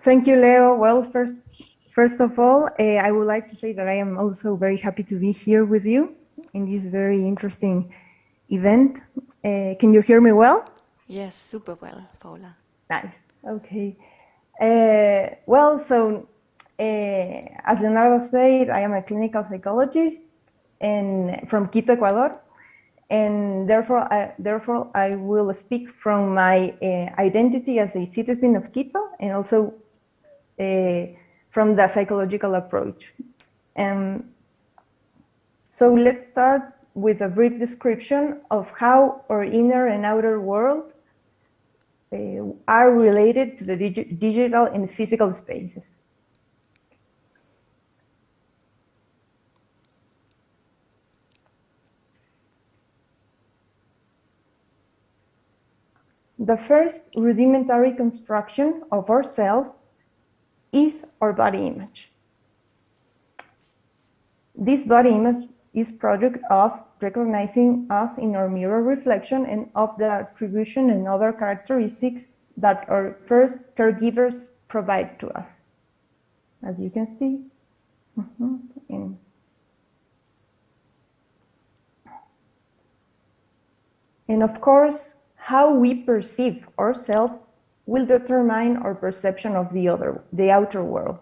Thank you, Leo. Well, first of all, I would like to say that I am also very happy to be here with you in this very interesting event. Can you hear me well? Yes, super well, Paula. Nice. Okay. Well, so as Leonardo said, I am a clinical psychologist and from Quito, Ecuador, and therefore I will speak from my identity as a citizen of Quito, and also from the psychological approach. So let's start with a brief description of how our inner and outer world are related to the digital and physical spaces. The first rudimentary construction of ourselves is our body image. This body image is product of recognizing us in our mirror reflection and of the attribution and other characteristics that our first caregivers provide to us. As you can see. And of course, how we perceive ourselves will determine our perception of the outer world.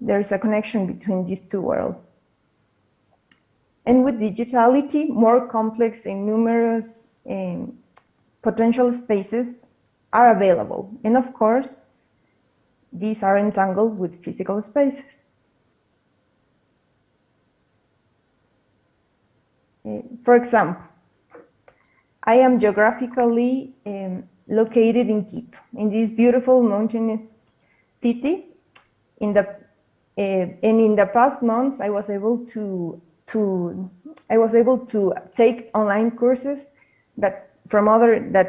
There is a connection between these two worlds. And with digitality, more complex and numerous potential spaces are available. And of course, these are entangled with physical spaces. For example, I am geographically located in Quito, in this beautiful mountainous city. And in the past months, I was able to take online courses that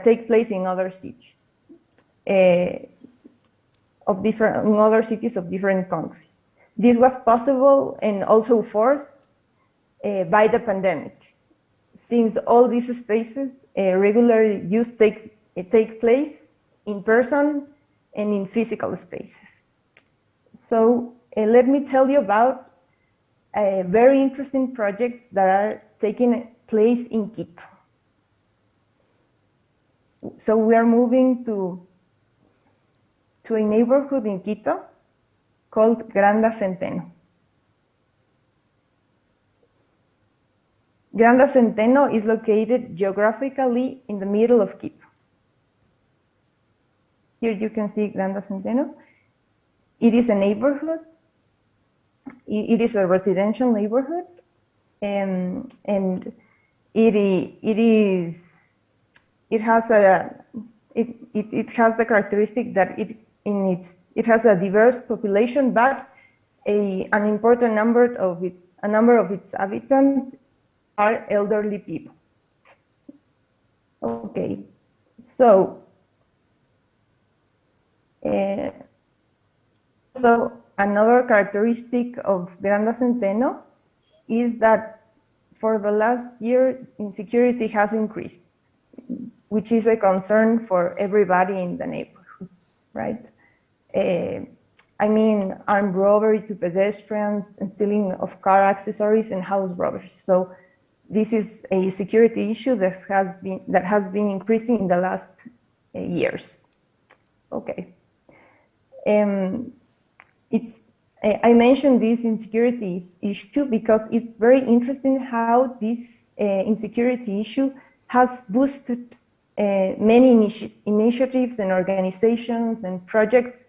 take place in other cities of different countries. This was possible and also forced by the pandemic, since all these spaces regularly take place in person and in physical spaces. So let me tell you about very interesting projects that are taking place in Quito. So we are moving to a neighborhood in Quito called Granda Centeno. Granda Centeno is located geographically in the middle of Quito. Here you can see Granda Centeno. It is a neighborhood. It is a residential neighborhood, and it has the characteristic that it has a diverse population, but an important number of its inhabitants are elderly people. Okay, so another characteristic of Granda Centeno is that for the last year, insecurity has increased, which is a concern for everybody in the neighborhood, right? I mean, armed robbery to pedestrians and stealing of car accessories and house robberies. So this is a security issue that has been increasing in the last years. Okay. I mentioned this insecurity issue because it's very interesting how this insecurity issue has boosted many initiatives and organizations and projects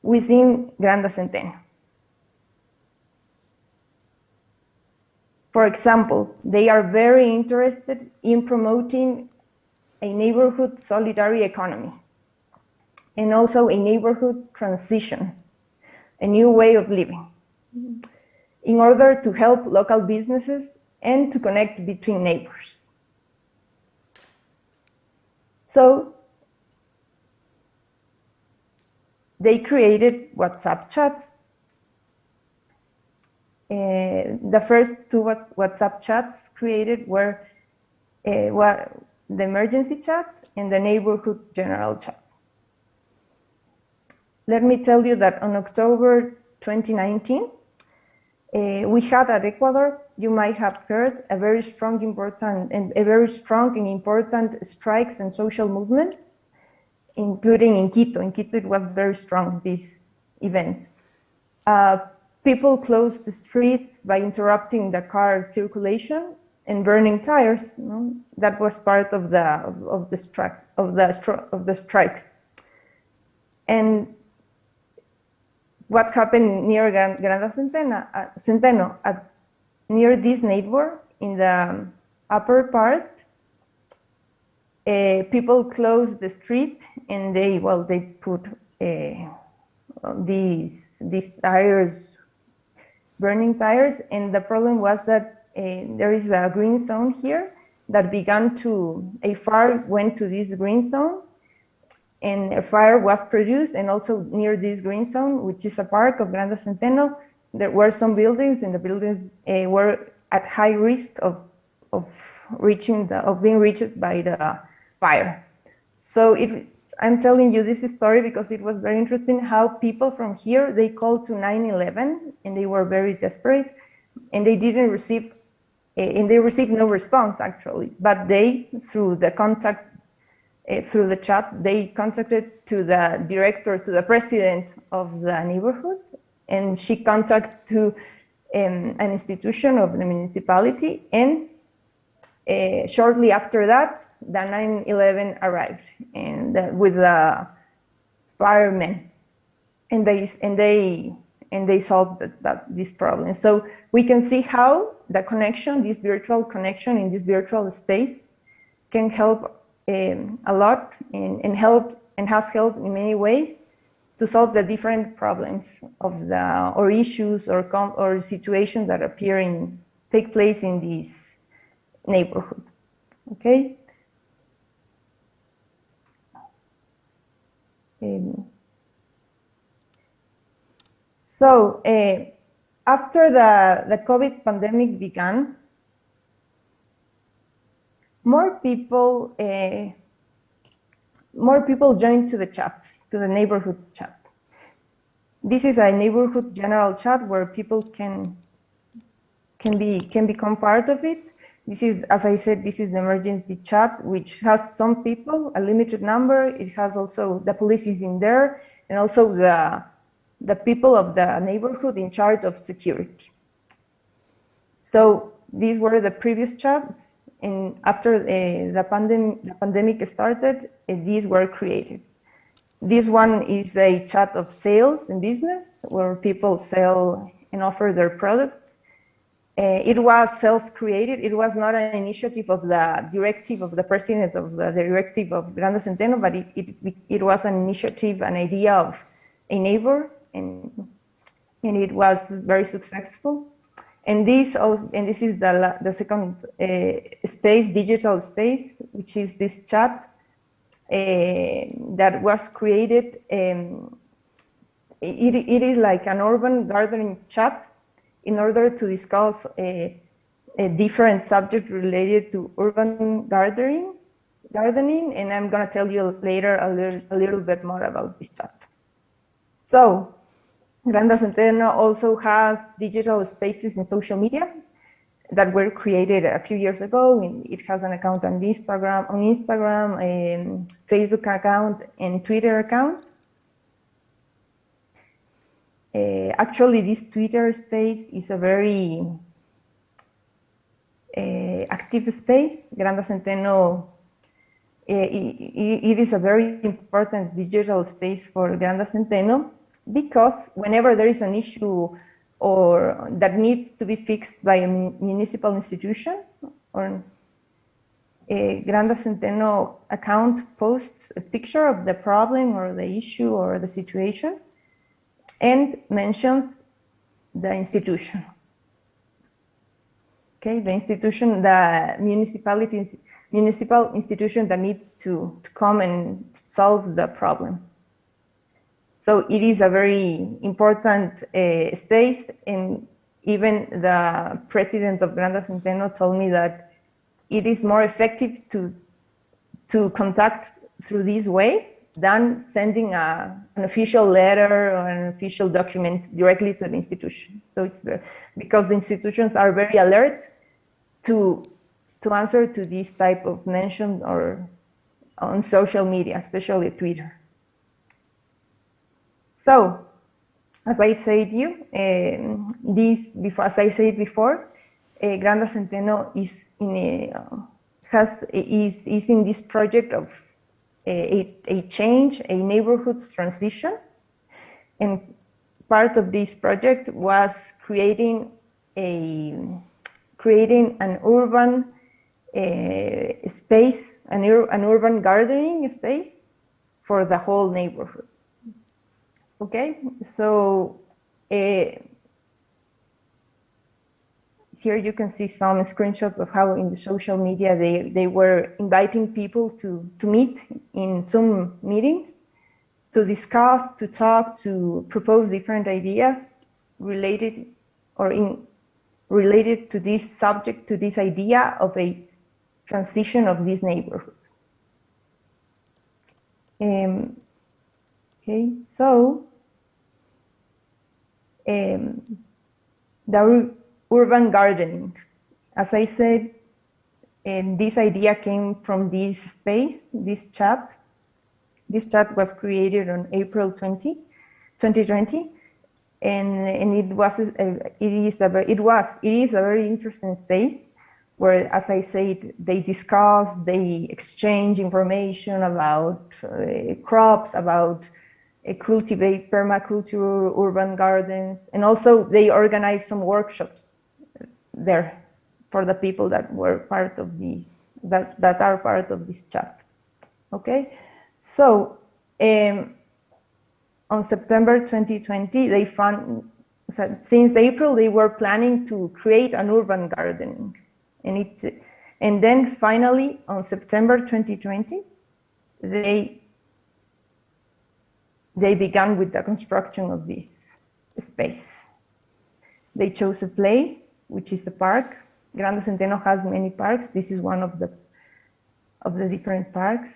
within Granda Centeno. For example, they are very interested in promoting a neighborhood solidarity economy and also a neighborhood transition, a new way of living, in order to help local businesses and to connect between neighbors. So they created WhatsApp chats. The first two WhatsApp chats created were the emergency chat and the neighborhood general chat. Let me tell you that on October 2019, we had at Ecuador, you might have heard, a very strong and important strikes and social movements. including in Quito. In Quito, it was very strong, this event. People closed the streets by interrupting the car circulation and burning tires. That was part of the strikes. And what happened near Granda Centeno, near this neighbor in the upper part, people closed the street and they put these tires, burning tires, and the problem was that there is a green zone here that a fire went to this green zone, and a fire was produced, and also near this green zone, which is a park of Granda Centeno, there were some buildings, and the buildings were at high risk of being reached by the fire. So I'm telling you this story because it was very interesting how people from here, they called to 911 and they were very desperate, and they didn't receive, and they received no response actually, but they, through the contact, through the chat, they contacted to the director, to the president of the neighborhood, and she contacted to an institution of the municipality, and shortly after that, the 911 arrived, and with the firemen, and they solved this problem. So we can see how the connection, this virtual connection in this virtual space, can help a lot and has helped in many ways to solve the different problems or issues or situations that take place in this neighborhood. Okay. So after the COVID pandemic began, more people joined to the chats, to the neighborhood chat. This is a neighborhood general chat where people can become part of it. This is, as I said, this is the emergency chat, which has some people, a limited number. It has also, the police is in there, and also the people of the neighborhood in charge of security. So these were the previous chats, and after the pandemic started, these were created. This one is a chat of sales and business, where people sell and offer their products. It was self-created. It was not an initiative of the directive of the president of the directive of Granda Centeno, but it was an initiative, an idea of a neighbor, and it was very successful. And this is the second space, digital space, which is this chat that was created. It is like an urban gardening chat in order to discuss a different subject related to urban gardening, and I'm going to tell you later a little bit more about this chat. So Granda Centeno also has digital spaces in social media that were created a few years ago. It has an account on Instagram, a Facebook account, and Twitter account. Actually, this Twitter space is a very active space. Granda Centeno, it is a very important digital space for Granda Centeno, because whenever there is an issue or that needs to be fixed by a municipal institution, or a Granda Centeno account posts a picture of the problem or the issue or the situation, and mentions the institution. Okay, the institution, the municipal institution that needs to come and solve the problem. So it is a very important space, and even the president of Granda Centeno told me that it is more effective to contact through this way than sending an official letter or an official document directly to the institution. So it's because the institutions are very alert to answer to this type of mention or on social media, especially Twitter. So, as I said before, Granda Centeno is in this project of a change, a neighborhood's transition, and part of this project was creating an urban space, an urban gardening space for the whole neighborhood. Okay, so here you can see some screenshots of how in the social media they were inviting people to meet in Zoom meetings to discuss, to talk, to propose different ideas related to this subject, to this idea of a transition of this neighborhood. Okay, so the urban gardening, as I said, this idea came from this space, this chat. This chat was created on April 2020, and it is a very interesting space where, as I said, they discuss, they exchange information about crops, about cultivate permaculture, urban gardens, and also they organize some workshops there for the people that were part of these, that are part of this chat. Okay, so on September 2020, they found, since April, they were planning to create an urban gardening, and then finally on September 2020, they began with the construction of this space. They chose a place, which is a park. Granda Centeno has many parks. This is one of the different parks.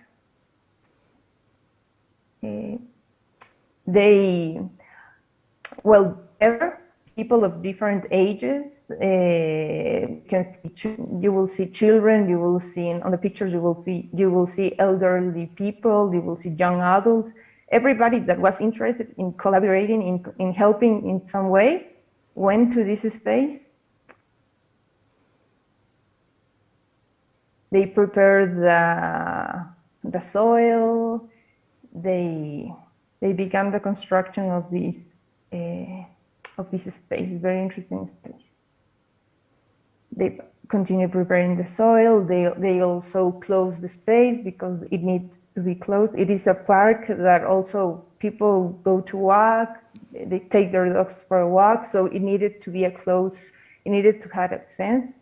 People of different ages. You will see children. You will see on the pictures. You will see elderly people. You will see young adults. Everybody that was interested in collaborating, in helping in some way, went to this space. They prepared the soil. They began the construction of this space, very interesting space. They continue preparing the soil. They also close the space because it needs to be closed. It is a park that also people go to walk. They take their dogs for a walk, so it needed to be it needed to have a fence.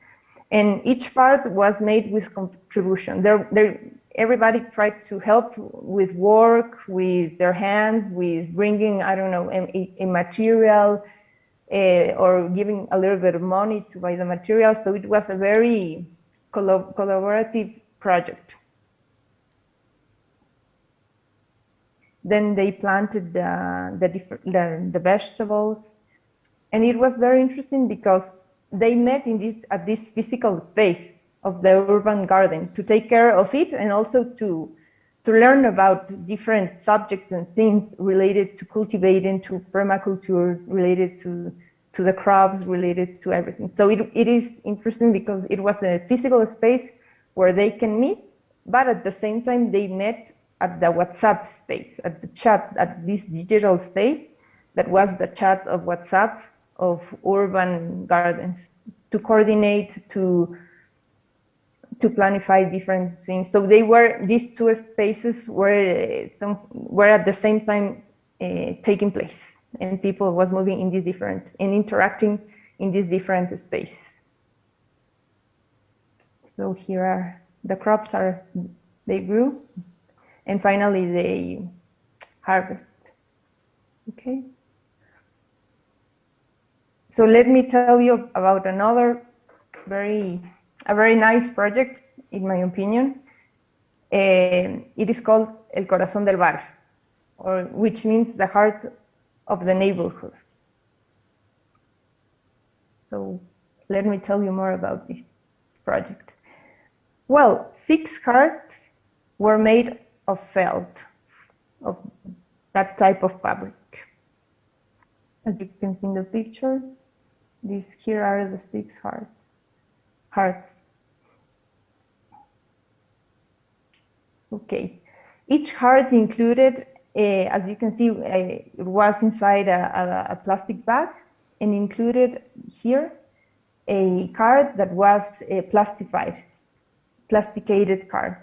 And each part was made with contribution. Everybody tried to help with work, with their hands, with bringing, I don't know, a material, or giving a little bit of money to buy the material. So it was a very collaborative project. Then they planted the vegetables, and it was very interesting because they met at this physical space of the urban garden to take care of it, and also to learn about different subjects and things related to cultivating, to permaculture, related to the crops, related to everything. So it is interesting because it was a physical space where they can meet, but at the same time they met at the WhatsApp space, at the chat, at this digital space that was the chat of WhatsApp of urban gardens, to coordinate, to planify different things. So these two spaces were at the same time taking place, and people was moving in these different and interacting in these different spaces. So here are the crops they grew, and finally they harvest. Okay. So let me tell you about another a very nice project, in my opinion. It is called El Corazón del Bar, which means the heart of the neighborhood. So let me tell you more about this project. Well, 6 carts were made of felt, of that type of fabric. As you can see in the pictures, these here are the 6 hearts. Okay, each heart included, as you can see, it was inside a plastic bag, and included here a card that was plasticated card,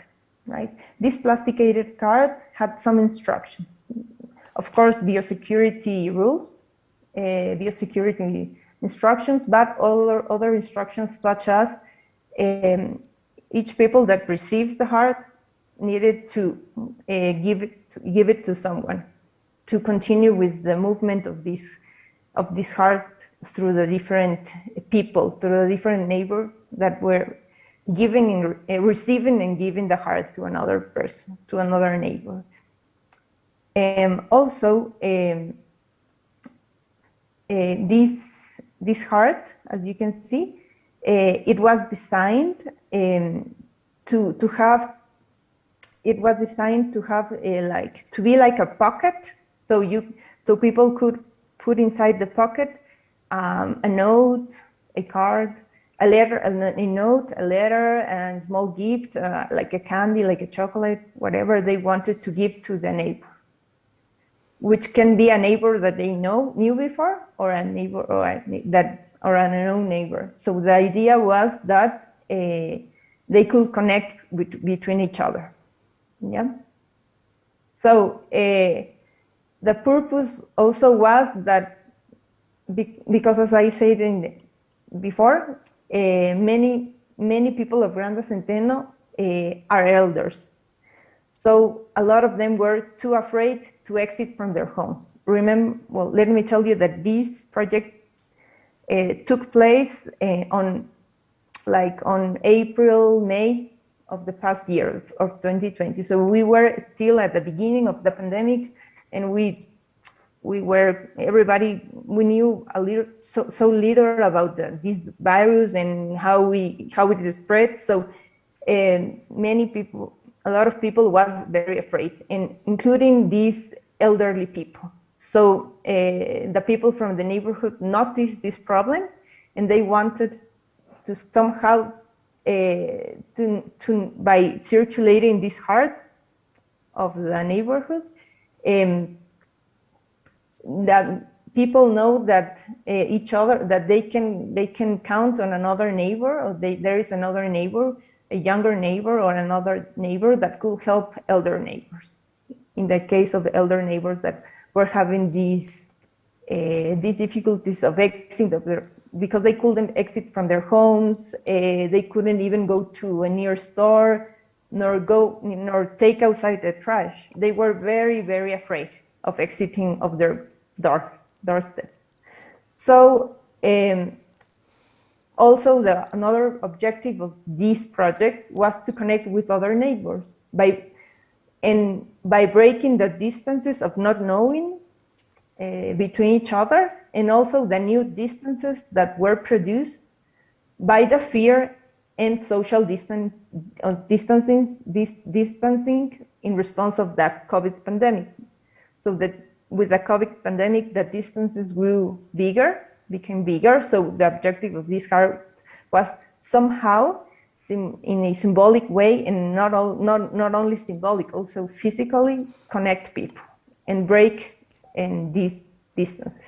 right? This plasticated card had some instructions. Of course, biosecurity rules, biosecurity instructions, but other instructions such as each people that receives the heart needed to give it to someone to continue with the movement of this heart through the different people, through the different neighbors that were giving and receiving and giving the heart to another person, to another neighbor. Also, this heart, as you can see, it was designed to have. It was designed to have to be like a pocket, so people could put inside the pocket a note, a card, a letter, a note, a letter, and a small gift, like a candy, like a chocolate, whatever they wanted to give to the neighbor, which can be a neighbor that they knew before, or a neighbor or an unknown neighbor. So the idea was that they could connect between each other. Yeah. So the purpose also was that because, as I said before, many people of Granda Centeno are elders. So a lot of them were too afraid to exit from their homes. Well, let me tell you that this project took place on April, May of the past year of 2020. So we were still at the beginning of the pandemic, and we knew so little about this virus and how it spreads. So a lot of people was very afraid, and including these elderly people. So the people from the neighborhood noticed this problem, and they wanted to somehow by circulating this heart of the neighborhood, that people know that each other, that they can count on another neighbor, or there is another neighbor, a younger neighbor, or another neighbor that could help elder neighbors. In the case of the elder neighbors that were having these difficulties of exiting because they couldn't exit from their homes, they couldn't even go to a near store, nor take outside the trash. They were very, very afraid of exiting of their doorstep. So also another objective of this project was to connect with other neighbors by breaking the distances of not knowing between each other, and also the new distances that were produced by the fear and social distancing in response of that COVID pandemic. So that with the COVID pandemic, the distances became bigger. So the objective of this heart was somehow, in a symbolic way, and not only symbolic, also physically connect people and break these distances.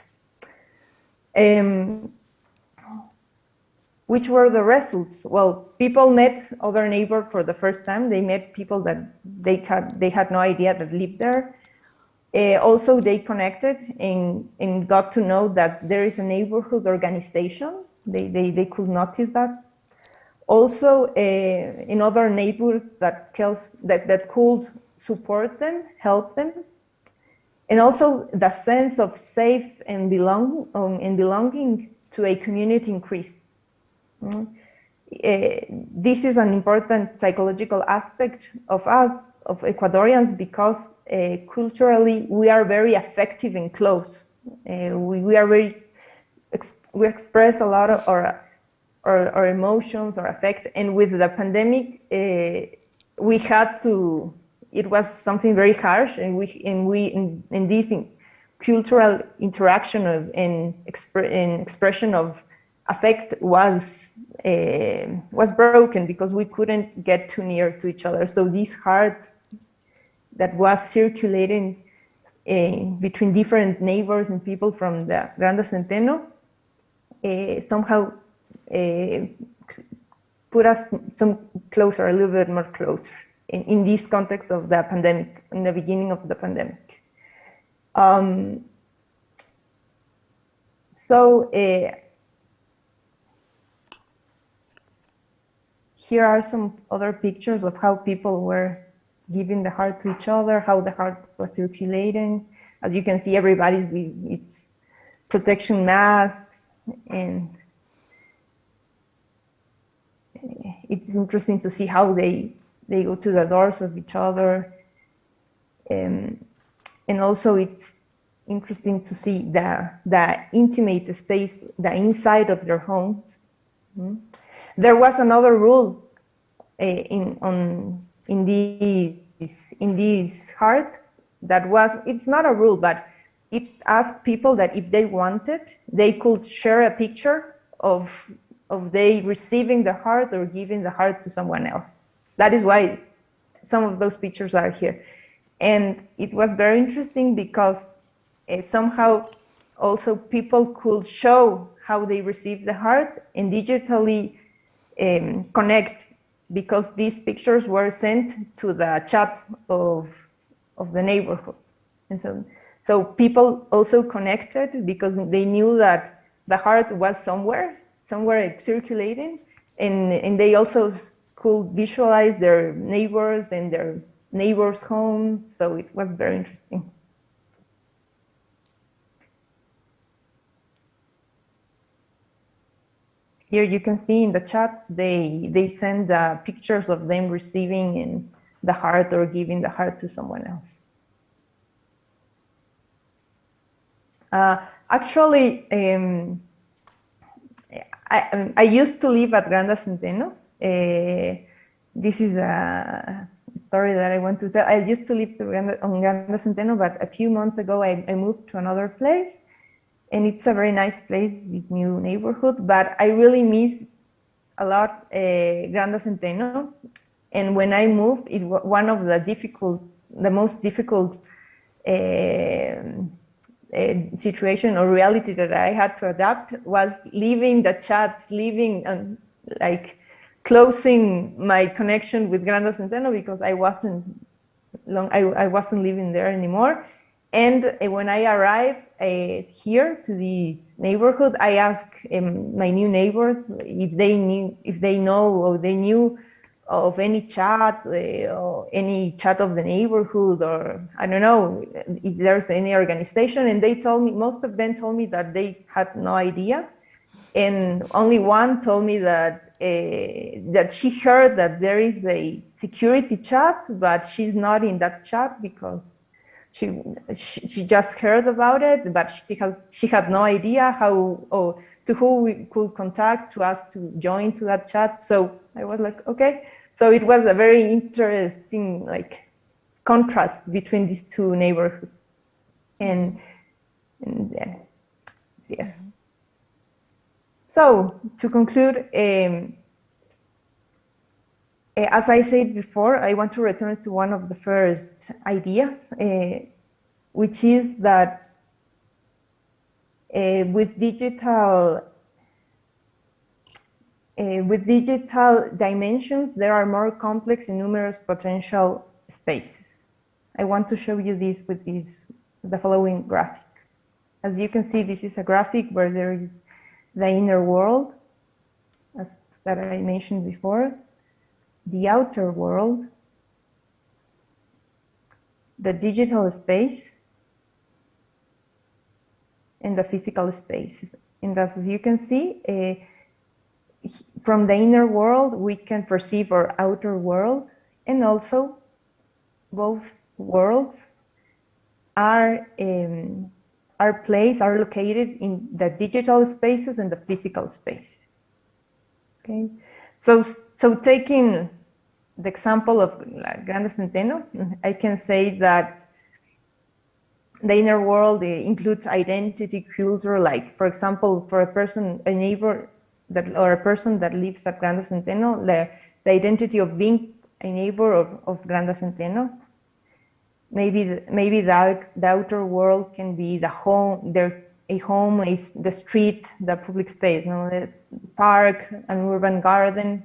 Which were the results? Well, people met other neighbors for the first time. They met people that they had no idea that lived there. Also, they connected and got to know that there is a neighborhood organization. They could notice that. Also, in other neighborhoods that could support them, help them. And also the sense of safe and belonging to a community increased. This is an important psychological aspect of us, of Ecuadorians, because culturally we are very affective and close. We express a lot of our emotions or affect, and with the pandemic, we had to, it was something very harsh, and in this cultural interaction of expression of affect was broken because we couldn't get too near to each other. So this heart that was circulating between different neighbors and people from the Grande Centeno somehow put us some closer, a little bit more closer in this context of the pandemic, in the beginning of the pandemic. Here are some other pictures of how people were giving the heart to each other, how the heart was circulating. As you can see, everybody's with its protection masks, and it's interesting to see how they go to the doors of each other. And also it's interesting to see the intimate space, the inside of their homes. There was another rule in this heart that was, it's not a rule, but it asked people that if they wanted, they could share a picture of they receiving the heart or giving the heart to someone else. That is why some of those pictures are here. And it was very interesting because somehow also people could show how they received the heart and digitally connect, because these pictures were sent to the chat of the neighborhood. And so people also connected because they knew that the heart was somewhere circulating, and they also could visualize their neighbors and their neighbors' homes. So it was very interesting. Here you can see in the chats, they send pictures of them receiving the heart or giving the heart to someone else. Actually, I used to live at Grande Centeno. This is a story that I want to tell. I used to live on Grande Centeno, but a few months ago I moved to another place. And it's a very nice place, with new neighborhood, but I really miss a lot Grande Centeno. And when I moved, it was one of the most difficult situation or reality that I had to adapt was leaving the chats, like closing my connection with Grande Centeno because I wasn't living there anymore. And when I arrived here to this neighborhood, I asked my new neighbors if they know or they knew of any chat or any chat of the neighborhood, or I don't know if there's any organization. And they told me, most of them told me that they had no idea, and only one told me that that she heard that there is a security chat, but she's not in that chat because she just heard about it, but she had no idea how or to who we could contact to ask to join to that chat. So I was like, okay. So it was a very interesting contrast between these two neighborhoods. And yes. So to conclude, as I said before, I want to return to one of the first ideas, which is that with digital dimensions, there are more complex and numerous potential spaces. I want to show you this with the following graphic. As you can see, this is a graphic where there is the inner world, that I mentioned before, the outer world, the digital space, and the physical spaces. And as you can see, from the inner world, we can perceive our outer world, and also both worlds are located in the digital spaces and the physical spaces. Okay, so taking the example of Grande Centeno, I can say that the inner world includes identity, culture, like, for example, for a person, a neighbor, or a person that lives at Grande Centeno, the identity of being a neighbor of Grande Centeno. Maybe the outer world can be the home, a home is the street, the public space, the park, an urban garden.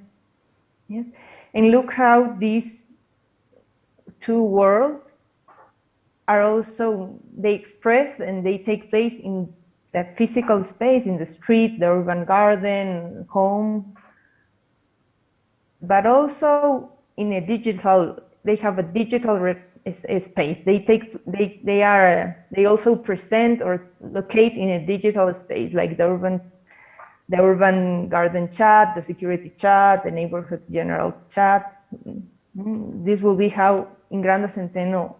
Yes? And look how these two worlds are also, they express and they take place in the physical space, in the street, the urban garden, home, but also in a digital, they have a digital space. They also present or locate in a digital space, like the urban garden chat, the security chat, the neighborhood general chat. This will be how in Grande Centeno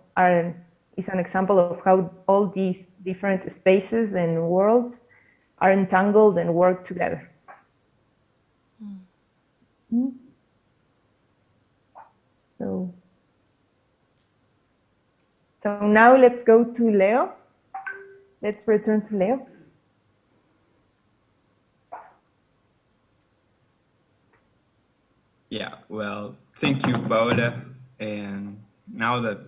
is an example of how all these different spaces and worlds are entangled and work together. So now let's go to Leo. Let's return to Leo. Yeah, well, thank you, Paola. And now that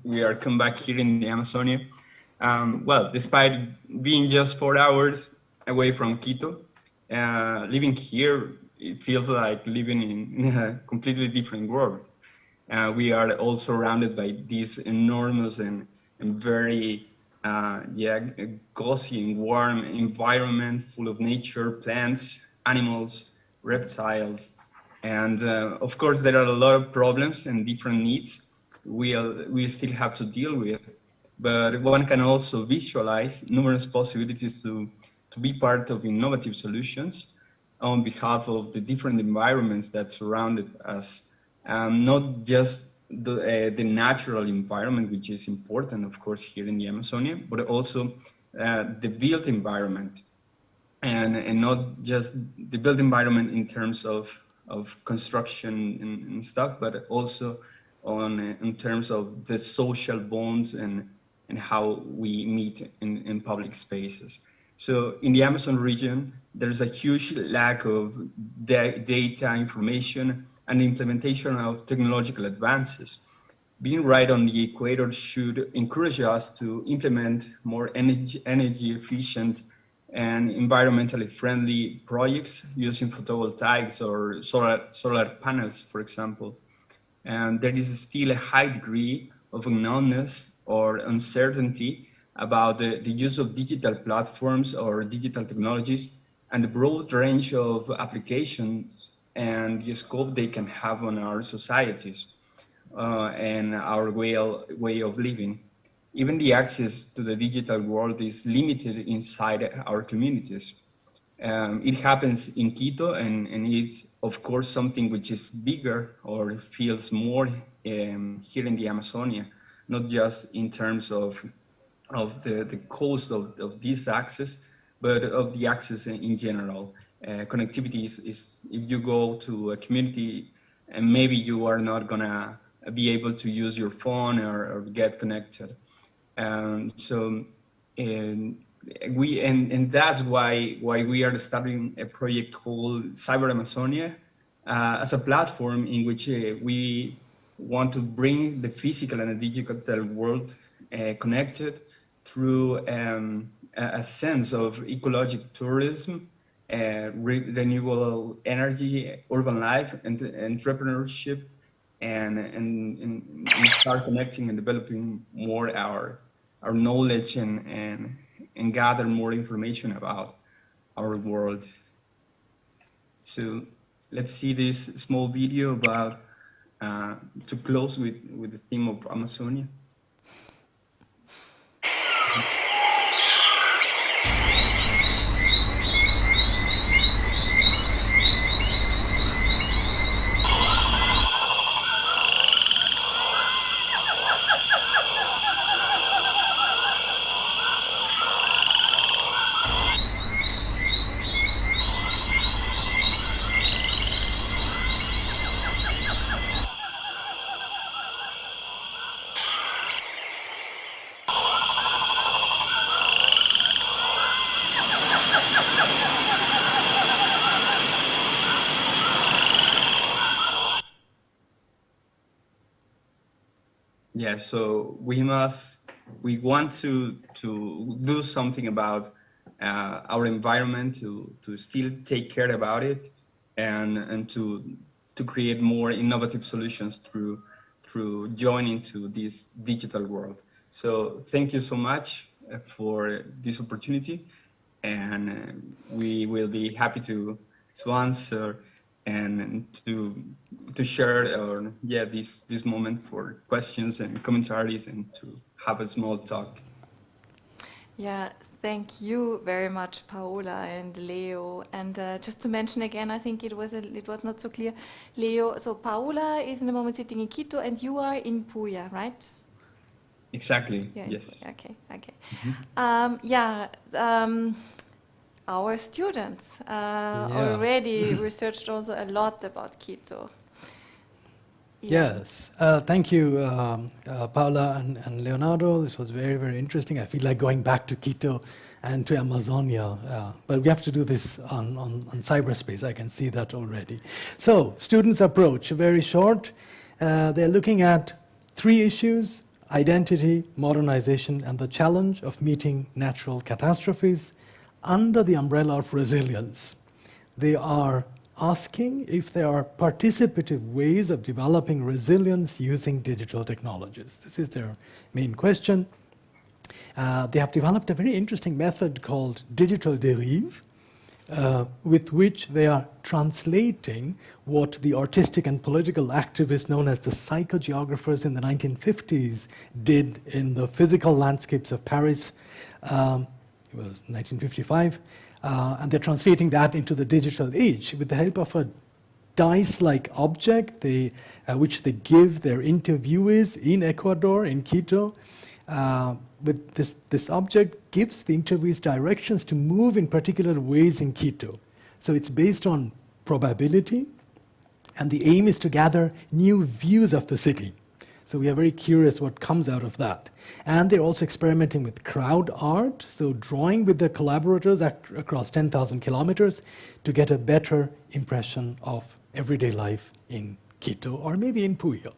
we are come back here in the Amazonia, well, despite being just 4 hours away from Quito, living here, it feels like living in a completely different world. We are all surrounded by this enormous and very cozy and warm environment full of nature, plants, animals, reptiles. And of course, there are a lot of problems and different needs we still have to deal with. But one can also visualize numerous possibilities to be part of innovative solutions on behalf of the different environments that surrounded us. Not just the natural environment, which is important, of course, here in the Amazonia, but also the built environment. And not just the built environment in terms of construction and stuff, but also in terms of the social bonds and how we meet in public spaces. So in the Amazon region, there's a huge lack of data, information, and implementation of technological advances. Being right on the equator should encourage us to implement more energy efficient and environmentally friendly projects using photovoltaics or solar panels, for example. And there is still a high degree of unknownness or uncertainty about the use of digital platforms or digital technologies and the broad range of applications and the scope they can have on our societies and our way of living. Even the access to the digital world is limited inside our communities. It happens in Quito, and it's, of course, something which is bigger or feels more here in the Amazonia, not just in terms of the cost of this access, but of the access in general. Connectivity is if you go to a community and maybe you are not gonna be able to use your phone or get connected. So that's why we are starting a project called Cyber Amazonia as a platform in which we want to bring the physical and the digital world connected through a sense of ecological tourism, renewable energy, urban life, and entrepreneurship, and start connecting and developing more our knowledge and gather more information about our world. So let's see this small video about to close with the theme of Amazonia. Yeah, so we want to do something about our environment, to still take care about it, and to create more innovative solutions through joining to this digital world. So thank you so much for this opportunity, and we will be happy to answer and to share this moment for questions and commentaries, and to have a small talk. Yeah, thank you very much, Paola and Leo. And just to mention again, I think it was not so clear, Leo. So Paola is in the moment sitting in Quito, and you are in Puya, right? Exactly. Yeah, yes. Okay. Mm-hmm. Our students already researched also a lot about Quito. Yes, thank you, Paula and Leonardo. This was very, very interesting. I feel like going back to Quito and to Amazonia, but we have to do this on cyberspace. I can see that already. So, students' approach, very short. They're looking at 3 issues: identity, modernization, and the challenge of meeting natural catastrophes under the umbrella of resilience. They are asking if there are participative ways of developing resilience using digital technologies. This is their main question. They have developed a very interesting method called digital derive, with which they are translating what the artistic and political activists known as the psychogeographers in the 1950s did in the physical landscapes of Paris. It was 1955. And they're translating that into the digital age with the help of a dice-like object which they give their interviewees in Ecuador, in Quito. But this object gives the interviewees directions to move in particular ways in Quito. So it's based on probability, and the aim is to gather new views of the city. So we are very curious what comes out of that. And they're also experimenting with crowd art, so drawing with their collaborators across 10,000 kilometers to get a better impression of everyday life in Quito, or maybe in Puyo.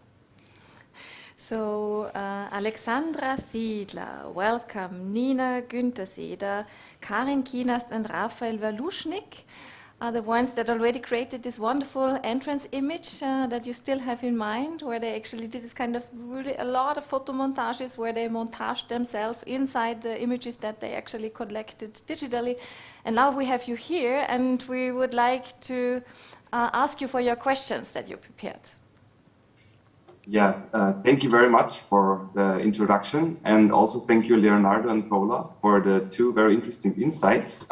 So, Alexandra Fiedler, welcome. Nina Günterseder, Karin Kienast, and Raphael Waluschnik are the ones that already created this wonderful entrance image that you still have in mind, where they actually did this kind of really a lot of photo montages where they montaged themselves inside the images that they actually collected digitally. And now we have you here, and we would like to ask you for your questions that you prepared. Yeah, thank you very much for the introduction, and also thank you, Leonardo and Paula, for the 2 very interesting insights.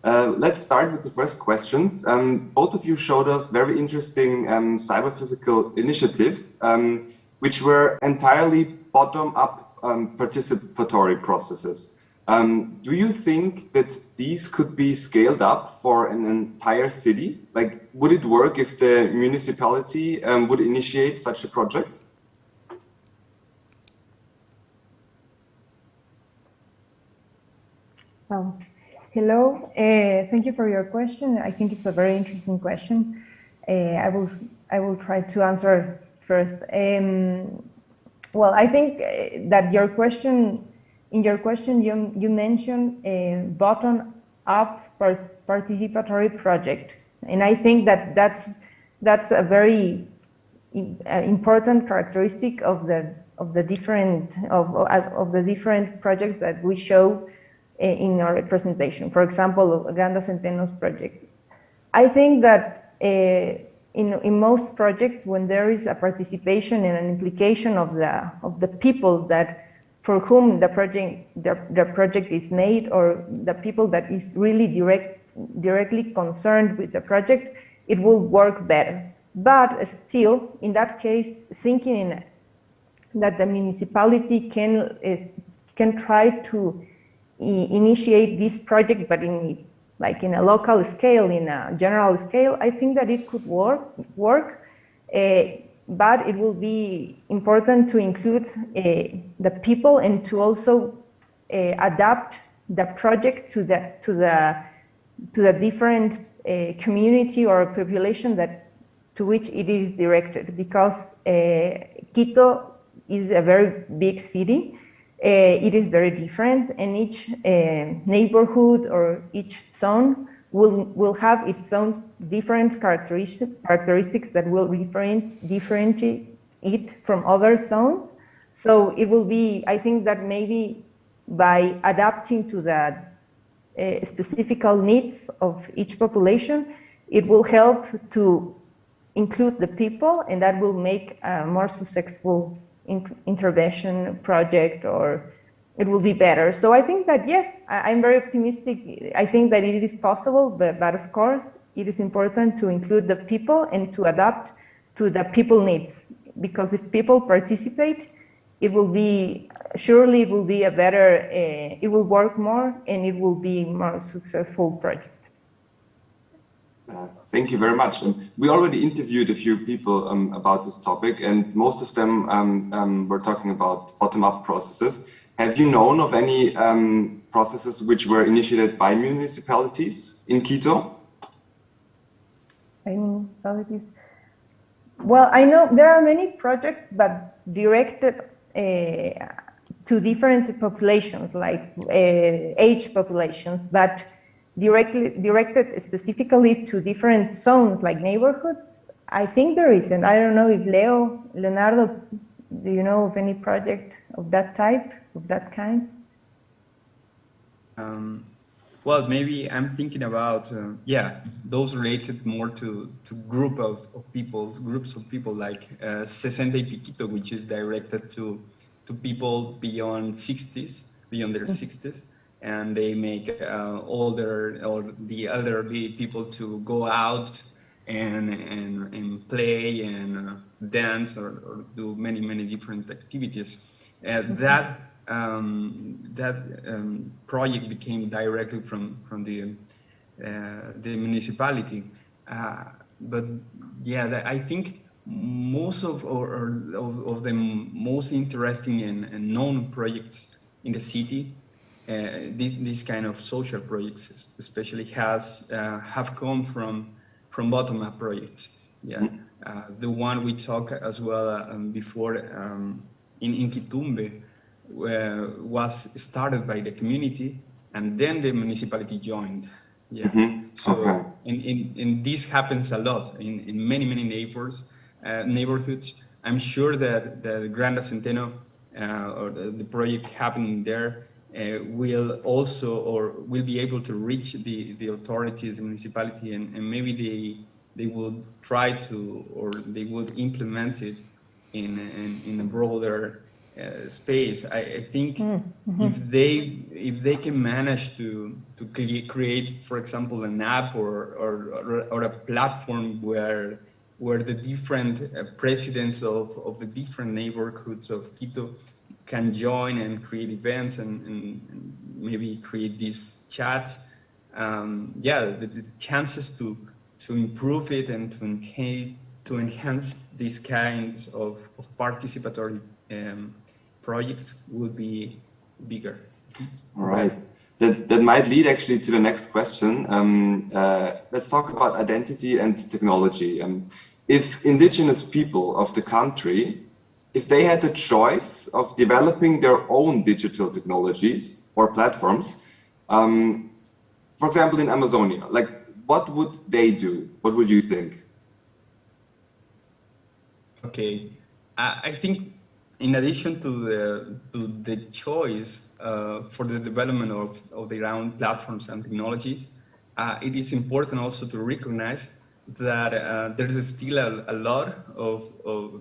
Let's start with the first questions. Both of you showed us very interesting cyber-physical initiatives, which were entirely bottom-up participatory processes. Do you think that these could be scaled up for an entire city? Like, would it work if the municipality would initiate such a project? Well, hello. Thank you for your question. I think it's a very interesting question. I will try to answer first. Well, I think that in your question, you mentioned bottom-up participatory project, and I think that that's a very important characteristic of the different projects that we show in our presentation. For example, Granada Centeno's project. I think that in most projects, when there is a participation and an implication of the people that for whom the project is made, or the people that is really directly concerned with the project, it will work better. But still, in that case, thinking that the municipality can try to initiate this project, but in a local scale, in a general scale, I think that it could work. But it will be important to include the people, and to also adapt the project to the different community or population to which it is directed. Because Quito is a very big city. It is very different, and each neighborhood or each zone will have its own different characteristics that will differentiate it from other zones. So it will be, I think that maybe by adapting to the specific needs of each population, it will help to include the people, and that will make a more successful intervention project, or it will be better. So I think that, yes, I'm very optimistic. I think that it is possible, but of course, it is important to include the people and to adapt to the people needs, because if people participate, it will be, surely it will be a better, it will work more, and it will be more successful project. Thank you very much. We already interviewed a few people about this topic, and most of them were talking about bottom-up processes. Have you known of any processes which were initiated by municipalities in Quito? By municipalities? Well, I know there are many projects, but directed to different populations, like age populations, but directed specifically to different zones, like neighborhoods. I think there is, and I don't know if Leonardo, do you know of any project of that type, of that kind? Well, maybe I'm thinking about, those related more to groups of people like 60 y Piquito, which is directed to people beyond their 60s, and they make older or the elderly people to go out and play and dance or do many different activities. That project became directly from the municipality, but yeah, I think most of the most interesting and known projects in the city, these kind of social projects especially have come from bottom-up projects. Yeah, the one we talked as well before in Quitumbe was started by the community, and then the municipality joined. Yeah. So and this happens a lot in many neighborhoods. I'm sure that the Granda Centeno or the project happening there will also, or will be able to reach the authorities, the municipality, and maybe they will try to, or they would implement it in a broader space. I think if they can manage to create, for example, an app or a platform where the different presidents of the different neighborhoods of Quito can join and create events and maybe create this chat, the chances to improve it and to enhance these kinds of participatory projects would be bigger. All right. That might lead actually to the next question. Let's talk about identity and technology. If indigenous people of the country, if they had the choice of developing their own digital technologies or platforms, for example, in Amazonia, like what would they do? What would you think? Okay, I think in addition to the choice for the development of their own platforms and technologies, it is important also to recognize that there is still a lot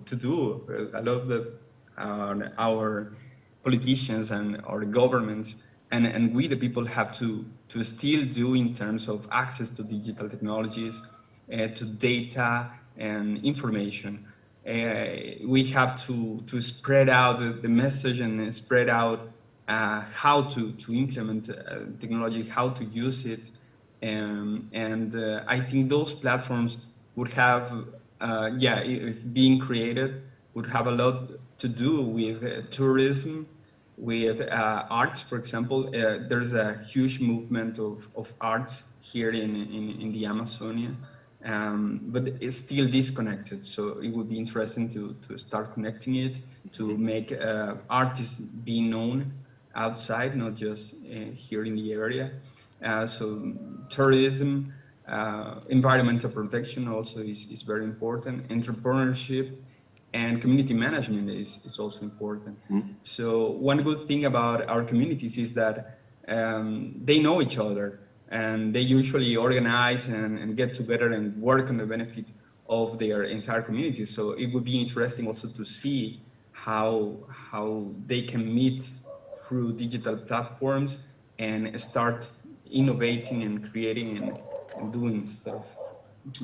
to do. A lot that our politicians and our governments and we the people have to still do in terms of access to digital technologies, to data and information. We have to spread out the message and spread out how to implement technology, how to use it. And I think those platforms would have, if being created, would have a lot to do with tourism, with arts, for example. There's a huge movement of arts here in the Amazonia, but it's still disconnected. So it would be interesting to start connecting it, to make artists be known outside, not just here in the area. So tourism, environmental protection also is very important. Entrepreneurship and community management is also important. So one good thing about our communities is that they know each other, and they usually organize and get together and work on the benefit of their entire community. So it would be interesting also to see how they can meet through digital platforms and start innovating and creating and doing stuff.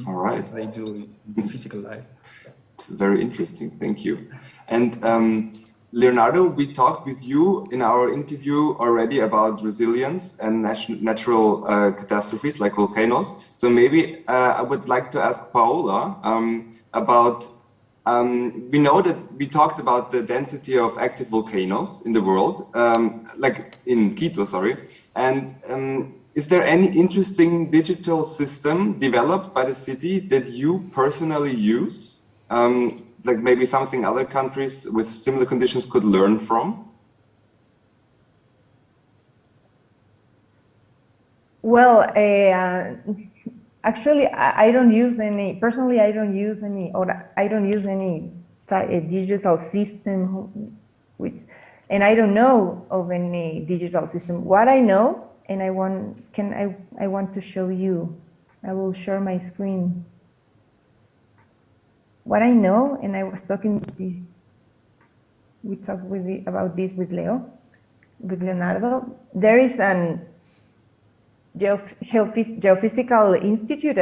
All right. As they do in physical life. It's very interesting. Thank you. And Leonardo, we talked with you in our interview already about resilience and natural catastrophes like volcanoes. So maybe I would like to ask Paola about, we know that we talked about the density of active volcanoes in the world, like in Quito, sorry. And is there any interesting digital system developed by the city that you personally use? Like maybe something other countries with similar conditions could learn from? Well, actually, I don't use any, personally, I don't use any, or I don't use any digital system, and I don't know of any digital system. What I know, and I want to show you, I will share my screen. What I know, and I was talking this, we talked about this with Leonardo. There is an geophysical institute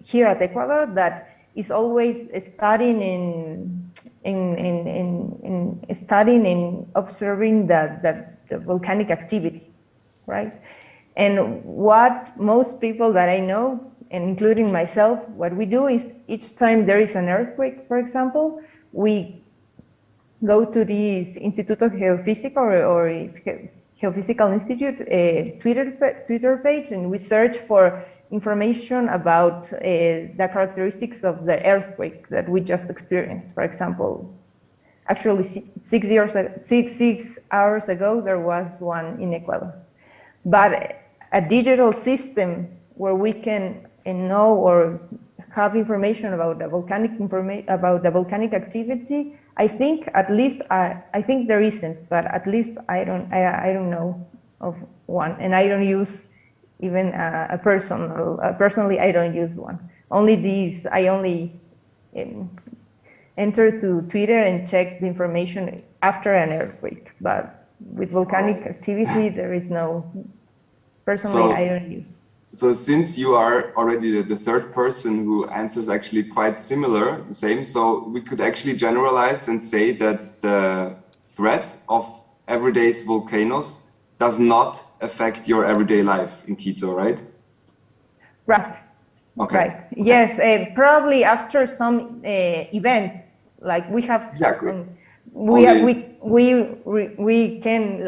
here at Ecuador that is always studying in observing the volcanic activity, right? And what most people that I know, and including myself, what we do is each time there is an earthquake, for example, we go to this Instituto Geofísico or Geophysical Institute Twitter page, and we search for information about the characteristics of the earthquake that we just experienced. For example, actually 6 hours ago, there was one in Ecuador. But a digital system where we can know or have information about the volcanic activity, I think at least I think there isn't, but at least I don't know of one, and I don't use even a personally I don't use one. Only these, I only enter to Twitter and check the information after an earthquake, but with volcanic activity there is no. Personally, I don't use. So since you are already the third person who answers actually quite similar, the same, so we could actually generalize and say that the threat of everyday volcanoes does not affect your everyday life in Quito, right? Right. Okay. Right. Yes, probably after some events, like we have. Exactly. We can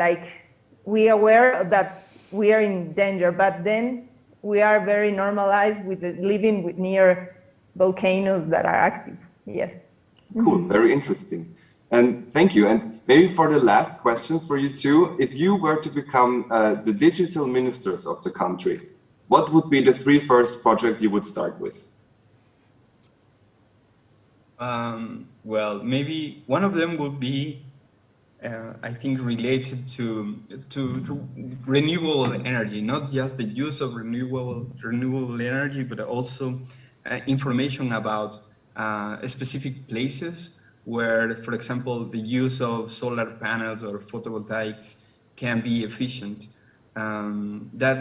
we aware that we are in danger, but then we are very normalized with living near volcanoes that are active. Yes. Cool. Very interesting. And thank you. And maybe for the last questions for you two, if you were to become the digital ministers of the country, what would be the 3 first projects you would start with? Well, maybe one of them would be, I think, related to renewable energy, not just the use of renewable energy, but also information about specific places where, for example, the use of solar panels or photovoltaics can be efficient. That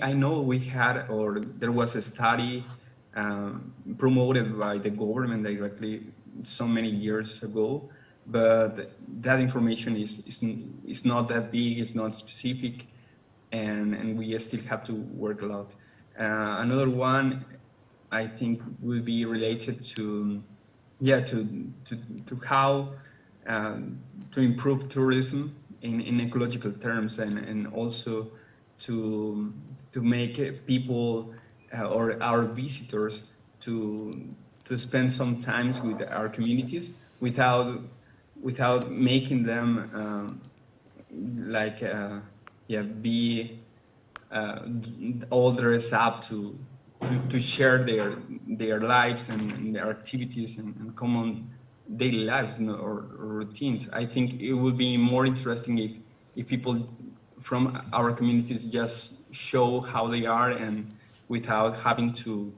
I know we had, or there was a study promoted by the government directly so many years ago, but that information is not that big, it's not specific, and we still have to work a lot. Another one, I think, will be related to how to improve tourism in ecological terms, and also to make people or our visitors to spend some time with our communities without without making them be all dressed up to share their lives and their activities and common daily lives, you know, or routines. I think it would be more interesting if people from our communities just show how they are and without having to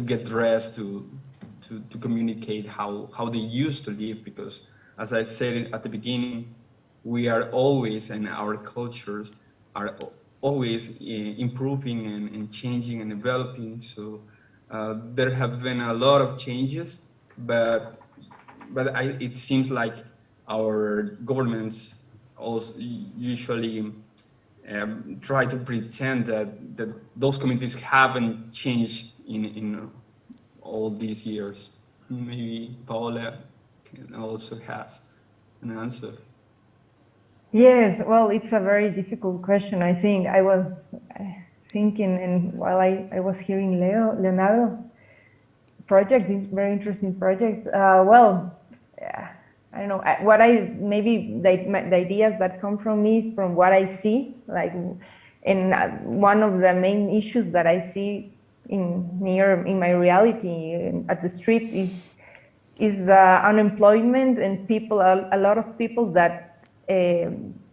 get dressed to communicate how they used to live, because as I said at the beginning, we are always, and our cultures are always improving and changing and developing. So there have been a lot of changes, but it seems like our governments also usually try to pretend that those communities haven't changed in all these years. Maybe Paola can also has an answer. Yes, well, it's a very difficult question. I think I was thinking, and while I was hearing Leonardo's project, these very interesting projects. I don't know, maybe the ideas that come from me is from what I see, like, and one of the main issues that I see in my reality at the street is the unemployment and a lot of people that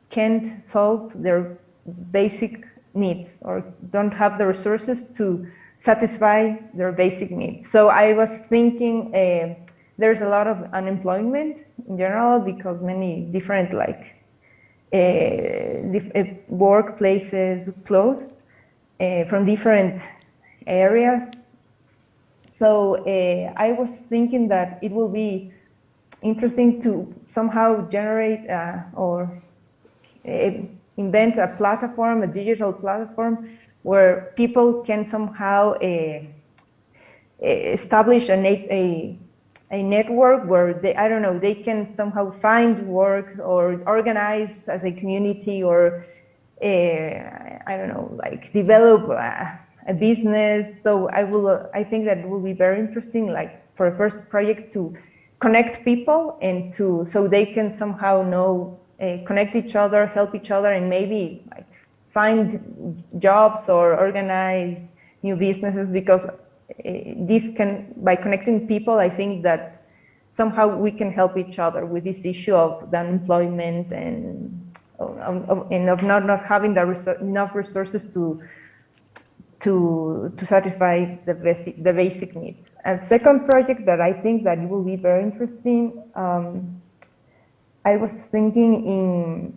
can't solve their basic needs or don't have the resources to satisfy their basic needs. So I was thinking there's a lot of unemployment in general because many different workplaces closed from different areas. So I was thinking that it will be interesting to somehow generate or invent a platform, a digital platform, where people can somehow establish a network where they can somehow find work or organize as a community or develop a business. So I think that will be very interesting, like for a first project, to connect people and so they can somehow connect each other, help each other, and maybe find jobs or organize new businesses, because by connecting people, I think that somehow we can help each other with this issue of the unemployment and of not having enough resources to satisfy the basic needs. And second project that I think that will be very interesting, I was thinking in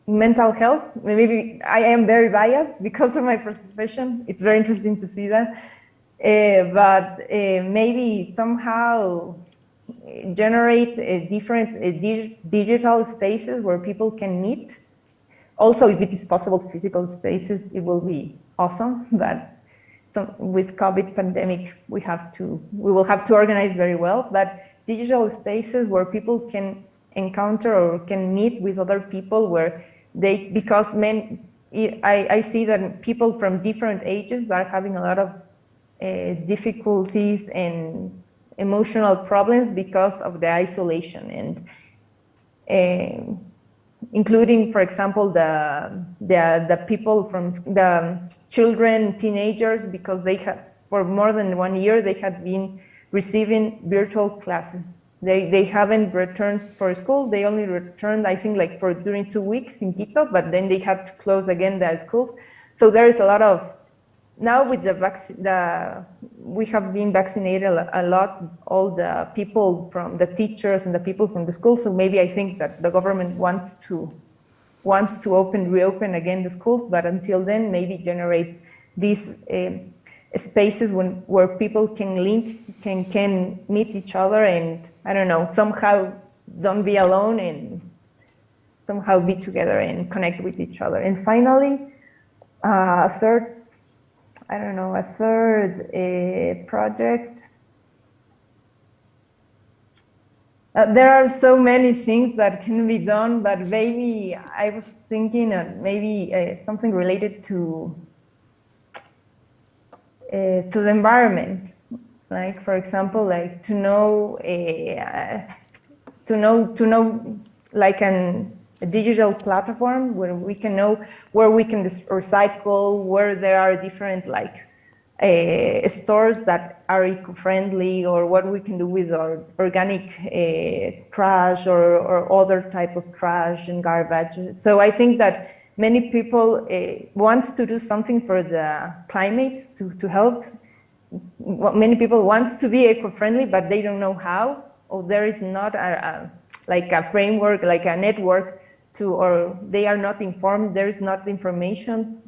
mental health. Maybe I am very biased because of my profession. It's very interesting to see that. But maybe somehow generate different digital spaces where people can meet. Also, if it is possible, physical spaces, it will be awesome. But with COVID pandemic, we will have to organize very well. But digital spaces where people can encounter or can meet with other people, where I see that people from different ages are having a lot of difficulties and emotional problems because of the isolation, and including, for example, the people from the children, teenagers, because they had for more than 1 year they had been receiving virtual classes. They haven't returned for school. They only returned, I think, during 2 weeks in Quito, but then they had to close again the schools. So there is a lot of, now with the vaccine, we have been vaccinated a lot, all the people from the teachers and the people from the schools. So maybe I think that the government wants to reopen again the schools, but until then, maybe generate these spaces where people can link, can meet each other, and I don't know, somehow don't be alone and somehow be together and connect with each other. And finally, a third project. There are so many things that can be done, but maybe I was thinking something related to the environment. Like, for example, to to know like a digital platform where we can know where we can recycle, where there are different like stores that are eco-friendly, or what we can do with our organic trash or other type of trash and garbage. So I think that many people want to do something for the climate to help. Many people want to be eco-friendly, but they don't know how, or there is not like a framework, like a network or they are not informed. There is not information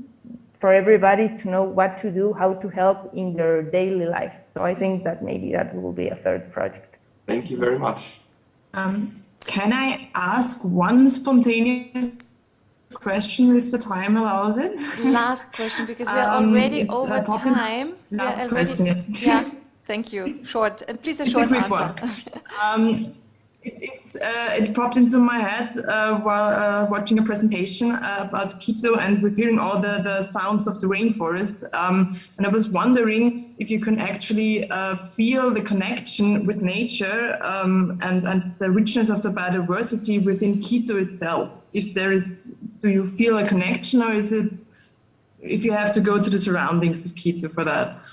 for everybody to know what to do, how to help in their daily life. So I think that maybe that will be a third project. Thank you very much. Can I ask one spontaneous question if the time allows it? Last question, because we are already over time. Last question. Yeah, thank you. Short, and please a short answer. It popped into my head while watching a presentation about Quito, and we're hearing all the sounds of the rainforest. And I was wondering if you can actually feel the connection with nature and the richness of the biodiversity within Quito itself. If there is, do you feel a connection, or is it if you have to go to the surroundings of Quito for that?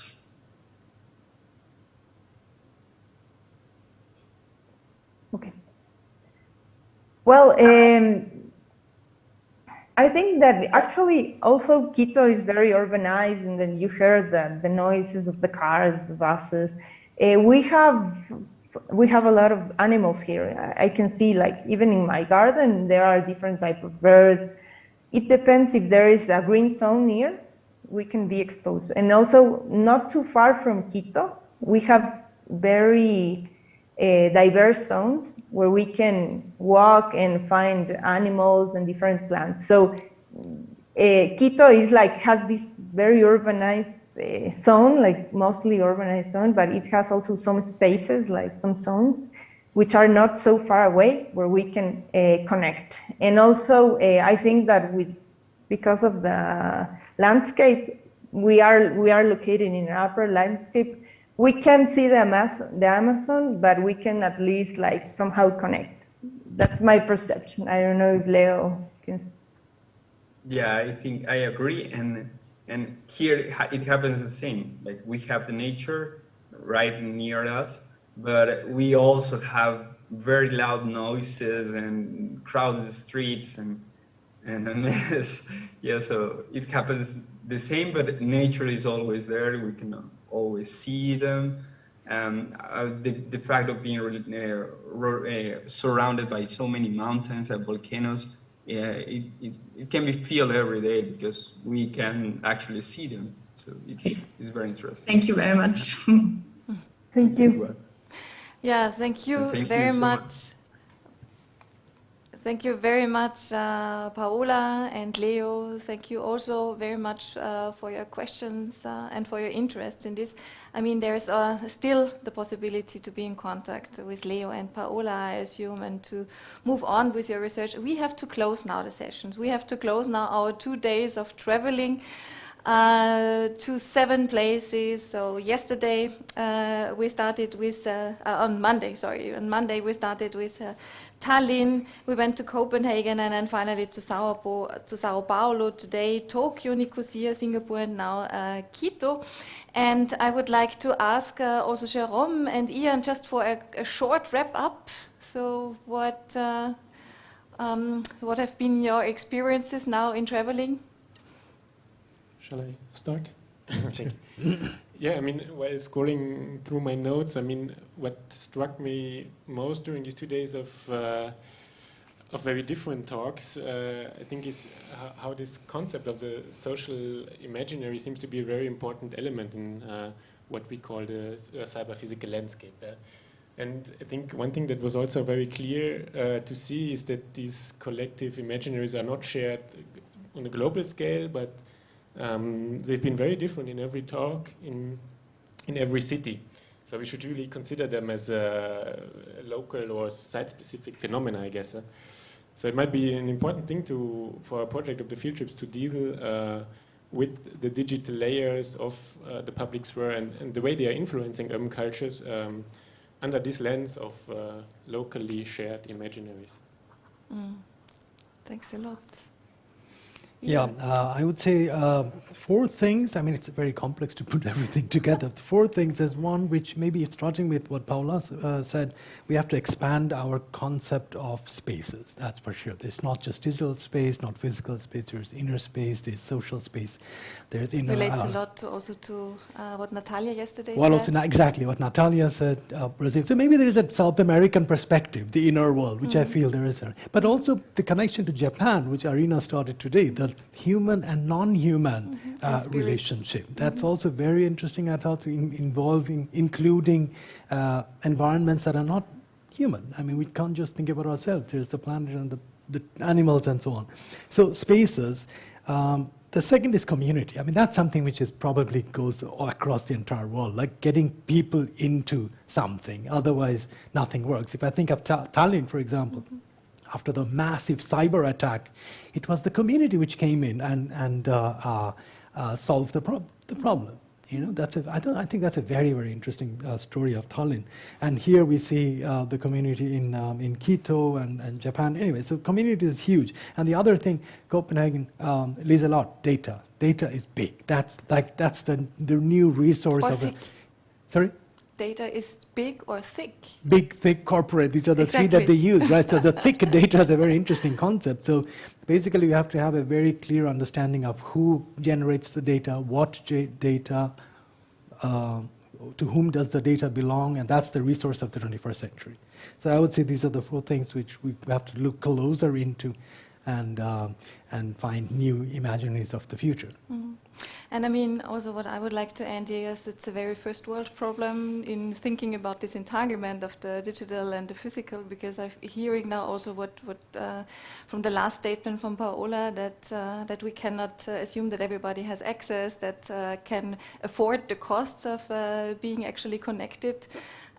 Okay. Well, I think that actually also Quito is very urbanized, and then you hear the noises of the cars, the buses. We have a lot of animals here. I can see, like, even in my garden, there are different types of birds. It depends if there is a green zone near, we can be exposed. And also not too far from Quito, we have very diverse zones where we can walk and find animals and different plants. So Quito is like, has this very urbanized zone, like mostly urbanized zone, but it has also some spaces, like some zones, which are not so far away where we can connect. And also I think that because of the landscape, we are located in an upper landscape. We can see the Amazon, but we can at least like somehow connect. That's my perception. I don't know if Leo can. Yeah, I think I agree. And here it happens the same. Like, we have the nature right near us, but we also have very loud noises and crowded streets and a mess. Yeah, so it happens the same, but nature is always there. We can always see them. The fact of being surrounded by so many mountains and volcanoes, it can be felt every day because we can actually see them. So it's very interesting. Thank you very much. Thank you. Yeah, thank you very much. Thank you very much, Paola and Leo. Thank you also very much for your questions and for your interest in this. I mean, there's still the possibility to be in contact with Leo and Paola, I assume, and to move on with your research. We have to close now the sessions. We have to close now our 2 days of traveling to 7 places. So yesterday we started with, on Monday we started with Tallinn, we went to Copenhagen, and then finally to Sao Paulo today, Tokyo, Nicosia, Singapore, and now Quito. And I would like to ask also Jérôme and Ian just for a short wrap up. So what have been your experiences now in traveling? Shall I start? Yeah, I mean, while scrolling through my notes, I mean, what struck me most during these 2 days of very different talks, I think, is how this concept of the social imaginary seems to be a very important element in what we call the cyber-physical landscape. And I think one thing that was also very clear to see is that these collective imaginaries are not shared on a global scale, but they've been very different in every talk, in every city. So we should really consider them as a local or site-specific phenomena, I guess. So it might be an important thing for a project of the field trips to deal with the digital layers of the public sphere and the way they are influencing urban cultures under this lens of locally shared imaginaries. Thanks a lot. Yeah, I would say 4 things. I mean, it's very complex to put everything together. 4 things is one, which maybe it's starting with what Paula said. We have to expand our concept of spaces. That's for sure. There's not just digital space, not physical space. There's inner space. There's social space. There's inner. Relates a lot to what Natalia yesterday Well, said. also exactly what Natalia said. Brazil. So maybe there is a South American perspective, the inner world, which I feel there is. But also the connection to Japan, which Arina started today. The human and non-human relationship. That's also very interesting at how to including environments that are not human. I mean, we can't just think about ourselves. There's the planet and the animals and so on. So spaces. The second is community. I mean, that's something which is probably goes across the entire world, like getting people into something. Otherwise, nothing works. If I think of Tallinn, for example, after the massive cyber attack, it was the community which came in and solved the problem. You know, I think that's a very, very interesting story of Tallinn. And here we see the community in Quito and Japan. Anyway, so community is huge. And the other thing, Copenhagen leads a lot. Data is big. That's the new resource or of thick. it. Sorry. Data is big or thick? Big, thick, corporate. These are the 3 that they use, right? So the thick data is a very interesting concept. So basically, we have to have a very clear understanding of who generates the data, what data, to whom does the data belong, and that's the resource of the 21st century. So I would say these are the 4 things which we have to look closer into and find new imaginaries of the future. And I mean, also what I would like to end here is it's a very first world problem in thinking about this entanglement of the digital and the physical, because I'm hearing now also what from the last statement from Paola that we cannot assume that everybody has access, that can afford the costs of being actually connected.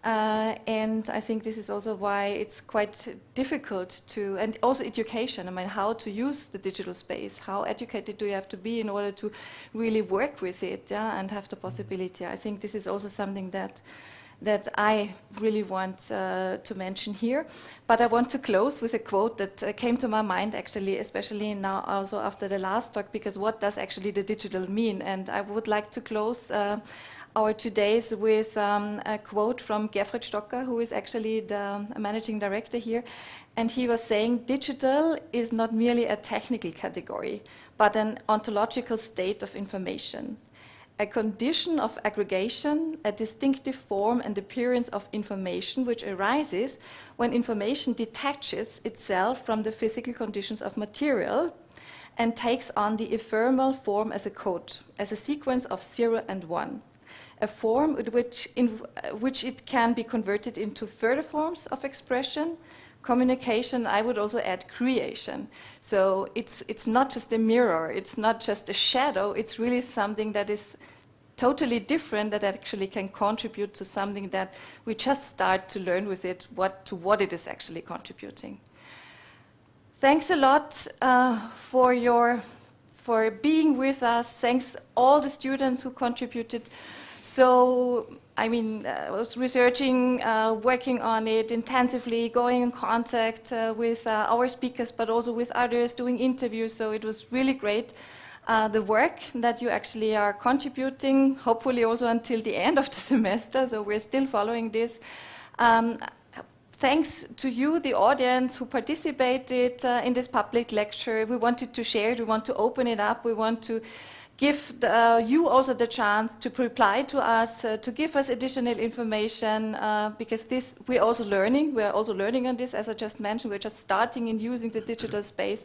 And I think this is also why it's quite difficult to, and also education, I mean, how to use the digital space, how educated do you have to be in order to really work with it, and have the possibility. I think this is also something that I really want to mention here. But I want to close with a quote that came to my mind actually, especially now also after the last talk, because what does actually the digital mean? And I would like to close our today's with a quote from Gerfried Stocker, who is actually the managing director here. And he was saying, digital is not merely a technical category, but an ontological state of information, a condition of aggregation, a distinctive form and appearance of information which arises when information detaches itself from the physical conditions of material and takes on the ephemeral form as a code, as a sequence of 0 and 1. A form which it can be converted into further forms of expression, communication, I would also add creation. So it's not just a mirror, it's not just a shadow, it's really something that is totally different, that actually can contribute to something that we just start to learn with it, what it is actually contributing. Thanks a lot for being with us. Thanks all the students who contributed. So, I mean, I was researching, working on it intensively, going in contact with our speakers, but also with others, doing interviews. So it was really great, the work that you actually are contributing, hopefully also until the end of the semester. So we're still following this. Thanks to you, the audience who participated in this public lecture. We wanted to share it, we want to open it up, we want to give you also the chance to reply to us, to give us additional information, because we're also learning on this, as I just mentioned. We're just starting in using the digital space,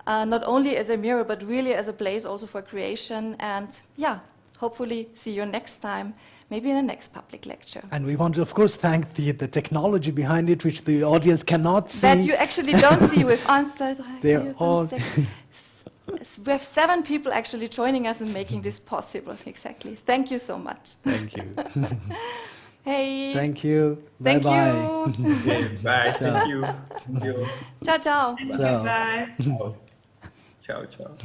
not only as a mirror, but really as a place also for creation. And yeah, hopefully see you next time, maybe in the next public lecture. And we want to, of course, thank the technology behind it, which the audience cannot see. That you actually don't see with on-site. They're all... We have 7 people actually joining us and making this possible. Exactly. Thank you so much. Thank you. Hey. Thank you. Thank bye you. Okay, bye. Thank you. Thank you. Ciao, ciao. Ciao. Bye. Ciao, ciao.